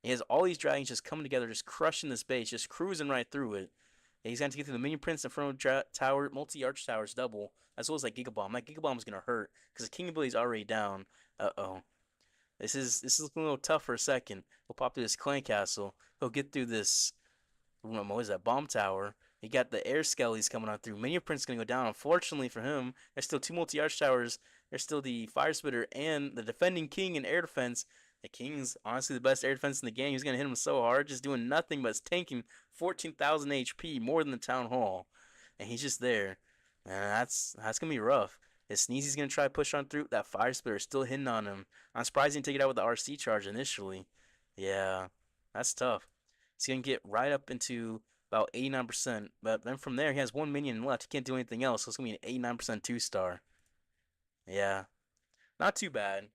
A: He has all these dragons just coming together, just crushing this base, just cruising right through it. He's going to get through the Minion Prince, Inferno Tower, multi-arch towers double, as well as that Giga Bomb. That Giga Bomb is going to hurt, because the King ability is already down. Uh-oh. This is looking a little tough for a second. He'll pop through this clan castle. He'll get through this, what is that, bomb tower. He got the air skellies coming on through. Minion Prince is going to go down. Unfortunately for him, there's still two multi-arch towers. There's still the Fire Spitter and the defending King in air defense. The King's honestly the best air defense in the game. He's going to hit him so hard, just doing nothing but tanking 14,000 HP, more than the Town Hall. And he's just there. And that's going to be rough. If Sneezy's going to try to push on through, that Fire Spitter is still hitting on him. I'm surprised he didn't take it out with the RC charge initially. Yeah, that's tough. He's going to get right up into about 89%. But then from there, he has one minion left. He can't do anything else, so it's going to be an 89% 2-star. Yeah, not too bad.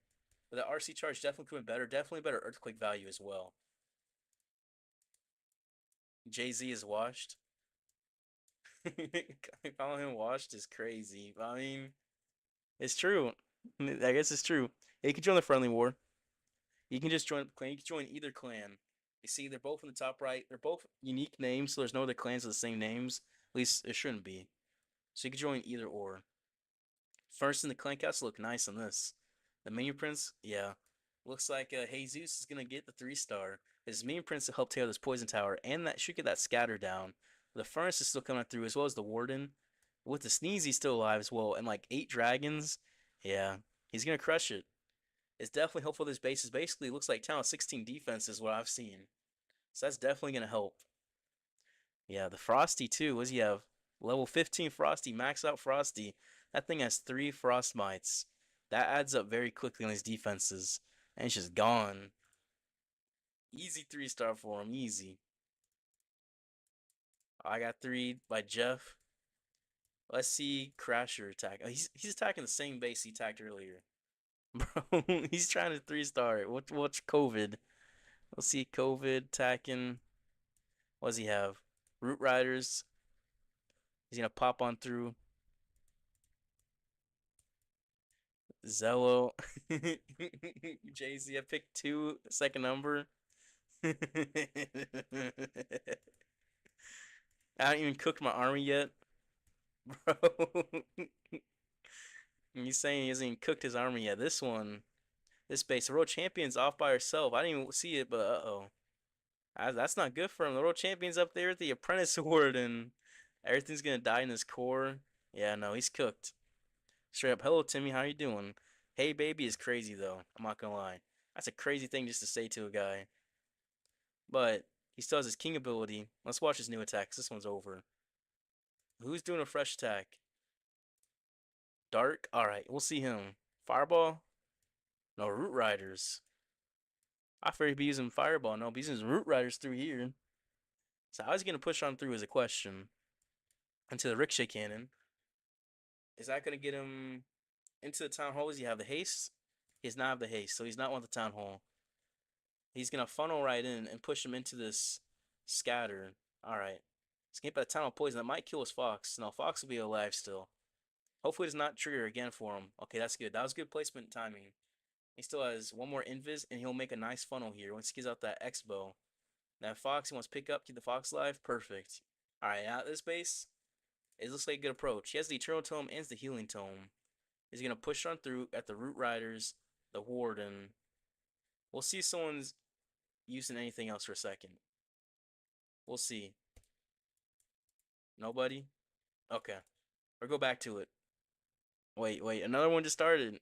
A: But the RC charge definitely could have been better. Definitely better Earthquake value as well. Jay-Z is washed. Calling him washed is crazy. I mean, it's true. I guess it's true. Yeah, you can join the friendly war. You can just join the clan. You can join either clan. You see, they're both in the top right. They're both unique names, so there's no other clans with the same names. At least it shouldn't be. So you can join either or. First in the clan castle look nice on this. The Minion Prince, yeah. Looks like Jesus is going to get the 3-star. His Minion Prince to help take out this Poison Tower, and that should get that scatter down. The Furnace is still coming through, as well as the Warden. With the Sneezy still alive as well, and like 8 dragons. Yeah, he's going to crush it. It's definitely helpful. This base is basically looks like Town 16 defense is what I've seen. So that's definitely going to help. Yeah, the Frosty too. What does he have? Level 15 Frosty, max out Frosty. That thing has 3 Frost Mites. That adds up very quickly on these defenses. And it's just gone. Easy 3-star for him, easy. I got 3 by Jeff. Let's see Crasher attack. Oh, he's attacking the same base he attacked earlier. Bro, he's trying to 3-star it. What's COVID? Let's see COVID attacking. What does he have? Root Riders. He's gonna pop on through. Zello. Jay-Z, I picked 2, second number. I haven't even cooked my army yet. Bro. He's saying he hasn't even cooked his army yet. This base, the World Champion's off by herself. I didn't even see it, but uh-oh. That's not good for him. The World Champion's up there with the Apprentice Award, and everything's gonna die in his core. Yeah, no, he's cooked. Straight up, hello Timmy, how you doing? Hey baby is crazy though. I'm not gonna lie. That's a crazy thing just to say to a guy. But he still has his king ability. Let's watch his new attack, 'cause this one's over. Who's doing a fresh attack? Dark? Alright, we'll see him. Fireball? No, Root Riders. I figured he'd be using Fireball. No, but he's using Root Riders through here. So how is he gonna push on through is a question. Into the Ricochet Cannon. Is that gonna get him into the Town Hall? Does he have the haste? He does not have the haste, so he's not one the Town Hall. He's gonna funnel right in and push him into this scatter. Alright. He's gonna hit by the Town Hall Poison. That might kill his Fox. No, Fox will be alive still. Hopefully it does not trigger again for him. Okay, that's good. That was good placement timing. He still has one more invis, and he'll make a nice funnel here once he gets out that X-Bow. That Fox he wants to pick up, keep the Fox alive. Perfect. Alright, at this base, it looks like a good approach. He has the Eternal Tome and the Healing Tome. He's going to push on through at the Root Riders, the Warden. We'll see if someone's using anything else for a second. We'll see. Nobody? Okay. Or go back to it. Wait, another one just started.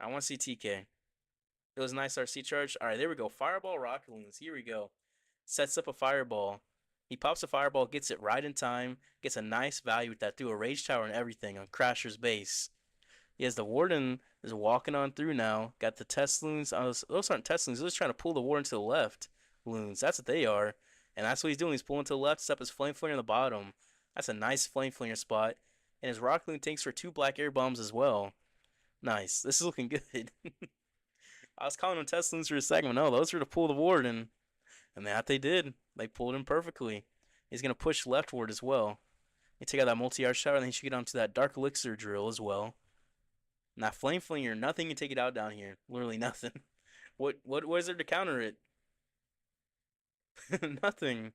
A: I want to see TK. It was a nice RC charge. Alright, there we go. Fireball Rocket Loons. Here we go. Sets up a Fireball. He pops a Fireball, gets it right in time, gets a nice value with that through a Rage Tower and everything on Crasher's base. He has the Warden is walking on through now. Got the Test Loons. Those aren't Test Loons. They're just trying to pull the Warden to the left. Loons. That's what they are. And that's what he's doing. He's pulling to the left, set up his Flame Flinger in the bottom. That's a nice Flame Flinger spot. And his Rocket Loon tanks for 2 Black Air Bombs as well. Nice. This is looking good. I was calling them Test Loons for a second, but no, those were to pull the Warden. And that they did. They pulled him perfectly. He's going to push leftward as well. You take out that multi-arch tower, and then he should get onto that Dark Elixir drill as well. And that Flame Flinger, nothing can take it out down here. Literally nothing. What is there to counter it? Nothing.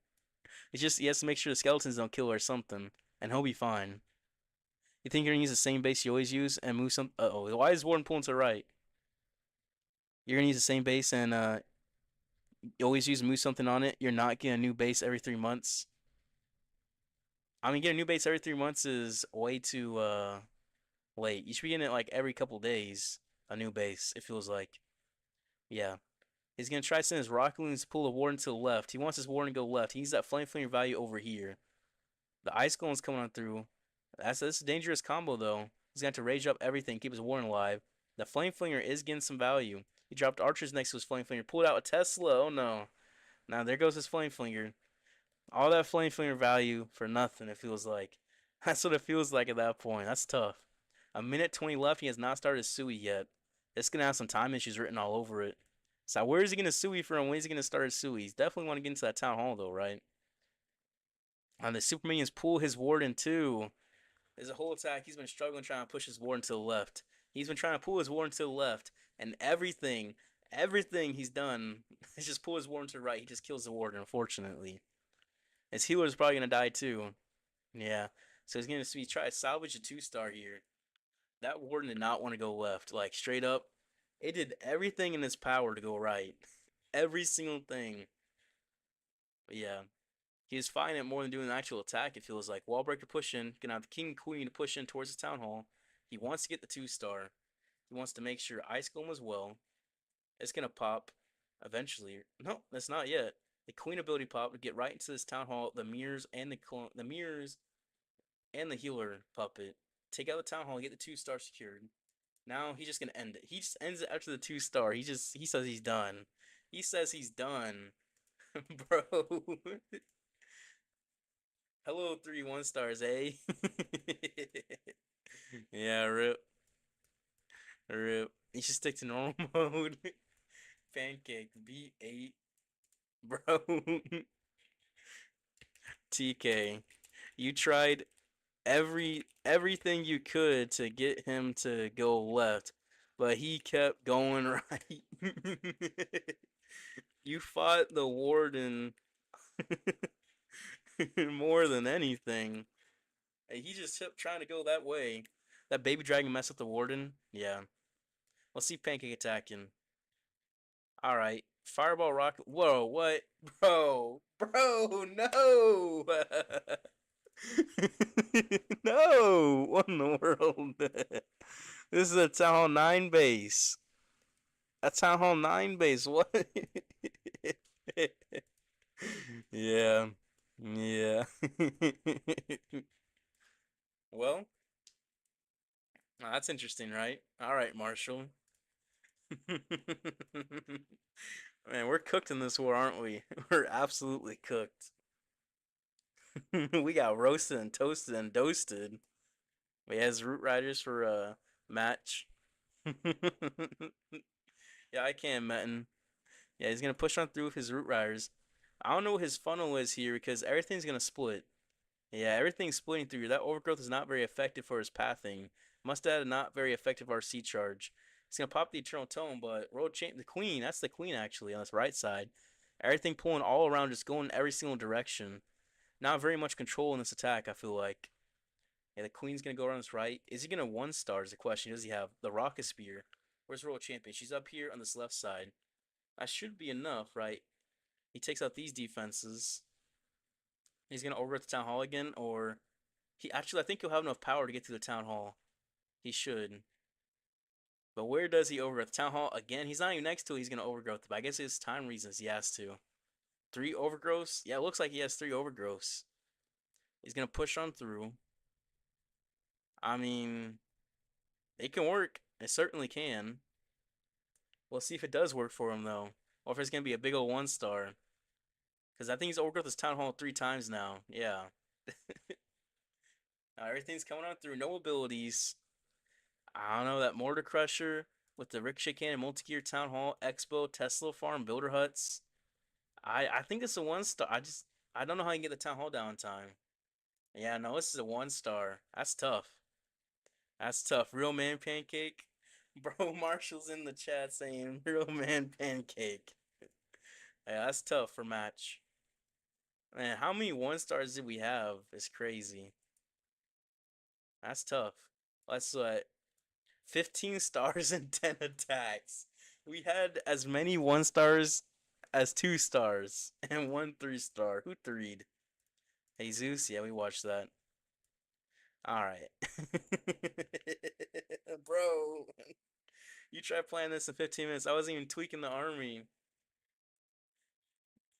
A: It's just he has to make sure the skeletons don't kill or something. And he'll be fine. You think you're going to use the same base you always use and move some... Uh-oh, why is Warden pulling to the right? You're going to use the same base and you always use move something on it. You're not getting a new base every 3 months. I mean, getting a new base every 3 months is way too late. You should be getting it like every couple days. A new base, it feels like. Yeah. He's going to try to send his Rocket Loons to pull the Warden to the left. He wants his Warden to go left. He needs that Flame Flinger value over here. The Ice Golem's coming on through. That's a dangerous combo, though. He's going to have to rage up everything, keep his Warden alive. The Flame Flinger is getting some value. He dropped archers next to his Flame Flinger. Pulled out a Tesla. Oh, no. Now, there goes his Flame Flinger. All that Flame Flinger value for nothing, it feels like. That's what it feels like at that point. That's tough. A minute 20 left. He has not started his Sui yet. It's going to have some time issues written all over it. So where is he going to Sui from? When is he going to start his Sui? He's definitely want to get into that Town Hall, though, right? And the Super Minions pull his Warden, too. There's a whole attack. He's been struggling trying to push his Warden to the left. He's been trying to pull his Warden to the left. And everything he's done is just pull his Warden to the right. He just kills the Warden, unfortunately. His healer's probably going to die, too. Yeah. So he's going to try to salvage a 2-star here. That Warden did not want to go left. Like, straight up. It did everything in its power to go right. Every single thing. But yeah. He was fine at more than doing an actual attack, it feels like. Wallbreaker push in. Gonna have the King and Queen to push in towards the Town Hall. He wants to get the 2-star. He wants to make sure Ice Golem as well. It's gonna pop eventually. No, that's not yet. The Queen ability pop to get right into this Town Hall. The mirrors and the mirrors and the healer puppet. Take out the Town Hall, get the 2-star secured. Now he's just gonna end it. He just ends it after the 2-star. He says he's done. He says he's done. Bro. Hello 3 1-stars, eh? Yeah, rip. Rip. You should stick to normal mode. Pancake B8. Bro. TK. You tried everything you could to get him to go left, but he kept going right. You fought the Warden more than anything. He just kept trying to go that way. That baby dragon messed with the Warden. Yeah. Let's see Pancake attacking. Alright. Fireball rocket. Whoa, what? Bro, no! No! What in the world? This is a Town Hall 9 base. A Town Hall 9 base. What? Yeah. Yeah. Well, that's interesting, right? All right, Marshall. Man, we're cooked in this war, aren't we? We're absolutely cooked. We got roasted and toasted and toasted. He has Root Riders for a match. Yeah, I can, Metin. Yeah, he's gonna push on through with his Root Riders. I don't know what his funnel is here because everything's gonna split. Yeah, everything's splitting through. That overgrowth is not very effective for his pathing. Mustad not very effective for our C charge. He's gonna pop the Eternal Tome, but World Champ the Queen, that's the Queen actually on this right side. Everything pulling all around, just going every single direction. Not very much control in this attack, I feel like. Yeah, the Queen's gonna go around this right. Is he gonna one star is the question. Does he have the Rocket Spear? Where's World Champion? She's up here on this left side. That should be enough, right? He takes out these defenses. He's gonna over at the town hall again, or he actually I think he'll have enough power to get to the town hall. He should. But where does he over at the town hall again? He's not even next to it. He's gonna overgrowth. But I guess it's time reasons he has to. 3 overgrowths? Yeah, it looks like he has 3 overgrowths. He's gonna push on through. I mean, it can work. It certainly can. We'll see if it does work for him though, or if it's gonna be a big old 1 star. Because I think he's overgrowth this town hall 3 times now. Yeah. Everything's coming on through. No abilities. I don't know, that Mortar Crusher with the Ricochet Cannon, Multi-Gear, Town Hall, Expo, Tesla Farm, Builder Huts. I think it's a 1 star. I don't know how you can get the Town Hall down in time. Yeah, no, this is a 1 star. That's tough. That's tough. Real Man Pancake. Bro, Marshall's in the chat saying Real Man Pancake. Yeah, that's tough for match. Man, how many 1 stars did we have? It's crazy. That's tough. That's what 15 stars and 10 attacks. We had as many 1 stars as 2 stars and one 3 star. Who threed? Jesus? Yeah, we watched that. Alright. Bro, you tried playing this in 15 minutes. I wasn't even tweaking the army.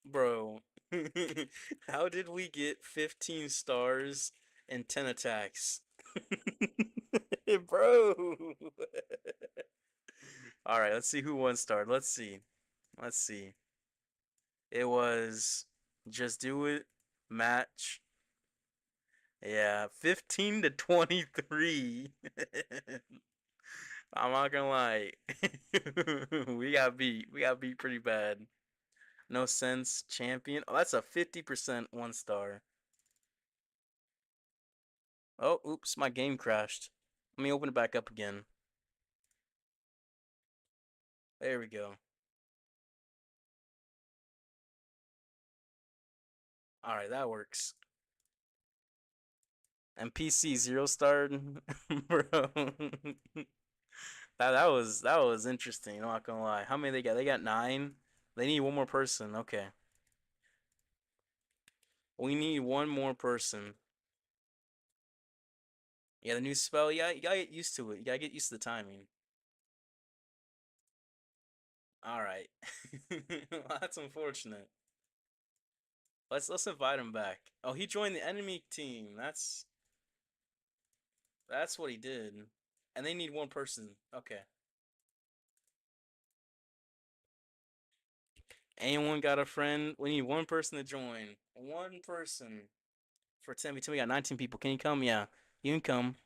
A: Bro, how did we get 15 stars and 10 attacks? Bro. All right, let's see who 1 starred. Let's see. Let's see. It was Just Do It match. Yeah, 15 to 23. I'm not gonna lie. We got beat. We got beat pretty bad. No sense champion. Oh, that's a 50% 1 star. Oh, oops, my game crashed. Let me open it back up again. There we go. All right, that works. And PC 0 starred, bro. That was interesting. I'm not gonna lie. How many they got? They got 9. They need one more person. Okay, we need one more person. Yeah, the new spell. Yeah, you gotta get used to it. You gotta get used to the timing. All right. Well, that's unfortunate. Let's invite him back. Oh, he joined the enemy team. That's what he did. And they need one person. Okay. Anyone got a friend? We need one person to join. One person for 10 v 10. We got 19 people. Can you come? Yeah, you can come.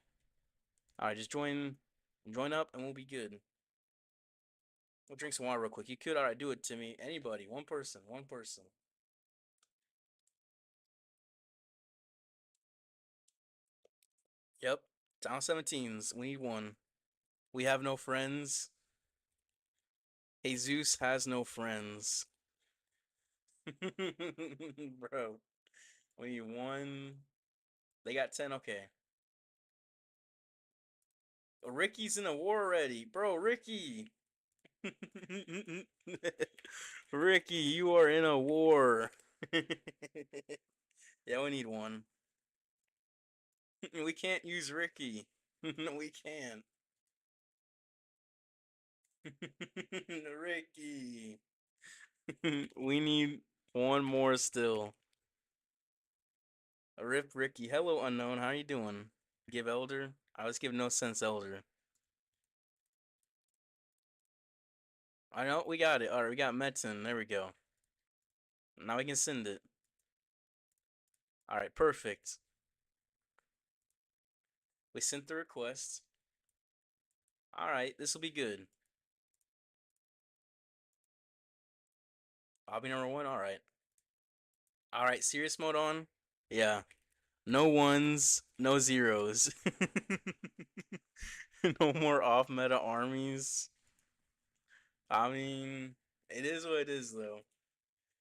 A: All right, just join up, and we'll be good. We'll drink some water real quick. You could. All right, do it, Timmy. Anybody, one person, one person. Yep. Down 17s. We need one. We have no friends. Jesus has no friends. Bro, we need one. They got 10. Okay. Ricky's in a war already. Bro, Ricky. Ricky, you are in a war. Yeah, we need one. We can't use Ricky. No, we can't. Ricky. We need one more still. Rip Ricky. Hello, unknown. How you doing? Give Elder? I was give no sense Elder. I know we got it. All right, we got Metin. There we go. Now we can send it. All right, perfect. We sent the request. All right, this will be good. Hobby number one. All right. All right, serious mode on. Yeah. No ones, no zeros. No more off meta armies. I mean, it is what it is though.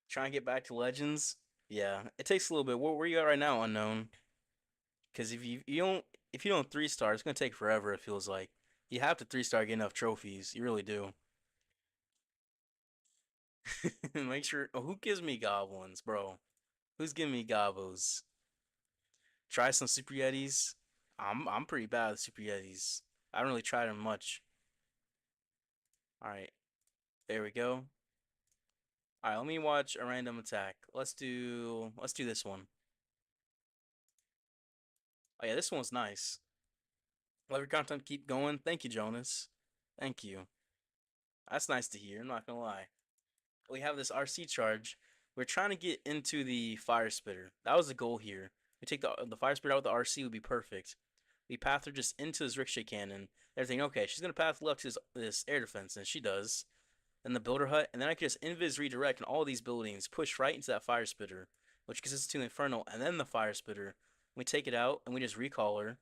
A: Trying to get back to Legends. Yeah, it takes a little bit. Where you at right now, unknown? Because if you don't 3-star, it's gonna take forever. It feels like you have to 3-star get enough trophies. You really do. Make sure. Oh, who gives me goblins, bro? Who's giving me gobos? Try some Super Yetis. I'm pretty bad at Super Yetis. I haven't really tried them much. All right, there we go. All right, let me watch a random attack. Let's do this one. Oh yeah, this one's nice. Love your content. Keep going. Thank you, Jonas. Thank you. That's nice to hear. I'm not gonna lie. We have this RC charge. We're trying to get into the fire spitter. That was the goal here. We take the fire spitter out with the RC would be perfect. We path her just into this ricochet cannon. They're thinking, okay, she's gonna path left to this air defense, and she does. Then the builder hut, and then I can just invis redirect and all these buildings push right into that fire spitter, which gets us to the infernal, and then the fire spitter. We take it out and we just recall her.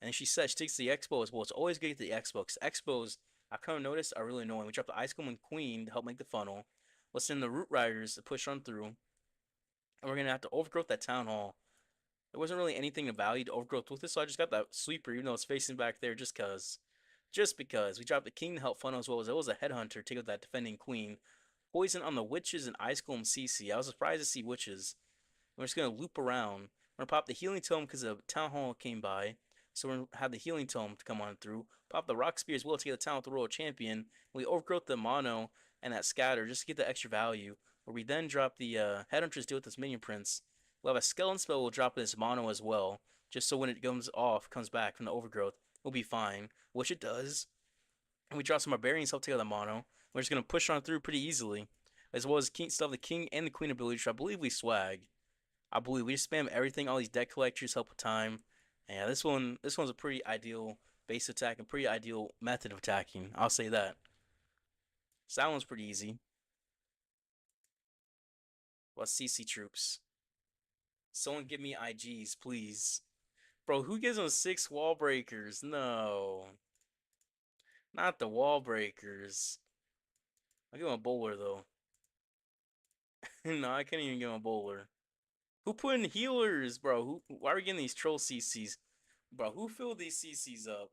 A: And she said she takes the expo as well. It's always good to get the expo because expos I've kind of noticed are really annoying. We drop the Ice Golem and Queen to help make the funnel. Let's send the Root Riders to push on through. And we're gonna have to overgrowth that town hall. There wasn't really anything of value to overgrowth with this, so I just got that sweeper, even though it's facing back there, just cause. Just because. We dropped the king to help funnel as well as it was a headhunter to take out that defending queen. Poison on the witches and Ice Golem CC. I was surprised to see witches. We're just gonna loop around. We're gonna pop the healing tome because the town hall came by. So we're gonna have the healing tome to come on through. Pop the rock spear as well to get the town with the royal champion. We overgrowth the mono and that scatter just to get the extra value. Where we then drop the headhunters deal with this minion prince. We'll have a skeleton spell. We'll drop this mono as well, just so when it comes back from the overgrowth, we'll be fine, which it does. And we drop some barbarians help take out the mono. We're just gonna push on through pretty easily, as well as king stuff the king and the queen ability, which I believe we swag. I believe we just spam everything. All these deck collectors help with time. And yeah, this one's a pretty ideal base attack and pretty ideal method of attacking. I'll say that. So that one's pretty easy. What's CC troops? Someone give me IGs, please. Bro, who gives them 6 wall breakers? No. Not the wall breakers. I'll give him a bowler though. No, I can't even give him a bowler. Who put in healers, bro? Why are we getting these troll CCs? Bro, who filled these CCs up?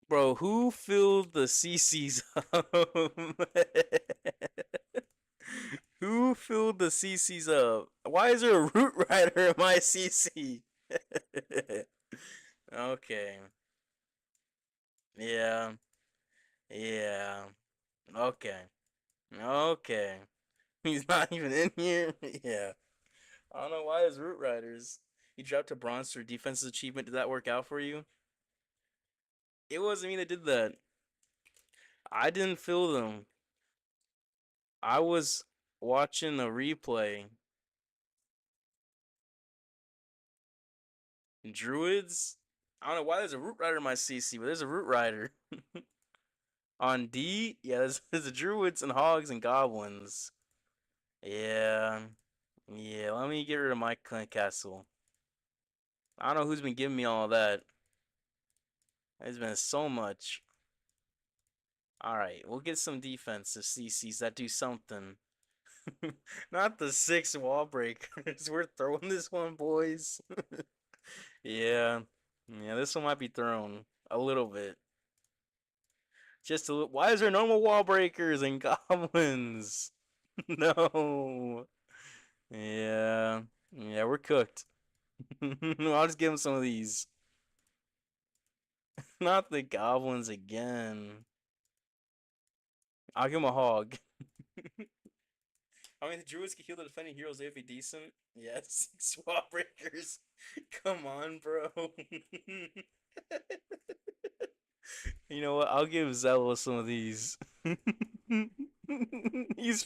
A: Bro, who filled the CCs up? Who filled the CCs up? Why is there a root rider in my CC? Okay. Yeah. Yeah. Okay. Okay. He's not even in here. Yeah. I don't know why there's root riders. You dropped a bronze for defensive achievement. Did that work out for you? It wasn't me that did that. I didn't fill them. I was watching the replay. Druids? I don't know why there's a root rider in my CC, but there's a root rider. On D, yeah, there's the druids and hogs and goblins. Yeah. Yeah, let me get rid of my castle. I don't know who's been giving me all that. There's been so much. Alright, we'll get some defensive CCs that do something. Not the 6 wall breakers. We're throwing this one, boys. Yeah. Yeah, this one might be thrown a little bit. Just a why is there normal wall breakers and goblins? No. Yeah. Yeah, we're cooked. I'll just give him some of these. Not the goblins again. I'll give him a hog. I mean, the druids can heal the defending heroes. They'd be decent. Yes, 6 wall breakers. Come on, bro. You know what? I'll give Zella some of these. He's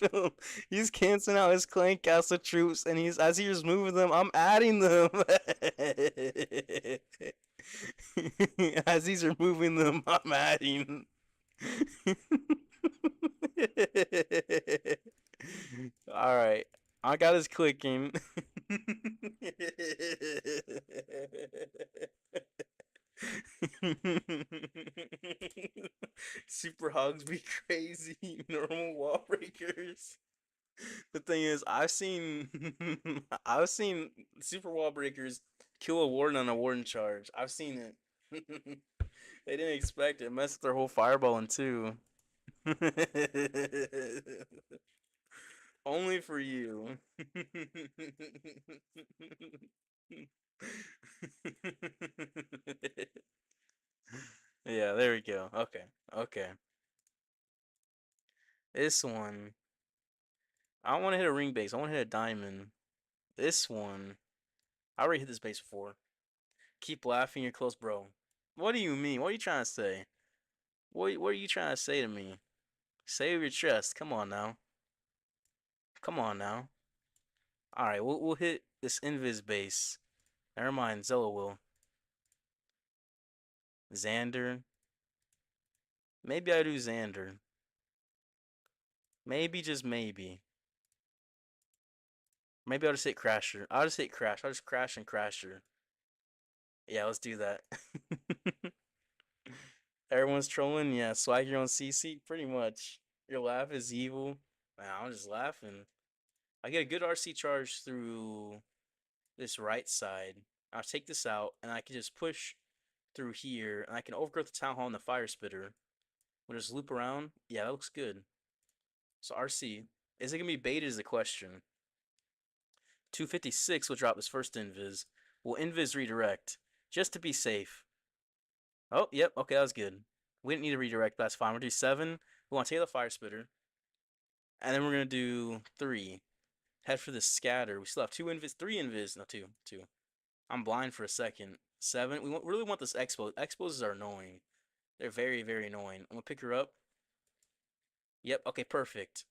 A: he's canceling out his clan castle troops, and he's as he's moving them, I'm adding them. As he's removing them, I'm adding. All right, I got his clicking. Super hogs be crazy. Normal wall breakers. The thing is, I've seen super wall breakers kill a warden on a warden charge. I've seen it. They didn't expect it. Messed their whole fireballing too. Only for you. Yeah, there we go. Okay. Okay. This one. I don't want to hit a ring base. I want to hit a diamond. This one. I already hit this base before. Keep laughing, you're close, bro. What do you mean? What are you trying to say? What are you trying to say to me? Save your chest. Come on now. Come on now. Alright, we'll hit this invis base. Never mind, Zella will. Xander. Maybe I do Xander. Maybe, just maybe. Maybe I'll just hit Crasher. I'll just hit Crash. I'll just crash and Crasher. Yeah, let's do that. Everyone's trolling? Yeah, swag your own CC? Pretty much. Your laugh is evil. Man, I'm just laughing. I get a good RC charge through this right side. I'll take this out, and I can just push through here, and I can overgrowth the Town Hall and the Fire Spitter. We'll just loop around. Yeah, that looks good. So RC. Is it going to be baited is the question. 256 will drop this first invis. We'll invis redirect, just to be safe. Oh, yep, okay, that was good. We didn't need to redirect, but that's fine. We'll do 7. We want to take the Fire Spitter. And then we're going to do 3. Head for the scatter. We still have 2 invis, 3 invis. No, 2. I'm blind for a second. 7. We really want this Expose. Exposes are annoying. They're very, very annoying. I'm going to pick her up. Yep, okay, perfect.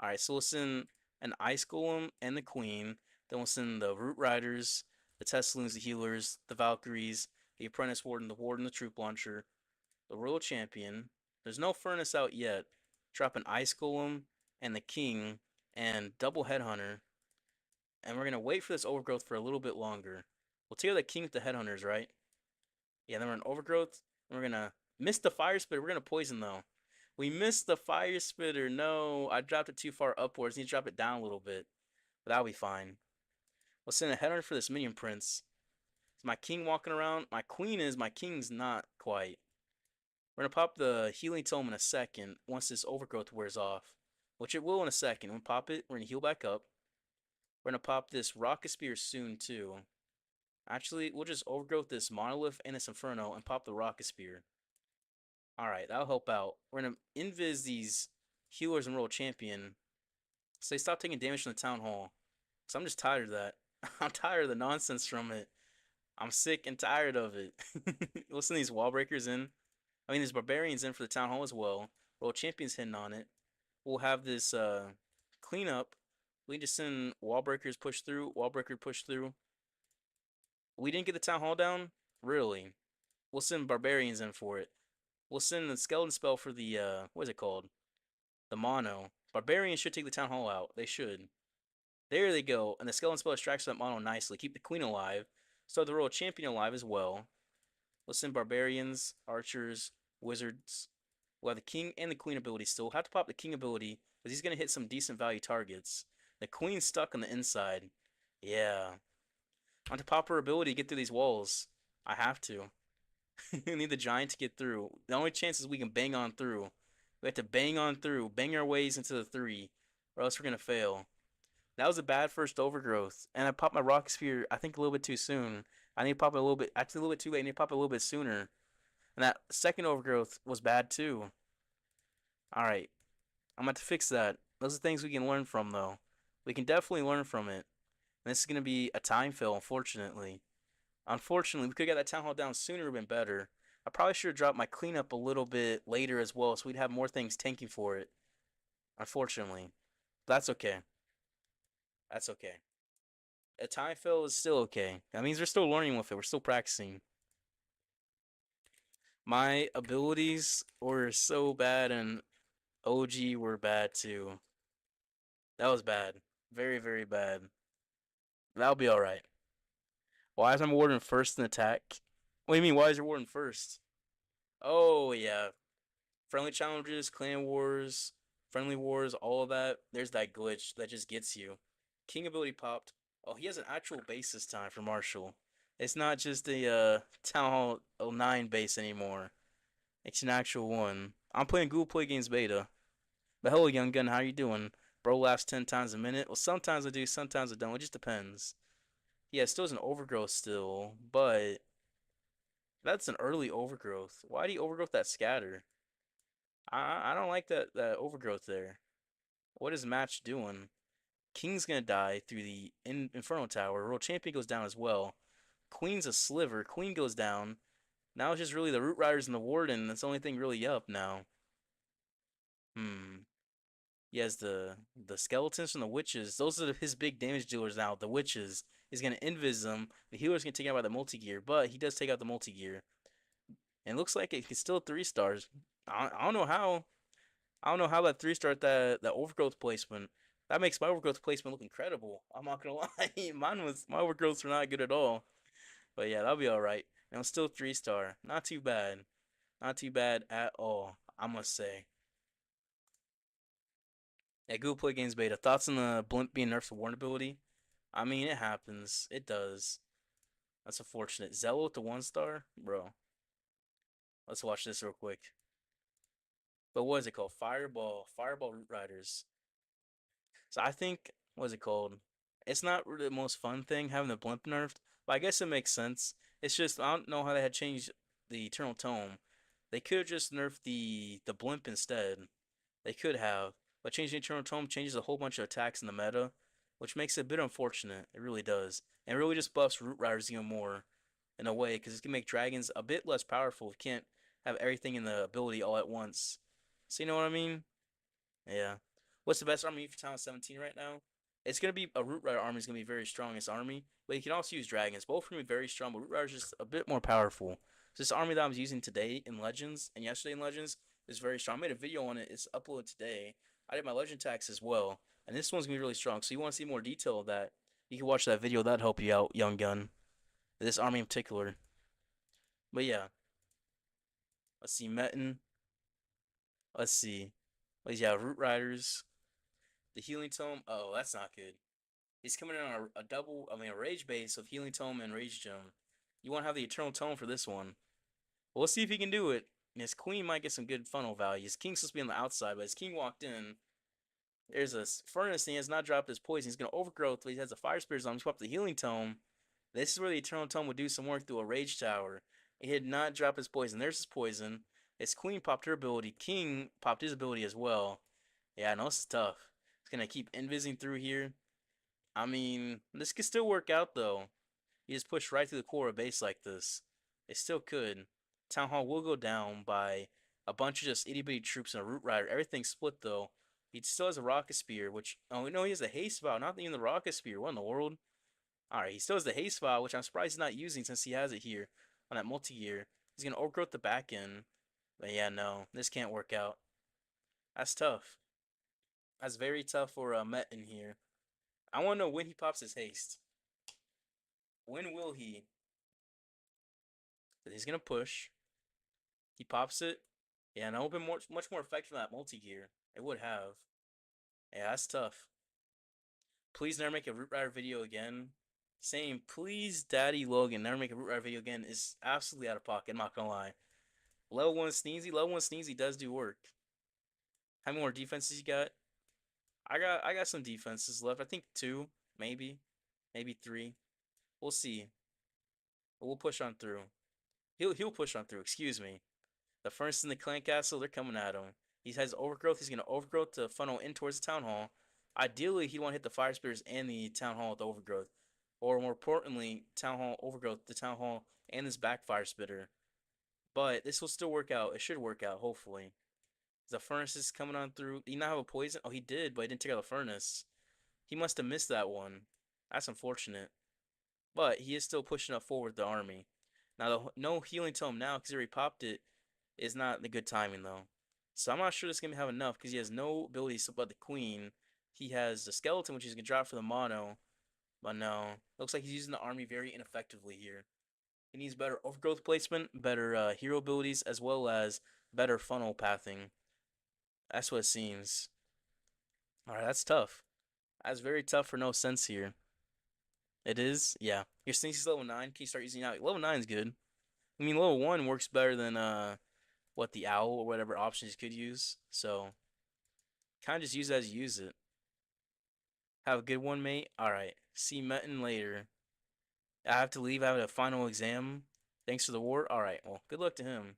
A: Alright, so we'll send an Ice Golem and the Queen. Then we'll send the Root Riders, the Teslins, the Healers, the Valkyries, the Apprentice Warden, the Troop Launcher, the Royal Champion. There's no Furnace out yet. Drop an Ice Golem and the King and double Headhunter. And we're going to wait for this Overgrowth for a little bit longer. We'll take out the King with the Headhunters, right? Yeah, then we're in Overgrowth. And we're going to miss the Fire Spitter. We're going to Poison, though. We missed the Fire Spitter. No, I dropped it too far upwards. Need to drop it down a little bit. But that'll be fine. We'll send a Headhunter for this Minion Prince. Is my King walking around? My Queen is. My King's not quite. We're going to pop the Healing Tome in a second once this Overgrowth wears off. Which it will in a second. We'll pop it. We're going to heal back up. We're going to pop this Rocket Spear soon, too. Actually, we'll just Overgrowth this Monolith and this Inferno and pop the Rocket Spear. Alright, that'll help out. We're going to invis these healers and Royal Champion so they stop taking damage from the Town Hall. Because I'm just tired of that. I'm tired of the nonsense from it. I'm sick and tired of it. We'll send these Wall Breakers in. I mean, these Barbarians in for the Town Hall as well. Royal Champion's hitting on it. We'll have this cleanup. We can just send Wall Breakers push through. Wall Breaker push through. We didn't get the Town Hall down? Really? We'll send Barbarians in for it. We'll send the Skeleton Spell for the, what is it called? The Mono. Barbarians should take the Town Hall out. They should. There they go. And the Skeleton Spell extracts that Mono nicely. Keep the Queen alive. So the Royal Champion alive as well. We'll send Barbarians, Archers, Wizards. We'll have the King and the Queen ability still. We'll have to pop the King ability because he's going to hit some decent value targets. The Queen's stuck on the inside. Yeah. I want to pop her ability to get through these walls. I have to. We need the Giant to get through. The only chance is we can bang on through. We have to bang on through. Bang our ways into the 3. Or else we're going to fail. That was a bad first Overgrowth. And I popped my Rocket Spear, I think, a little bit too soon. I need to pop it a little bit. Actually, a little bit too late. I need to pop it a little bit sooner. And that second Overgrowth was bad, too. Alright. I'm going to fix that. Those are things we can learn from, though. We can definitely learn from it. And this is going to be a time fail, unfortunately. Unfortunately, we could get that Town Hall down sooner, would have been better. I probably should have dropped my cleanup a little bit later as well, so we'd have more things tanking for it. Unfortunately, that's okay. That's okay. A time fill is still okay. That means we're still learning with it. We're still practicing. My abilities were so bad, and OG were bad too. That was bad. Very, very bad. That'll be alright. Why is my warden first in attack? What do you mean, why is your warden first? Oh, yeah. Friendly challenges, clan wars, friendly wars, all of that. There's that glitch that just gets you. King ability popped. Oh, he has an actual base this time for Marshall. It's not just a Town Hall '09 base anymore. It's an actual one. I'm playing Google Play Games beta. But hello, young gun, how you doing? Bro laughs 10 times a minute. Well, sometimes I do, sometimes I don't. It just depends. Yeah, it still is an overgrowth still, but that's an early overgrowth. Why do you overgrowth that scatter? I don't like that overgrowth there. What is Match doing? King's gonna die through the Inferno Tower. World Champion goes down as well. Queen's a sliver. Queen goes down. Now it's just really the Root Riders and the Warden. That's the only thing really up now. Hmm. He has the skeletons from the witches. Those are his big damage dealers now. The witches. He's gonna invis them. The healer's gonna take out by the multi gear, but he does take out the multi gear. And it looks like it's still 3 stars. I don't know how. I don't know how that 3 star that overgrowth placement. That makes my overgrowth placement look incredible. I'm not gonna lie. My overgrowths were not good at all. But yeah, that'll be alright. And I'm still 3 star. Not too bad. Not too bad at all, I must say. Yeah, Google Play Games beta. Thoughts on the blimp being nerfed to warn ability? I mean, it happens. It does. That's unfortunate. Zello with the 1 star? Bro. Let's watch this real quick. But what is it called? Fireball. Fireball Root Riders. So I think, what is it called? It's not really the most fun thing having the blimp nerfed, but I guess it makes sense. It's just, I don't know how they had changed the Eternal Tome. They could have just nerfed the blimp instead. They could have. But changing the Eternal Tome changes a whole bunch of attacks in the meta, which makes it a bit unfortunate. It really does. And it really just buffs Root Riders even more in a way, because it can make dragons a bit less powerful. You can't have everything in the ability all at once. So you know what I mean? Yeah. What's the best army for Town 17 right now? It's gonna be a Root Rider army is gonna be very strong this army, but you can also use dragons. Both are gonna be very strong, but Root Rider is just a bit more powerful. So this army that I was using today in Legends and yesterday in Legends is very strong. I made a video on it. It's uploaded today. I did my legend tax as well, and this one's gonna be really strong. So you want to see more detail of that? You can watch that video. That'd help you out, young gun. This army in particular. But yeah, let's see Metin. Let's see. Yeah, Root Riders. The Healing Tome. Oh, that's not good. He's coming in on a double, I mean, a Rage base of Healing Tome and Rage Gem. You want to have the Eternal Tome for this one. Well, let's see if he can do it. And his Queen might get some good funnel value. His King's supposed to be on the outside, but his King walked in. There's a Furnace, and he has not dropped his poison. He's going to Overgrowth, but he has a Fire Spirit on him. He's up the Healing Tome. This is where the Eternal Tome would do some work through a Rage Tower. He did not drop his poison. There's his poison. His Queen popped her ability. King popped his ability as well. Yeah, I know this is tough. He's going to keep invising through here. I mean, this could still work out though. You just push right through the core of base like this. It still could. Town Hall will go down by a bunch of just itty bitty troops and a Root Rider. Everything's split though. He still has a Rocket Spear, which oh no, he has a Haste Vial, not even the Rocket Spear. What in the world? Alright, he still has the Haste Vial, which I'm surprised he's not using since he has it here on that multi-gear. He's gonna overgrowth the back end. But yeah, no, this can't work out. That's tough. That's very tough for Met in here. I wanna know when he pops his haste. When will he? He's gonna push. He pops it. Yeah, and it would have been much more effective than that multi-gear. It would have. Yeah, that's tough. Please never make a Root Rider video again. Saying please Daddy Logan never make a Root Rider video again is absolutely out of pocket, I'm not gonna lie. Level 1 Sneezy does do work. How many more defenses you got? I got some defenses left. I think 2, maybe. Maybe 3. We'll see. But we'll push on through. He'll push on through, excuse me. The Furnace in the Clan Castle, they're coming at him. He has Overgrowth. He's going to Overgrowth to funnel in towards the Town Hall. Ideally, he'd want to hit the Fire Spears and the Town Hall with the Overgrowth. Or more importantly, Town Hall Overgrowth, the Town Hall, and this back Fire Spitter. But this will still work out. It should work out, hopefully. The furnace is coming on through. Did he not have a poison? Oh, he did, but he didn't take out the furnace. He must have missed that one. That's unfortunate. But he is still pushing up forward the army. Now, no healing tome now because he already popped it is not the good timing, though. So I'm not sure this is going to have enough because he has no abilities but the queen. He has the skeleton, which he's going to drop for the mono. But no. Looks like he's using the army very ineffectively here. He needs better overgrowth placement, better hero abilities, as well as better funnel pathing. That's what it seems. Alright, that's tough. That's very tough for no sense here. It is? Yeah. Your Sneaky's level 9. Can you start using it out? Level 9 is good. I mean, level 1 works better than, what, the owl or whatever options you could use. So, kind of just use it as you use it. Have a good one, mate. Alright. See Metin later. I have to leave. I have a final exam. Thanks for the war. Alright, well, good luck to him.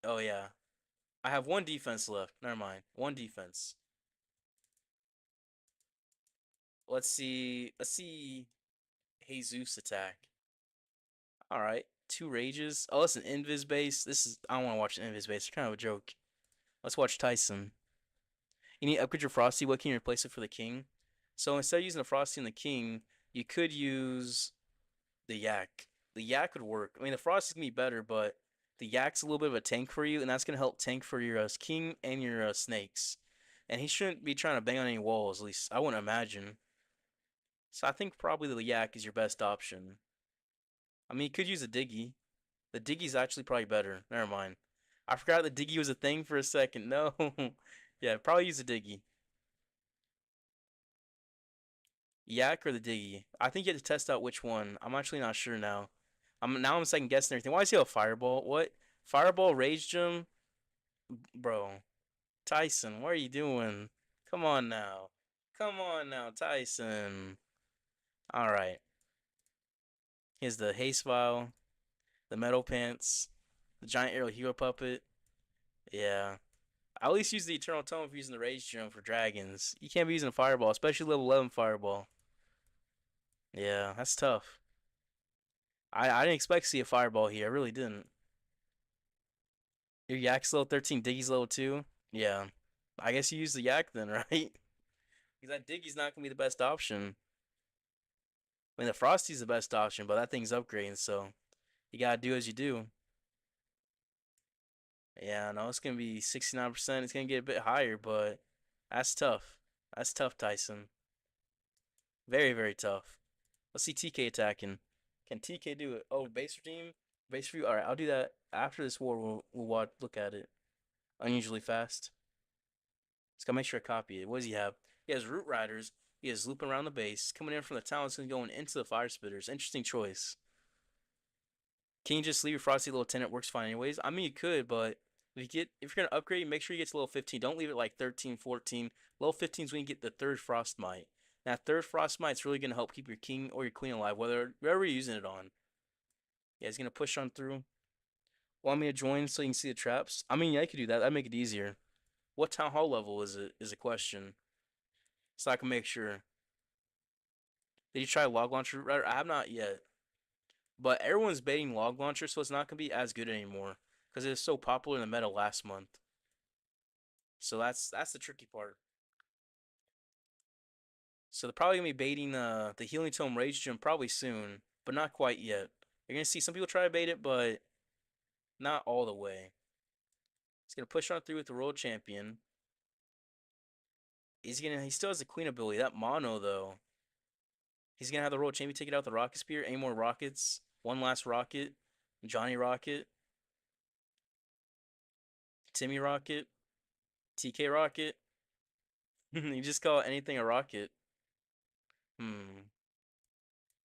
A: Oh, yeah. I have one defense left. Never mind. One defense. Let's see. Let's see Jesus attack. Alright. 2 rages. Oh, it's an invis base. This is I don't want to watch an invis base. It's kind of a joke. Let's watch Tyson. You need to upgrade your Frosty. What can you replace it for the king? So instead of using the Frosty and the king, you could use the Yak. The Yak would work. I mean, the Frosty's gonna be better, but the Yak's a little bit of a tank for you, and that's gonna help tank for your king and your snakes. And he shouldn't be trying to bang on any walls. At least I wouldn't imagine. So I think probably the Yak is your best option. I mean, you could use a Diggy. The Diggy's actually probably better. Never mind. I forgot the Diggy was a thing for a second. No. Yeah, probably use a Diggy. Yak or the Diggy? I think you have to test out which one. I'm actually not sure now. I'm second guessing everything. Why is he a fireball? What? Fireball Rage Gem? Bro. Tyson, what are you doing? Come on now. Come on now, Tyson. Alright. Here's the Haste Vial, the Metal Pants, the Giant Arrow Hero Puppet. Yeah. I at least use the Eternal Tome if you're using the Rage Gem for dragons. You can't be using a Fireball, especially level 11 Fireball. Yeah, that's tough. I didn't expect to see a Fireball here. I really didn't. Your Yak's level 13, Diggy's level 2. Yeah. I guess you use the Yak then, right? Because that Diggy's not going to be the best option. I mean, the Frosty's the best option, but that thing's upgrading, so you gotta do as you do. Yeah, no, it's gonna be 69%. It's gonna get a bit higher, but that's tough. That's tough, Tyson. Very, very tough. Let's see TK attacking. Can TK do it? Oh, base redeem? Base review? Alright, I'll do that after this war. We'll look at it. Unusually fast. Just gotta make sure I copy it. What does he have? He has Root Riders. He has looping around the base. Coming in from the town, it's going into the Fire Spitters. Interesting choice. Can you just leave your Frosty level 10? It works fine anyways. I mean, you could, but if you're gonna upgrade, make sure you get to level 15. Don't leave it like 13, 14. Level 15 is when you get the third Frostmite. Now, third Frostmite's really gonna help keep your king or your queen alive, wherever you're using it on. Yeah, he's gonna push on through. Want me to join so you can see the traps? I mean, yeah, I could do that. That'd make it easier. What town hall level is it? Is a question. So I can make sure. Did you try log launcher? I have not yet. But everyone's baiting log launcher, so it's not gonna be as good anymore because it was so popular in the meta last month. So that's the tricky part. So they're probably gonna be baiting the Healing Tome Rage Gem probably soon, but not quite yet. You're gonna see some people try to bait it, but not all the way. He's gonna push on through with the World Champion. He still has the Queen ability. That mono though. He's gonna have the World Champion take it out the Rocket Spear. Any more rockets? One last rocket. Johnny Rocket. Timmy Rocket. TK Rocket. You just call anything a rocket.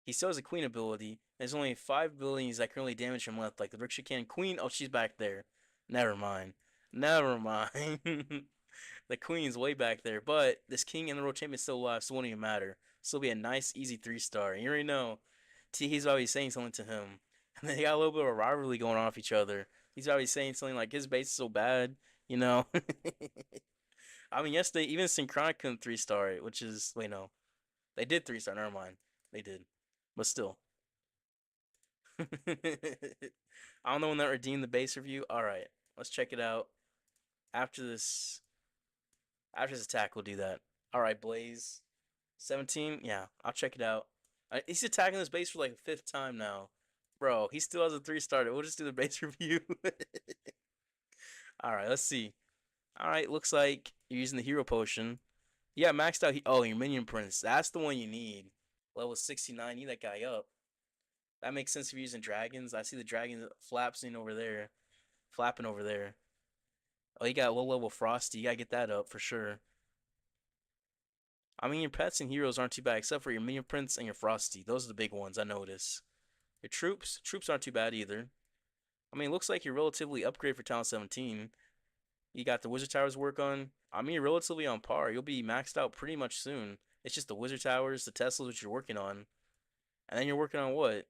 A: He still has a queen ability. There's only 5 abilities that currently damage him left, like the Rickshaw Cannon Queen. Oh, she's back there. Never mind. Never mind. The queen's way back there, but this king and the world champion still alive, so it won't even matter. Still be a nice, easy 3-star. You already know. He's always saying something to him. And they got a little bit of a rivalry going on with each other. He's always saying something like his base is so bad, you know. I mean, yesterday even Synchronic couldn't 3-star it, which is wait no, they did 3-star. Never mind, they did, but still. I'm the one that redeemed the base review. All right, let's check it out after this. After this attack, we'll do that. All right, Blaze. 17. Yeah, I'll check it out. He's attacking this base for like the fifth time now. Bro, he still has a 3 starter. We'll just do the base review. All right, let's see. All right, looks like you're using the hero potion. Yeah, maxed out. Oh, your minion prince. That's the one you need. Level 69. Need that guy up. That makes sense if you're using dragons. I see the dragon flapsing over there. Flapping over there. Oh, you got low level Frosty. You gotta get that up for sure. I mean, your pets and heroes aren't too bad, except for your minion prince and your Frosty. Those are the big ones I notice. Your troops aren't too bad either. I mean, it looks like you're relatively upgraded for Talent 17. You got the Wizard Towers to work on. I mean, you're relatively on par. You'll be maxed out pretty much soon. It's just the Wizard Towers, the Teslas, which you're working on, and then you're working on what?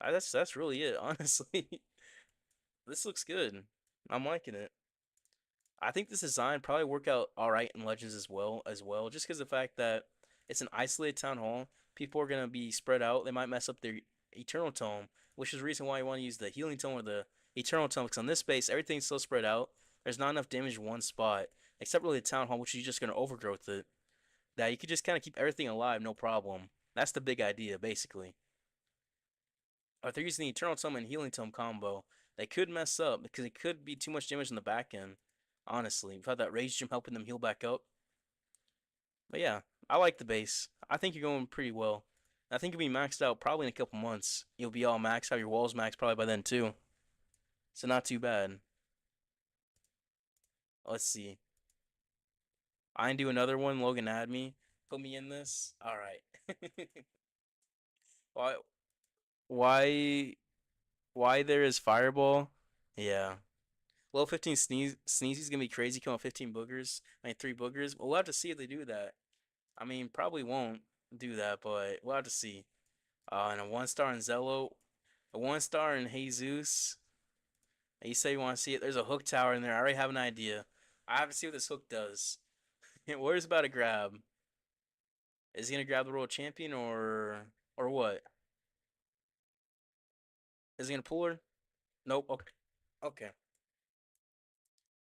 A: That's really it, honestly. This looks good. I'm liking it. I think this design probably work out all right in Legends as well, just because the fact that it's an isolated town hall. People are gonna be spread out. They might mess up their Eternal Tome, which is the reason why you want to use the Healing Tome or the Eternal Tome. Because on this base, everything's so spread out. There's not enough damage in one spot, except really the town hall, which is just gonna overgrowth it. That you could just kind of keep everything alive, no problem. That's the big idea, basically. If they're using the Eternal Tome and Healing Tome combo, they could mess up because it could be too much damage in the back end. Honestly, without that Rage Gem helping them heal back up. But yeah, I like the base. I think you're going pretty well. I think you'll be maxed out probably in a couple months. You'll be all maxed, have your walls maxed probably by then too. So not too bad. Let's see. I can do another one. Logan add me. Put me in this. All right. why? Why? Why there is Fireball? Yeah. Level 15 Sneezy's gonna be crazy. Come on, 15 boogers. I mean, 3 boogers. We'll have to see if they do that. I mean, probably won't do that, but we'll have to see. And a 1 star in Zello, a 1 star in Jesus. You say you want to see it? There's a hook tower in there. I already have an idea. I have to see what this hook does. Where's about to grab? Is he gonna grab the world champion or what? Is he gonna pull her? Nope. Okay. Okay.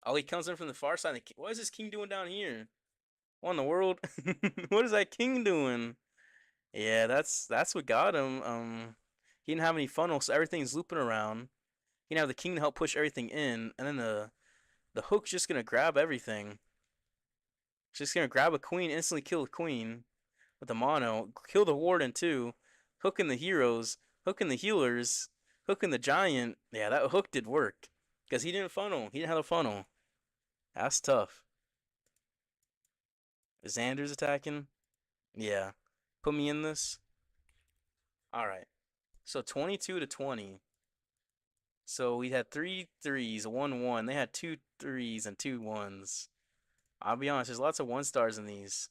A: Oh, he comes in from the far side. What is this king doing down here? What in the world? What is that king doing? Yeah, that's what got him. He didn't have any funnel, so everything's looping around. You know, the king to help push everything in, and then the hook's just gonna grab everything. It's just gonna grab a queen, instantly kill the queen with the mono, kill the warden too, hooking the heroes, hooking the healers, hooking the giant. Yeah, that hook did work because he didn't funnel. He didn't have a funnel. That's tough. Xander's attacking. Yeah, put me in this. All right. So 22 to 20. So we had 3 3s, 1 1. They had 2 3s and 2 1s. I'll be honest, there's lots of 1 stars in these.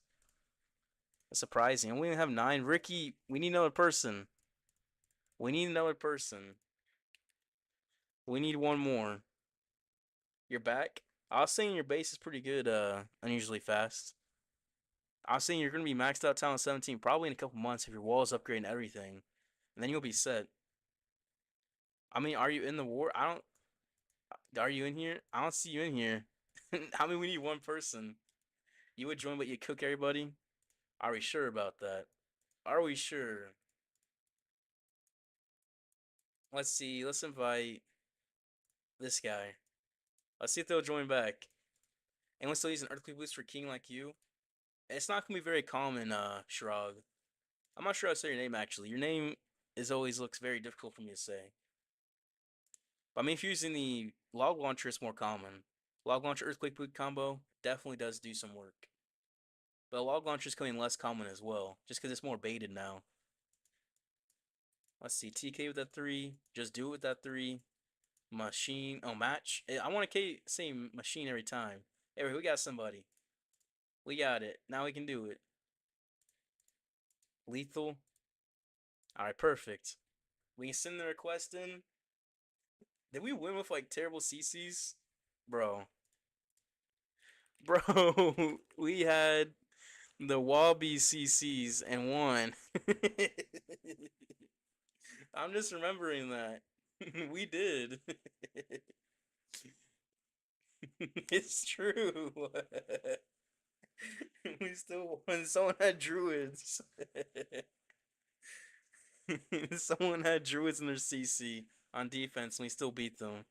A: That's surprising. And we have 9. Ricky, we need another person. We need another person. We need one more. You're back? I was saying your base is pretty good, unusually fast. I was saying you're gonna be maxed out talent 17 probably in a couple months if your walls upgrade and everything. And then you'll be set. I mean, are you in the war? I don't Are you in here? I don't see you in here. I mean, we need one person. You would join, but you cook everybody? Are we sure about that? Are we sure? Let's see. Let's invite this guy. Let's see if they'll join back. And let's still use an earthquake boost for king like you. It's not gonna be very common, Shrog. I'm not sure how to say your name actually. Your name is always looks very difficult for me to say. But I mean, if you're using the log launcher, it's more common. Log launcher earthquake boot combo definitely does do some work. But log launcher is becoming less common as well, just because it's more baited now. Let's see, TK with that 3. Just do it with that 3. Machine. Oh, match. I want to say machine every time. Anyway, we got somebody. We got it. Now we can do it. Lethal. Alright, perfect. We can send the request in. Did we win with like terrible CCs? Bro. Bro, we had the Wallaby CCs and won. I'm just remembering that. We did. It's true. We still won. Someone had druids. Someone had druids in their CC on defense, and we still beat them.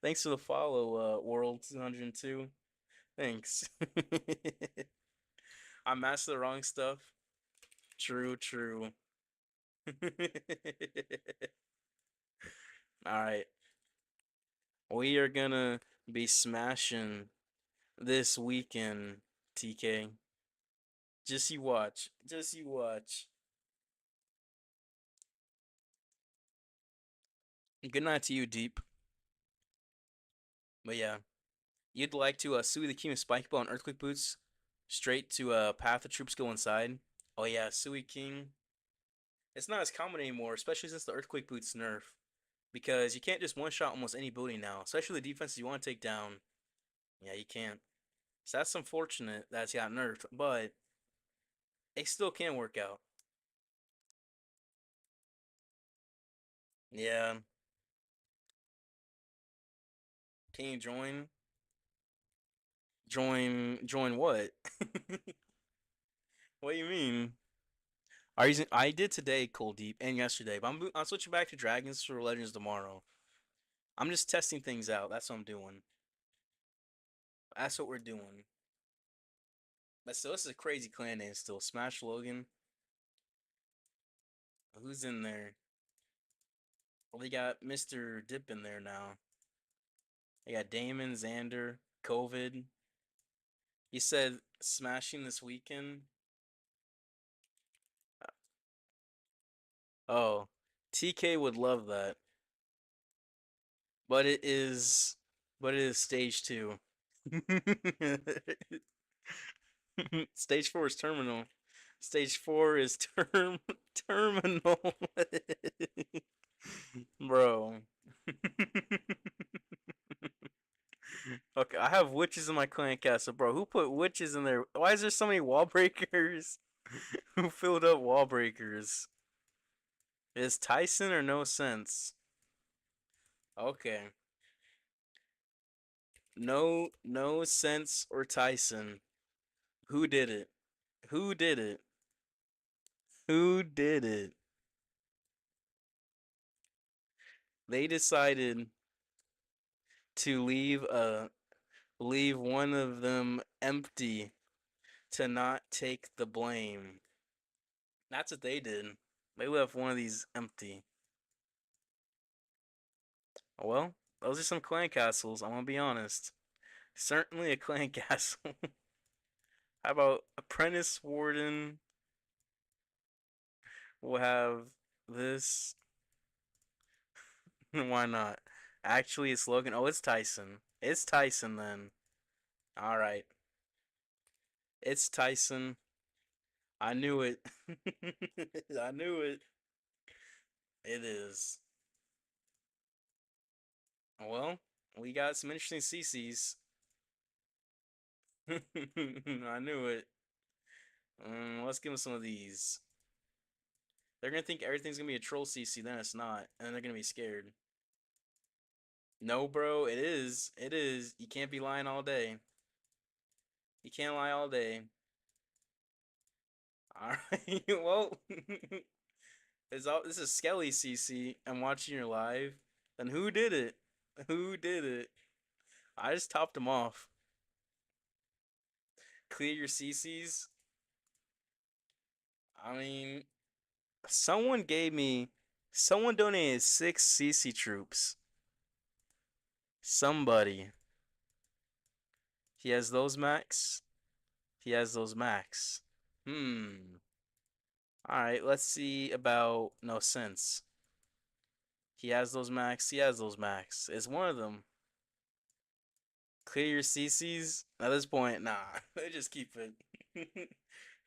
A: Thanks for the follow, World 202. Thanks. I mastered the wrong stuff. True, true. All right. We are gonna be smashing this weekend, TK. Just you watch. Just you watch. Good night to you, Deep. But yeah, you'd like to Sui the King with Spike Ball and Earthquake Boots straight to Path of Troops go inside. Oh yeah, Sui King. It's not as common anymore, especially since the Earthquake Boots nerf. Because you can't just one-shot almost any building now, especially the defenses you want to take down. Yeah, you can't. So that's unfortunate that it's got nerfed, but it still can work out. Yeah. Can you join? Join what? What do you mean? Are you using, I did today, Cold Deep, and yesterday, but I'm switching back to Dragons for Legends tomorrow. I'm just testing things out. That's what I'm doing. That's what we're doing. But still, this is a crazy clan name still. Smash Logan. Who's in there? Well, they got Mr. Dip in there now. They got Damon, Xander, COVID. He said smashing this weekend. Oh, TK would love that. But it is but it is stage 2. Stage 4 is terminal. Stage 4 is terminal. Bro. Okay, I have witches in my clan castle, bro. Who put witches in there? Why is there so many wall breakers? Who filled up wall breakers? Is Tyson or no sense? Okay. No sense or Tyson. Who did it? Who did it? Who did it? They decided to leave one of them empty to not take the blame. That's what they did. They left one of these empty. Well, those are some clan castles, I'm gonna be honest. Certainly a clan castle. How about Apprentice Warden? We'll have this. Why not? Actually, it's Logan. Oh, it's Tyson. It's Tyson then. Alright. It's Tyson. I knew it. I knew it. It is. Well, we got some interesting CCs. I knew it. Let's give them some of these. They're gonna think everything's gonna be a troll CC, then it's not, and they're gonna be scared. No, bro, it is. It is. You can't be lying all day. You can't lie all day. Alright, well, this is Skelly CC. I'm watching your live. Then who did it? Who did it? I just topped him off. Clear your CCs. I mean, someone gave me, someone donated 6 CC troops. Somebody. He has those max. He has those max. Hmm. Alright, let's see about no sense. He has those max. He has those max. It's one of them. Clear your CCs? At this point, nah. They just keep it.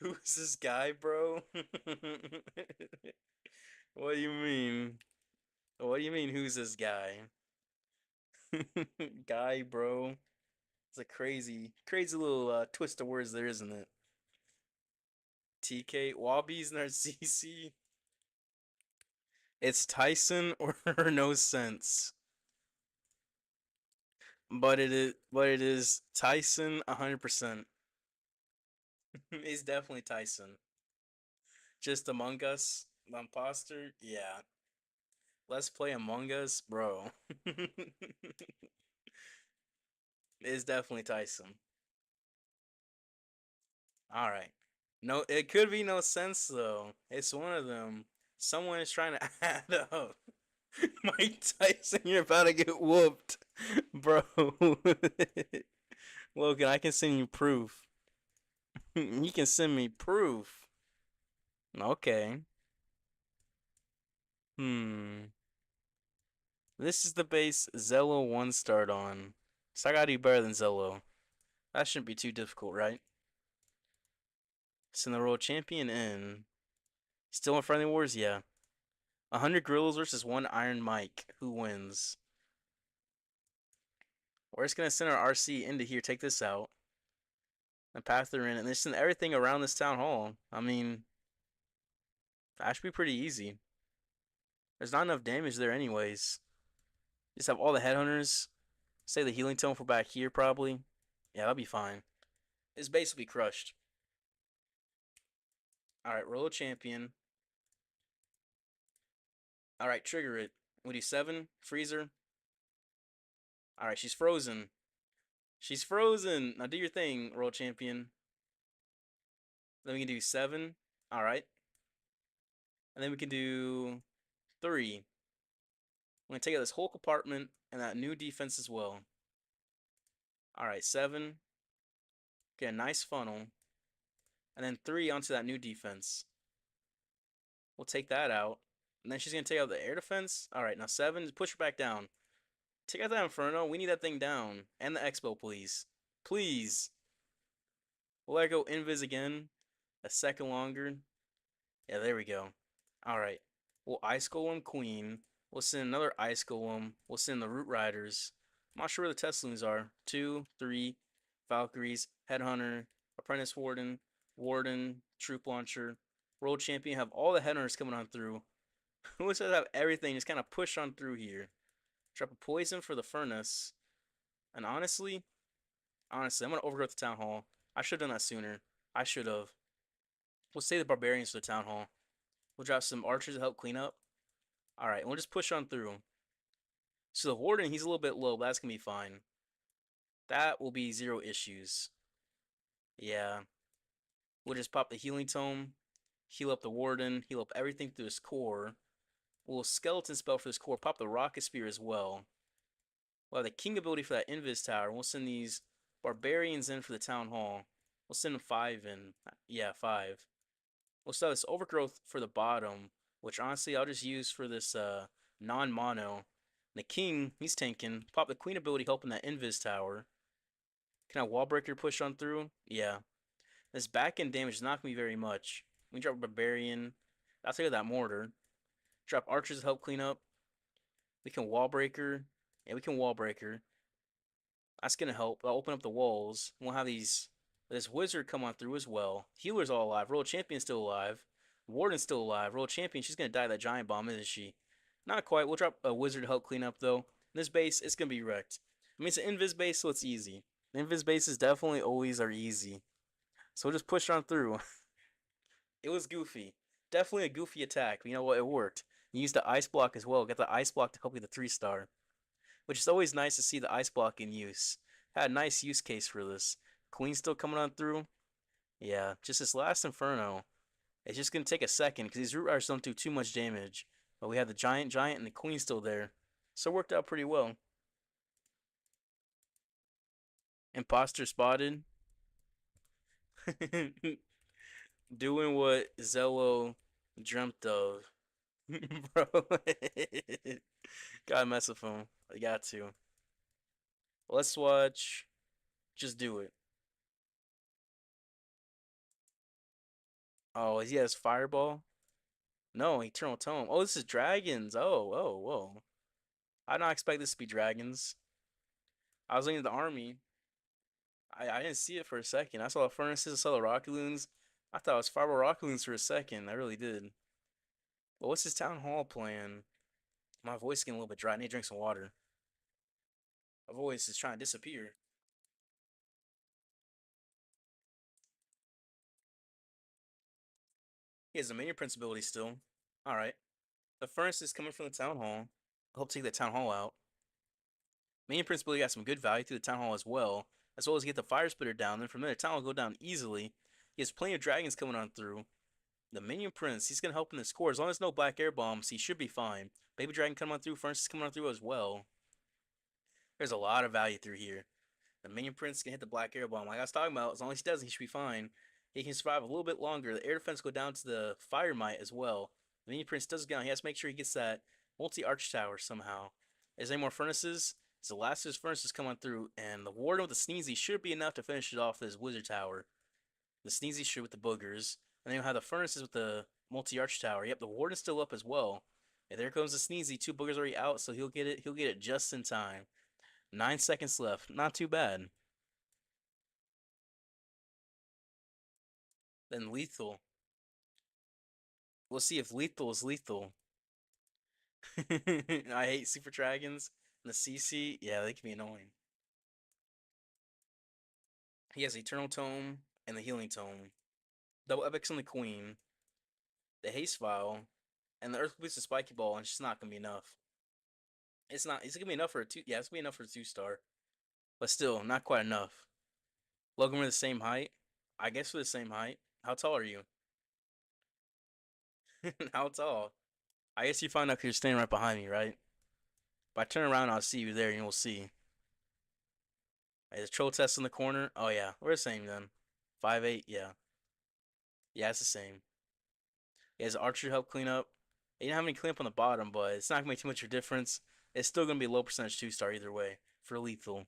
A: Who's this guy, bro? What do you mean? What do you mean, who's this guy? Guy, bro. It's a crazy little twist of words there, isn't it? TK Wobbies in our CC. It's Tyson or no sense. But it is Tyson 100%. It's definitely Tyson. Just Among Us, the imposter? Yeah. Let's play Among Us, bro. It's definitely Tyson. All right. No, it could be no sense though. It's one of them. Someone is trying to add up. Mike Tyson, you're about to get whooped, bro. Logan, I can send you proof. You can send me proof. Okay. Hmm. This is the base Zello 1 start on. So I gotta do better than Zello. That shouldn't be too difficult, right? Send the world champion in. Still in friendly wars? Yeah. 100 Gorillas versus 1 Iron Mike. Who wins? We're just gonna send our RC into here, take this out, and path her in, and then send everything around this town hall. I mean, that should be pretty easy. There's not enough damage there anyways. Just have all the headhunters. Say the healing tome for back here, probably. Yeah, that'll be fine. It's basically crushed. Alright, roll a champion. Alright, trigger it. We do 7. Freezer. Alright, she's frozen. She's frozen. Now do your thing, roll champion. Then we can do 7. Alright. And then we can do 3. I'm going to take out this whole compartment and that new defense as well. Alright, 7. Get a nice funnel. And then 3 onto that new defense. We'll take that out. And then she's going to take out the air defense. Alright, now 7. Push her back down. Take out that Inferno. We need that thing down. And the Expo, please. Please. We'll let her go Invis again. A second longer. Yeah, there we go. Alright. We'll Ice Golem Queen. We'll send another Ice Golem. We'll send the Root Riders. I'm not sure where the Teslings are. 2, 3, Valkyries, Headhunter, Apprentice Warden, Warden, Troop Launcher, World Champion. Have all the Headhunters coming on through. Who wants to have everything just kind of push on through here? Drop a Poison for the Furnace. And honestly, I'm going to overgrowth the Town Hall. I should have done that sooner. I should have. We'll save the Barbarians for the Town Hall. We'll drop some Archers to help clean up. Alright, we'll just push on through. So the Warden, he's a little bit low, but that's going to be fine. That will be 0 issues. Yeah. We'll just pop the Healing Tome, heal up the Warden, heal up everything through his core. We'll Skeleton Spell for this core, pop the Rocket Spear as well. We'll have the King ability for that Invis Tower. We'll send these Barbarians in for the Town Hall. We'll send them 5 in. Yeah, 5. We'll start this Overgrowth for the bottom, which honestly I'll just use for this non-mono. The King, he's tanking. Pop the Queen ability helping that Invis Tower. Can I wall breaker push on through? Yeah. This back end damage is not going to be very much. We drop Barbarian. I'll take out that Mortar. Drop Archers to help clean up. We can wall breaker. Yeah, we can wall breaker. That's going to help. I'll open up the walls. We'll have this Wizard come on through as well. Healer's all alive. Royal Champion's still alive. Warden's still alive. Royal Champion, she's going to die that Giant Bomb, isn't she? Not quite. We'll drop a Wizard to help clean up, though. This base, it's going to be wrecked. I mean, it's an Invis base, so it's easy. The Invis bases definitely always are easy. So we'll just push on through. It was goofy. Definitely a goofy attack. But you know what? It worked. You used the Ice Block as well. Got the Ice Block to help you the 3-star. Which is always nice to see the Ice Block in use. Had a nice use case for this. Queen still coming on through. Yeah, just this last Inferno. It's just going to take a second because these Root Riders don't do too much damage. But we have the Giant, and the Queen still there. So it worked out pretty well. Imposter spotted. Doing what Zello dreamt of. Bro. Gotta mess with him. I got to. Let's watch. Just do it. Oh, he has Fireball? No, Eternal Tome. Oh, this is Dragons. Whoa. I did not expect this to be Dragons. I was looking at the army. I didn't see it for a second. I saw the Furnaces, I saw the Rocket Loons. I thought it was Fireball Rocket Loons for a second. I really did. Well, what's his town hall plan? My voice is getting a little bit dry. I need to drink some water. My voice is trying to disappear. He has the minion prince ability still. Alright. The furnace is coming from the town hall. I hope to take that town hall out. Minion prince ability got some good value through the town hall as well as get the fire spitter down. Then from there, the town will go down easily. He has plenty of dragons coming on through. The minion prince, he's gonna help in the score. As long as no black air bombs, he should be fine. Baby dragon coming on through, furnace is coming on through as well. There's a lot of value through here. The minion prince can hit the black air bomb. Like I was talking about, as long as he does, he should be fine. He can survive a little bit longer. The air defense go down to the fire might as well. The minion prince does go down. He has to make sure he gets that multi-arch tower somehow. Is there any more furnaces? It's the last of his furnaces come on through, and the warden with the sneezy should be enough to finish it off with his wizard tower. The sneezy should with the boogers. And then you'll have the furnaces with the multi-arch tower. Yep, the warden's still up as well. And there comes the sneezy. 2 boogers already out, so he'll get it. He'll get it just in time. 9 seconds left. Not too bad. Then lethal. We'll see if lethal is lethal. I hate super dragons. And the CC, yeah, they can be annoying. He has Eternal Tome and the Healing Tome. Double Epics on the Queen. The Haste Vial. And the Earth Boost the Spiky Ball, and it's just not gonna be enough. It's not. It's gonna be enough for a 2. Yeah, it's gonna be enough for a 2-star. But still, not quite enough. Logan, we're the same height. I guess we're the same height. How tall are you? How tall? I guess you find out because you're standing right behind me, right? If I turn around, I'll see you there, and you'll see. Hey, there's troll test in the corner. Oh yeah, we're the same then. 5'8", yeah. Yeah, it's the same. He has archer help clean up. He didn't have any clean up on the bottom, but it's not gonna make too much of a difference. It's still gonna be a low percentage 2-star either way for lethal.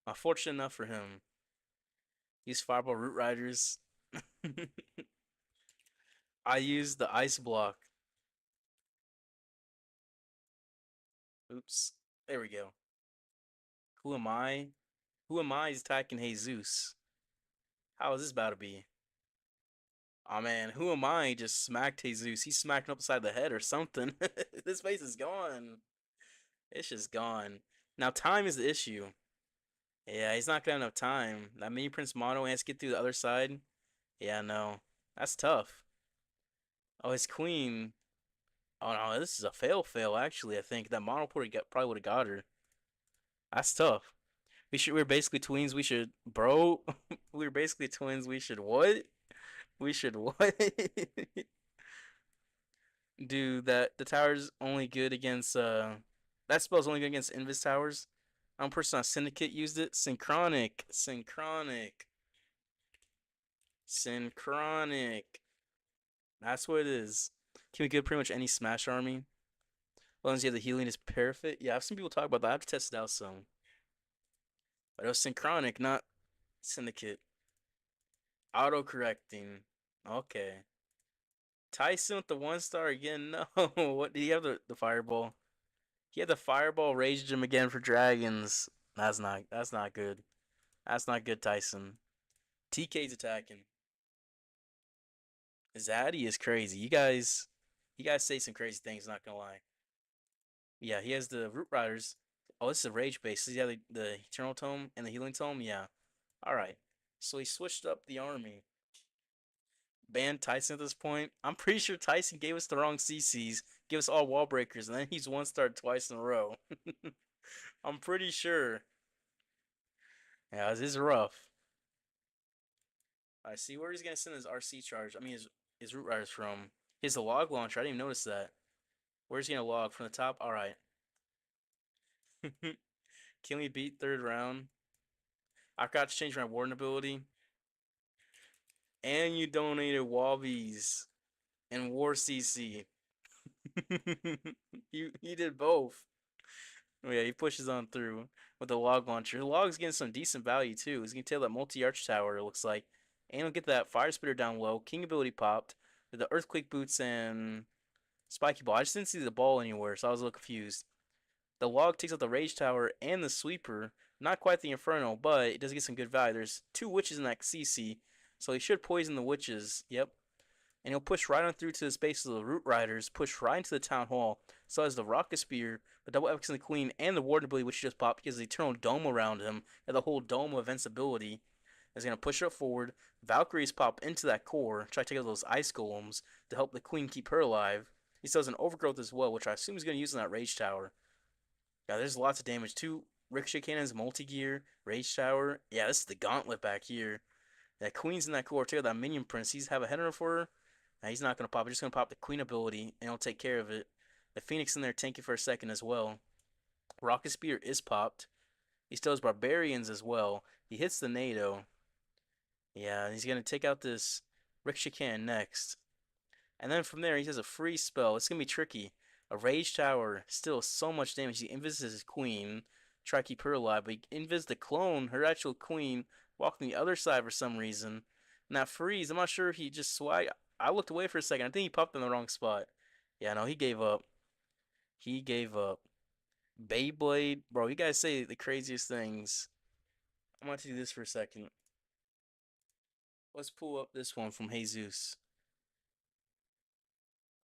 A: Unfortunate enough for him. Use fireball root riders. I used the ice block. Oops. There we go. Who am I? Who am I is attacking Jesus? How is this about to be? Oh man, who am I? Just smacked Jesus. He smacked him upside the head or something. This face is gone. It's just gone. Now time is the issue. Yeah, he's not gonna have enough time. That mini Prince Mono has to get through the other side. Yeah, no. That's tough. Oh, his queen. Oh no, this is a fail actually, I think. That Mono probably would have got her. That's tough. We're basically twins. We should, bro. We're basically twins. We should what? We should what? Dude, that the tower's only good against that spell's only good against Invis towers. I'm person on Syndicate used it. Synchronic. That's what it is. Can we get pretty much any Smash army? As long as you have the healing is perfect. Yeah, I've seen people talk about that. I have to test it out some. But it was Synchronic, not Syndicate. Auto correcting. Okay. Tyson with the 1-star again. No. What did he have the fireball? He had the fireball raged him again for dragons. That's not good. That's not good, Tyson. TK's attacking. Zaddy is crazy. You guys say some crazy things, not gonna lie. Yeah, he has the root riders. Oh, this is a rage base. Does he have the eternal tome and the healing tome? Yeah. Alright. So he switched up the army. Banned Tyson at this point. I'm pretty sure Tyson gave us the wrong CCs, gave us all wall breakers, and then he's 1-star twice in a row. I'm pretty sure. Yeah, this is rough. I see where he's gonna send his RC charge. I mean his root riders from. He has a log launcher. I didn't even notice that. Where's he gonna log from the top? All right. Can we beat 3rd round? I forgot to change my warden ability. And you donated Wobbies and War CC. you did both. Oh yeah, he pushes on through with the log launcher. The log's getting some decent value too. He's gonna take that multi-arch tower, it looks like. And he'll get that fire spitter down low. King ability popped. With the earthquake boots and spiky ball. I just didn't see the ball anywhere, so I was a little confused. The log takes out the rage tower and the sweeper. Not quite the inferno, but it does get some good value. There's 2 witches in that CC, so he should poison the witches. Yep. and he'll push right on through to the space of the Root Riders, push right into the Town Hall. So as the Rocket Spear, the Double Epics and the Queen, and the Warden Ability, which just popped because the Eternal Dome around him, and the whole Dome of Invincibility is going to push it forward. Valkyries pop into that core, try to take out those Ice Golems to help the Queen keep her alive. He still has an Overgrowth as well, which I assume he's going to use in that Rage Tower. Yeah, there's lots of damage. Two Ricochet Cannons, Multi-Gear, Rage Tower. Yeah, this is the gauntlet back here. That Queen's in that core. Take out that Minion Prince. He's have a header for her. Nah, he's not going to pop. He's just going to pop the Queen ability, and he'll take care of it. The Phoenix in there tanking for a second as well. Rocket Spear is popped. He still has Barbarians as well. He hits the NATO. Yeah, he's going to take out this Ricochet Cannon next. And then from there, he has a free spell. It's going to be tricky. A Rage Tower, still so much damage. He invis his queen, try to keep her alive, but he invis the clone, her actual queen, walking the other side for some reason. And that freeze, I'm not sure if he just swag. I looked away for a second. I think he popped in the wrong spot. Yeah, no, he gave up. He gave up. Beyblade, bro, you guys say the craziest things. I'm going to do this for a second. Let's pull up this one from Jesus.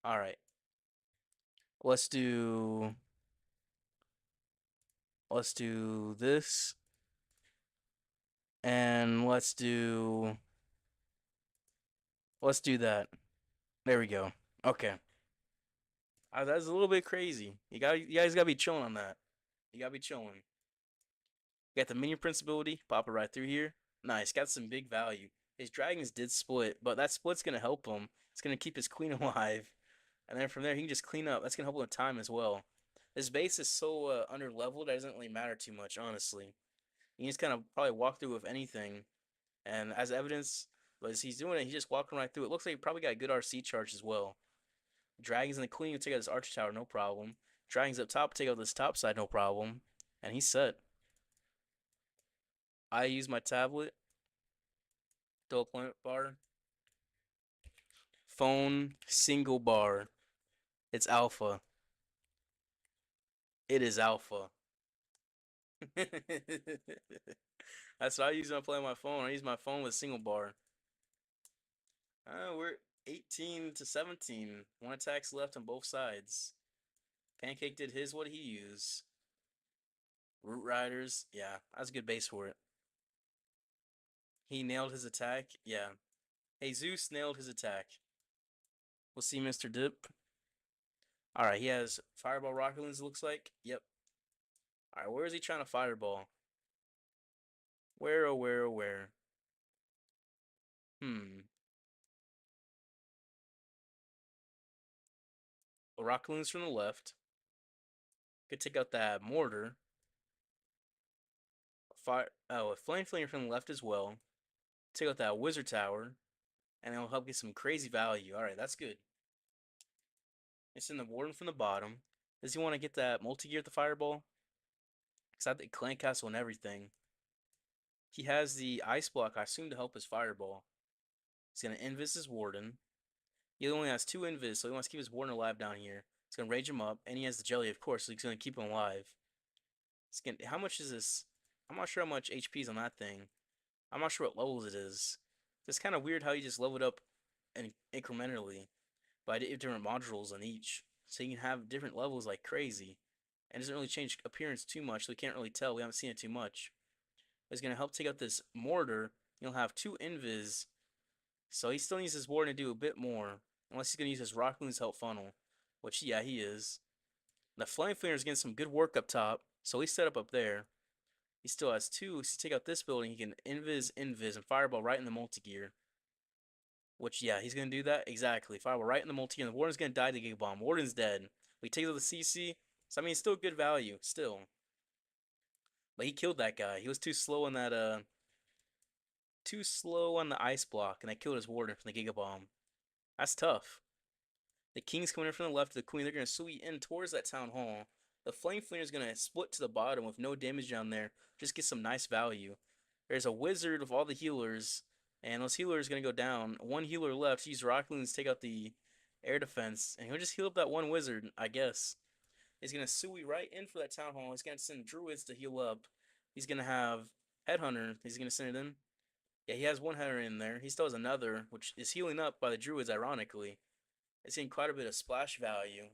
A: All right. Let's do this, and let's do that. There we go. Okay. That's a little bit crazy. You guys gotta be chilling on that. You gotta be chilling. You got the Minion Prince ability, pop it right through here. Nice, got some big value. His dragons did split, but that split's gonna help him. It's gonna keep his queen alive. And then from there, he can just clean up. That's gonna help him with time as well. His base is so under leveled, it doesn't really matter too much, honestly. You just kind of probably walk through with anything. And as evidence, as he's doing it, he's just walking right through. It looks like he probably got a good RC charge as well. Dragons in the Queen will take out this Archer Tower, no problem. Dragons up top take out this top side, no problem. And he's set. I use my tablet, dual deployment bar, phone, single bar. It's alpha. It is alpha. That's what I use when I play on my phone. I use my phone with single bar. We're 18 to 17. One attack's left on both sides. Pancake did his, what he used. Root Riders, yeah, that's a good base for it. He nailed his attack, yeah. Jesus nailed his attack. We'll see Mr. Dip. Alright, he has Fireball Rocket Lens, it looks like. Yep. Alright, where is he trying to fireball? Where, oh, where, oh, where? Rocket Lens from the left. Could take out that mortar. A Flame Flinger from the left as well. Take out that Wizard Tower. And it'll help get some crazy value. Alright, that's good. It's in the Warden from the bottom. Does he want to get that multi-gear at the Fireball? Because I have the Clan Castle and everything. He has the Ice Block, I assume, to help his Fireball. He's going to invis his Warden. He only has 2 invis, so he wants to keep his Warden alive down here. He's going to rage him up, and he has the Jelly, of course, so he's going to keep him alive. How much is this? I'm not sure how much HP is on that thing. I'm not sure what levels it is. It's kind of weird how you just level it up incrementally by different modules on each. So you can have different levels like crazy. And it doesn't really change appearance too much, so we can't really tell. We haven't seen it too much. But it's going to help take out this mortar. You'll have 2 invis. So he still needs his warden to do a bit more. Unless he's going to use his Rock Loon's help funnel. Which, yeah, he is. The Flame Flinger is getting some good work up top. So he's set up there. He still has 2. So take out this building, he can invis, and fireball right in the multi-gear. Which, yeah, he's going to do that. Exactly. Fireball right in the multi-gear. And the Warden's going to die to Giga Bomb. Warden's dead. We take out the CC. So, I mean, it's still good value. Still. But he killed that guy. He was too slow on that, too slow on the ice block. And that killed his Warden from the Giga Bomb. That's tough. The King's coming in from the left. The Queen, they're going to sweep in towards that Town Hall. The Flame Flinger is going to split to the bottom with no damage down there. Just get some nice value. There's a Wizard with all the healers. And those healers going to go down. 1 healer left. Use Rock Loons to take out the air defense. And he'll just heal up that 1 wizard, I guess. He's going to Sui right in for that Town Hall. He's going to send Druids to heal up. He's going to have Headhunter. He's going to send it in. Yeah, he has one header in there. He still has another, which is healing up by the Druids, ironically. It's getting quite a bit of splash value.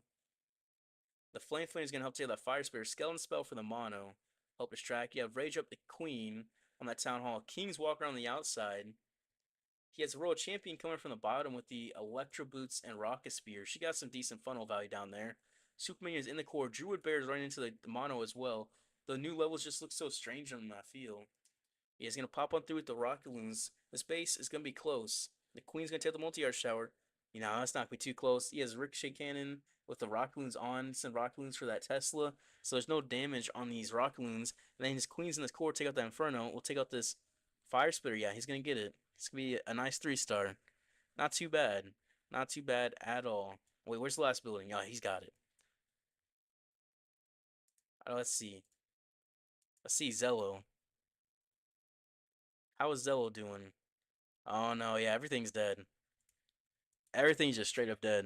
A: The Flame Flame is going to help take that Fire Spirit. Skeleton Spell for the mono. Help distract. You have Rage up the Queen on that Town Hall. King's Walker on the outside. He has a Royal Champion coming from the bottom with the Electro Boots and Rocket Spear. She got some decent funnel value down there. Superman is in the core. Druid Bear is running into the mono as well. The new levels just look so strange on that field. He's going to pop on through with the Rocket Loons. This base is going to be close. The Queen's going to take the multi-art shower. You know, that's not going to be too close. He has Ricochet Cannon with the Rocket Loons on. Send Rocket Loons for that Tesla. So there's no damage on these Rocket Loons. And then his Queen's in this core take out that Inferno. We'll take out this Fire Spitter. Yeah, he's going to get it. It's going to be a nice 3-star. Not too bad. Not too bad at all. Wait, where's the last building? Oh, he's got it. Let's see. Let's see Zello. How is Zello doing? Oh no, yeah, everything's dead. Everything's just straight up dead.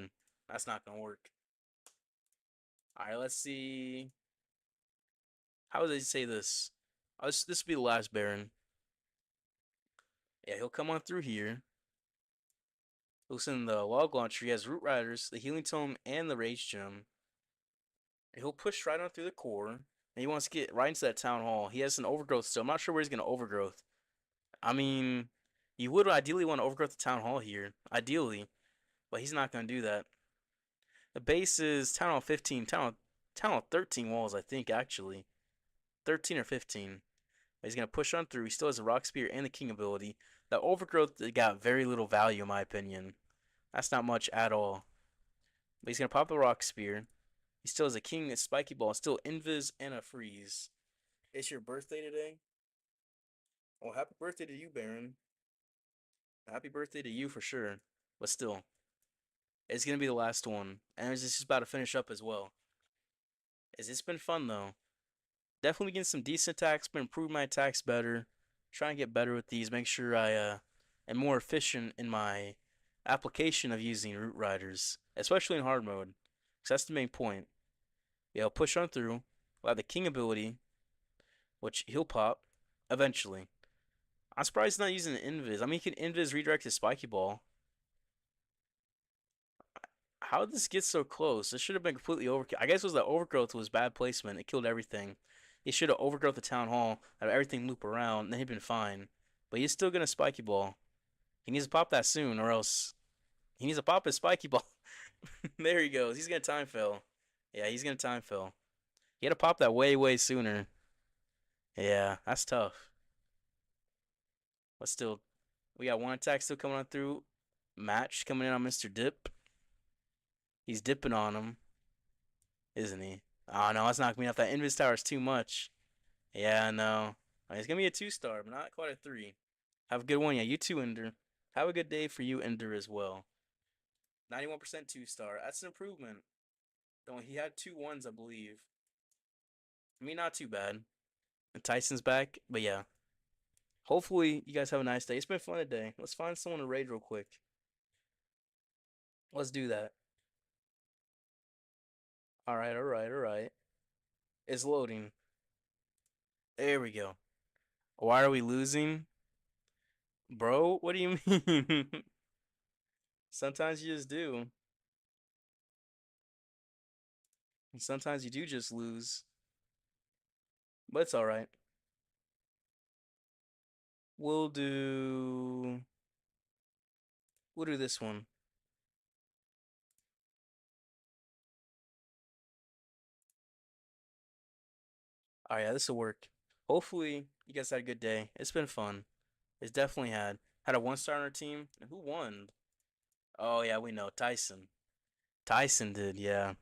A: That's not gonna work. Alright, let's see. How would they say this? Oh, this will be the last Baron. Yeah, he'll come on through here. He'll send the Log Launcher. He has Root Riders, the Healing Tome, and the Rage Gem. He'll push right on through the core. And he wants to get right into that Town Hall. He has an Overgrowth still. I'm not sure where he's going to Overgrowth. I mean, you would ideally want to Overgrowth the Town Hall here. Ideally. But he's not going to do that. The base is Town Hall 15. Town Hall 13 walls, I think, actually. 13 or 15. But he's going to push on through. He still has the Rock Spear and the King ability. The Overgrowth got very little value, in my opinion. That's not much at all. But he's going to pop the Rock Spear. He still has a King, a Spiky Ball, still Invis, and a Freeze. It's your birthday today? Well, happy birthday to you, Baron. Happy birthday to you for sure. But still, it's going to be the last one. And it's just about to finish up as well. It's been fun, though. Definitely getting some decent attacks, but improve my attacks better. Trying to get better with these. Make sure I am more efficient in my application of using Root Riders. Especially in hard mode. Because that's the main point. Yeah, I'll push on through. We'll have the King ability, which he'll pop eventually. I'm surprised he's not using the Invis. I mean, he can Invis redirect his Spiky Ball. How did this get so close? This should have been completely overkill. I guess it was the Overgrowth was bad placement. It killed everything. He should have Overgrowth the Town Hall, have everything loop around, and then he'd been fine. But he's still gonna Spiky Ball. He needs to pop that soon, or else he needs to pop his Spiky Ball. There he goes. He's gonna time fill. Yeah, he's gonna time fill. He had to pop that way, way sooner. Yeah, that's tough. But still, we got one attack still coming on through. Match coming in on Mr. Dip. He's dipping on him, isn't he? Oh no, that's not me off. That Invis Tower is too much. Yeah, no. It's gonna be a 2-star, but not quite a 3. Have a good one. Yeah, you too, Ender. Have a good day for you, Ender, as well. 91% 2-star. That's an improvement. Don't he had 2 1s, I believe. I mean, not too bad. And Tyson's back, but yeah. Hopefully, you guys have a nice day. It's been fun today. Let's find someone to raid real quick. Let's do that. Alright, alright, alright. It's loading. There we go. Why are we losing? Bro, what do you mean? Sometimes you just do. And sometimes you do just lose. But it's alright. We'll do... We'll do this one. Alright, yeah, this will work. Hopefully, you guys had a good day. It's been fun. It's definitely had. Had a 1-star on our team. And who won? Oh, yeah, we know. Tyson. Tyson did, yeah.